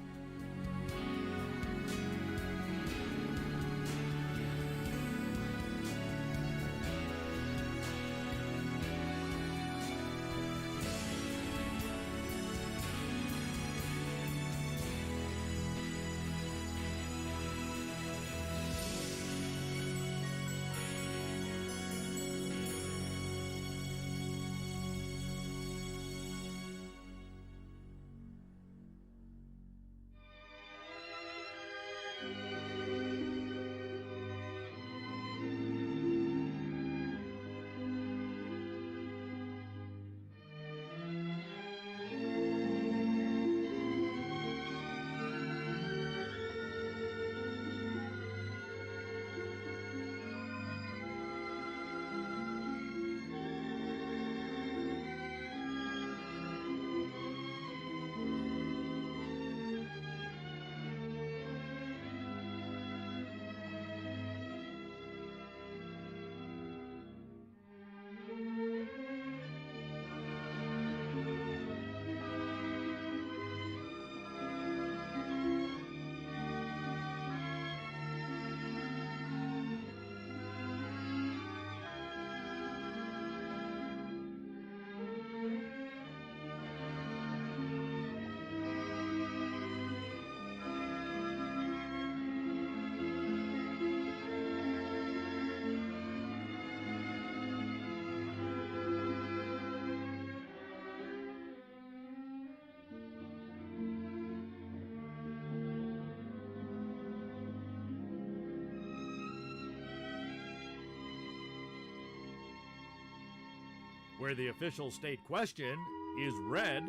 Speaker 7: Where the official state question is red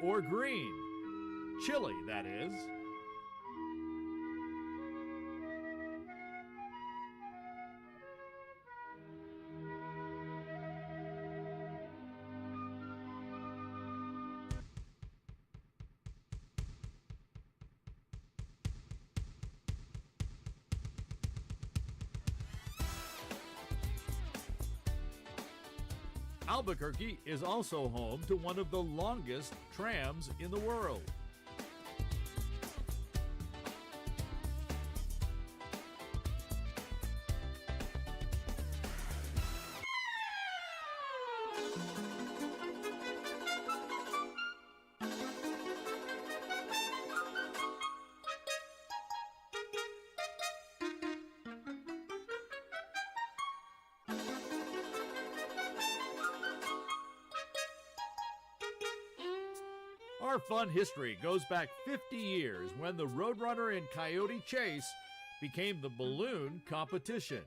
Speaker 7: or green. Chili, that is. Albuquerque is also home to one of the longest trams in the world. Our fun history goes back 50 years when the Roadrunner and Coyote Chase became the balloon competition.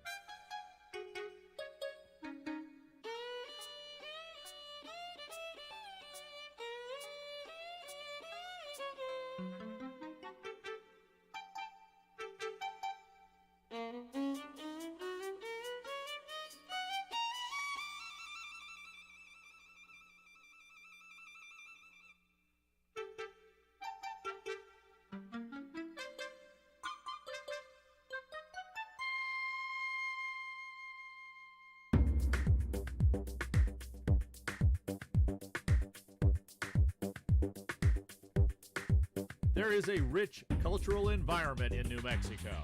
Speaker 7: There is a rich cultural environment in New Mexico.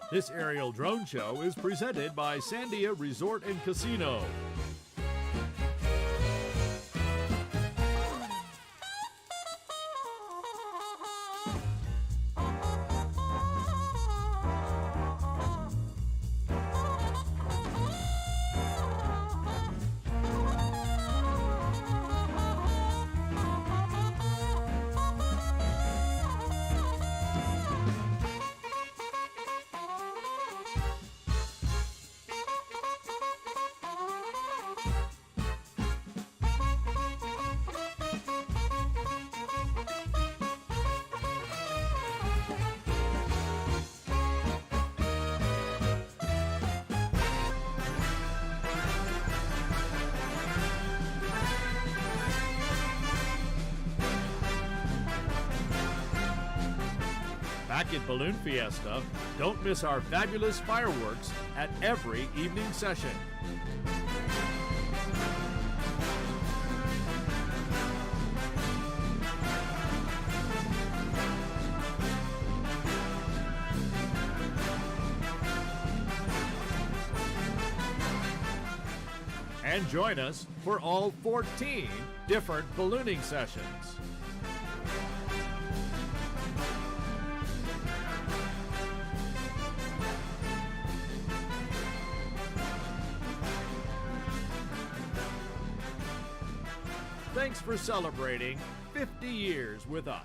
Speaker 7: This aerial drone show is presented by Sandia Resort and Casino. Back at Balloon Fiesta, don't miss our fabulous fireworks at every evening session. And join us for all 14 different ballooning sessions. Thanks for celebrating 50 years with us.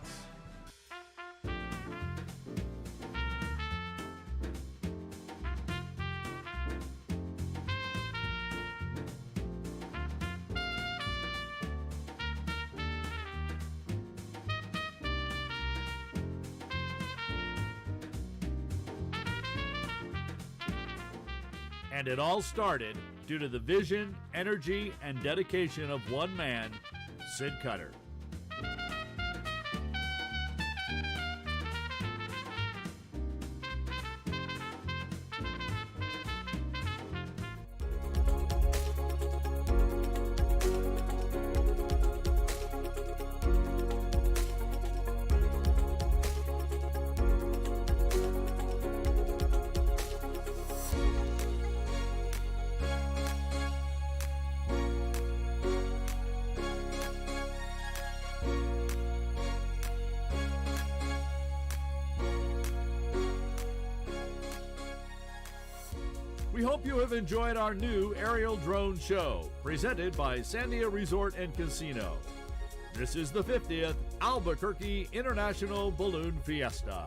Speaker 7: And it all started due to the vision, energy, and dedication of one man, Sid Cutter. We hope you have enjoyed our new aerial drone show, presented by Sandia Resort and Casino. This is the 50th Albuquerque International Balloon Fiesta.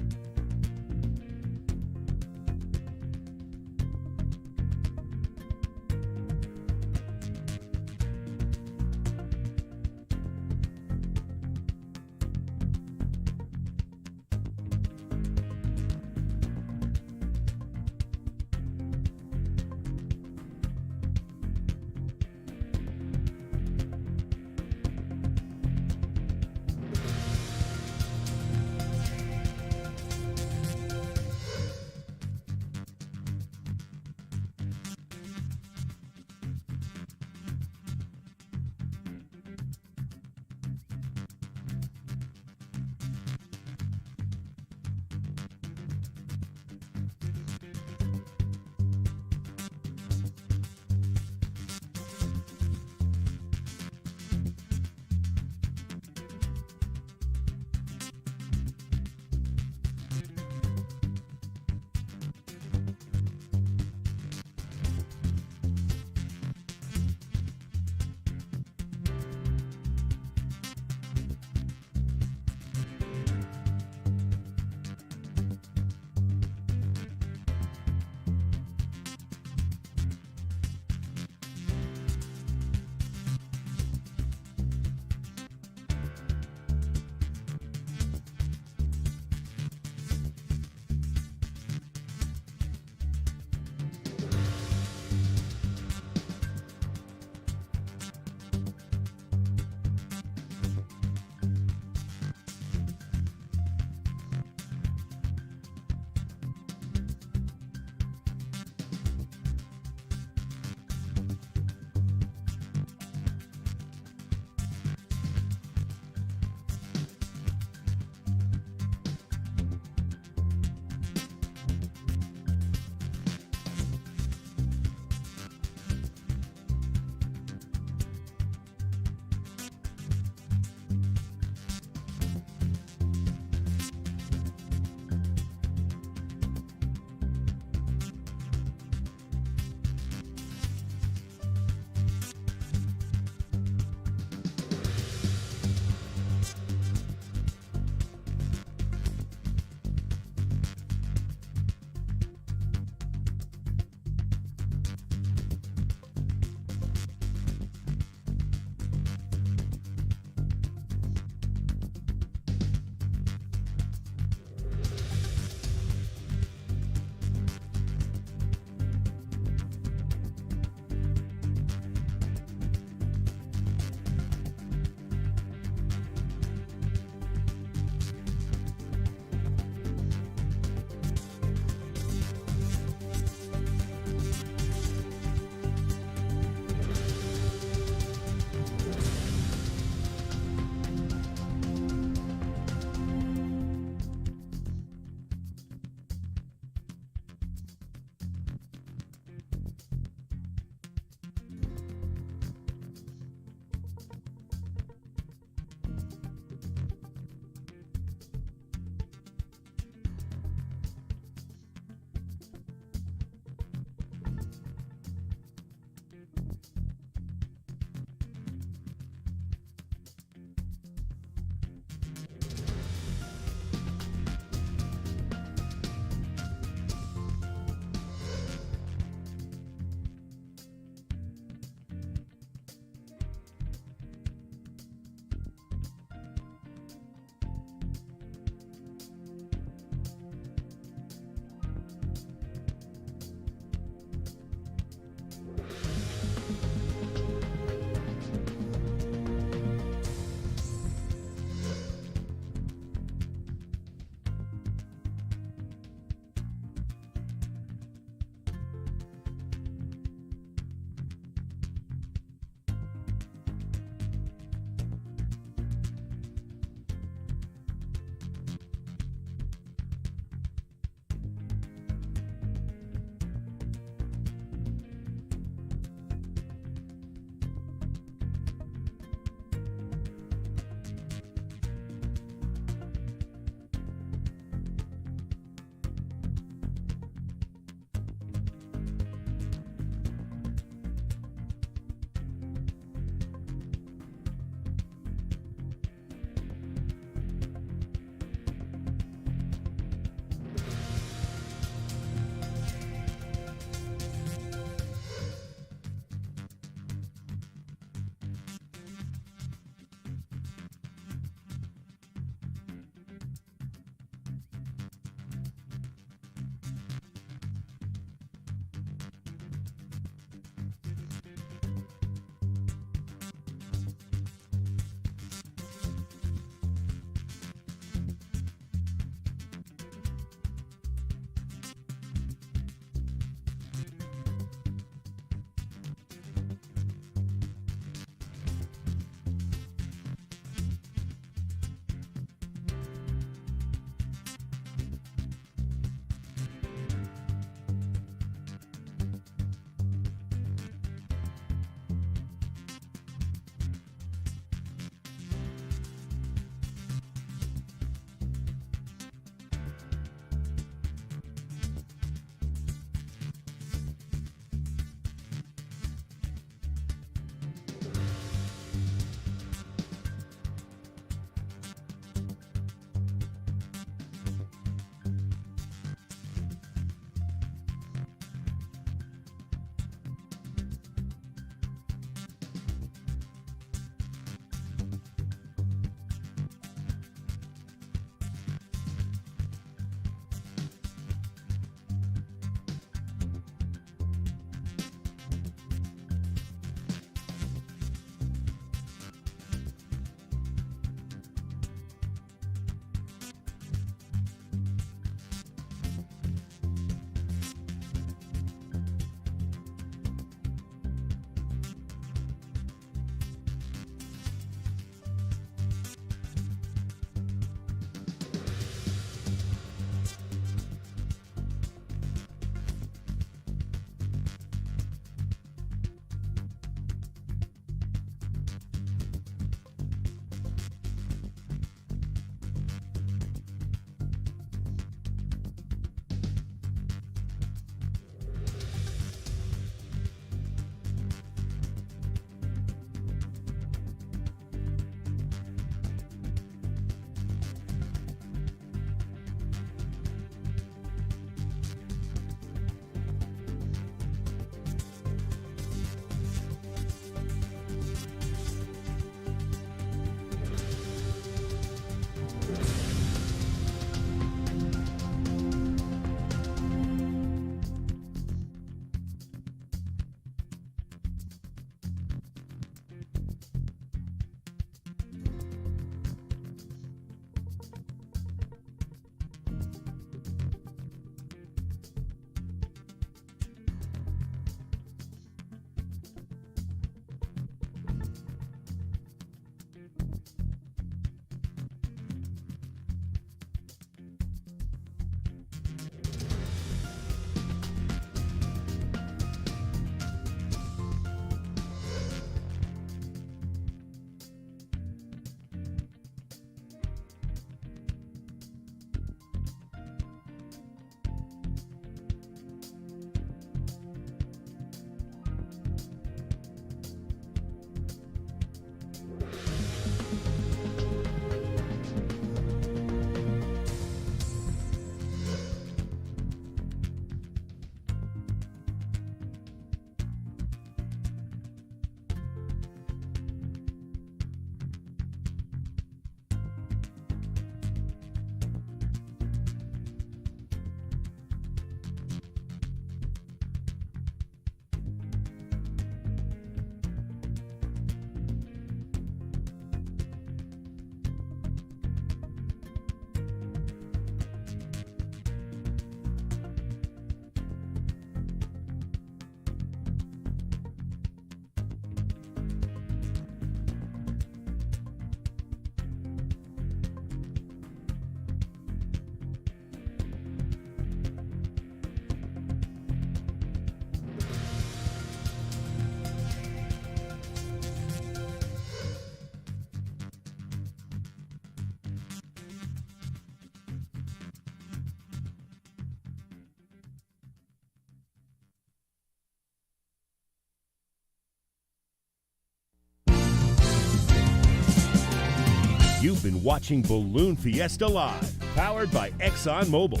Speaker 1: You've been watching Balloon Fiesta Live, powered by ExxonMobil.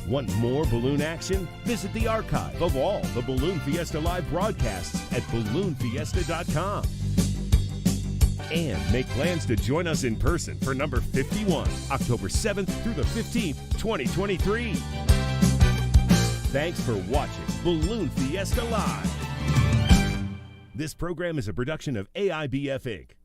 Speaker 1: Want more balloon action? Visit the archive of all the Balloon Fiesta Live broadcasts at balloonfiesta.com. And make plans to join us in person for number 51, October 7th through the 15th, 2023. Thanks for watching Balloon Fiesta Live. This program is a production of AIBF Inc.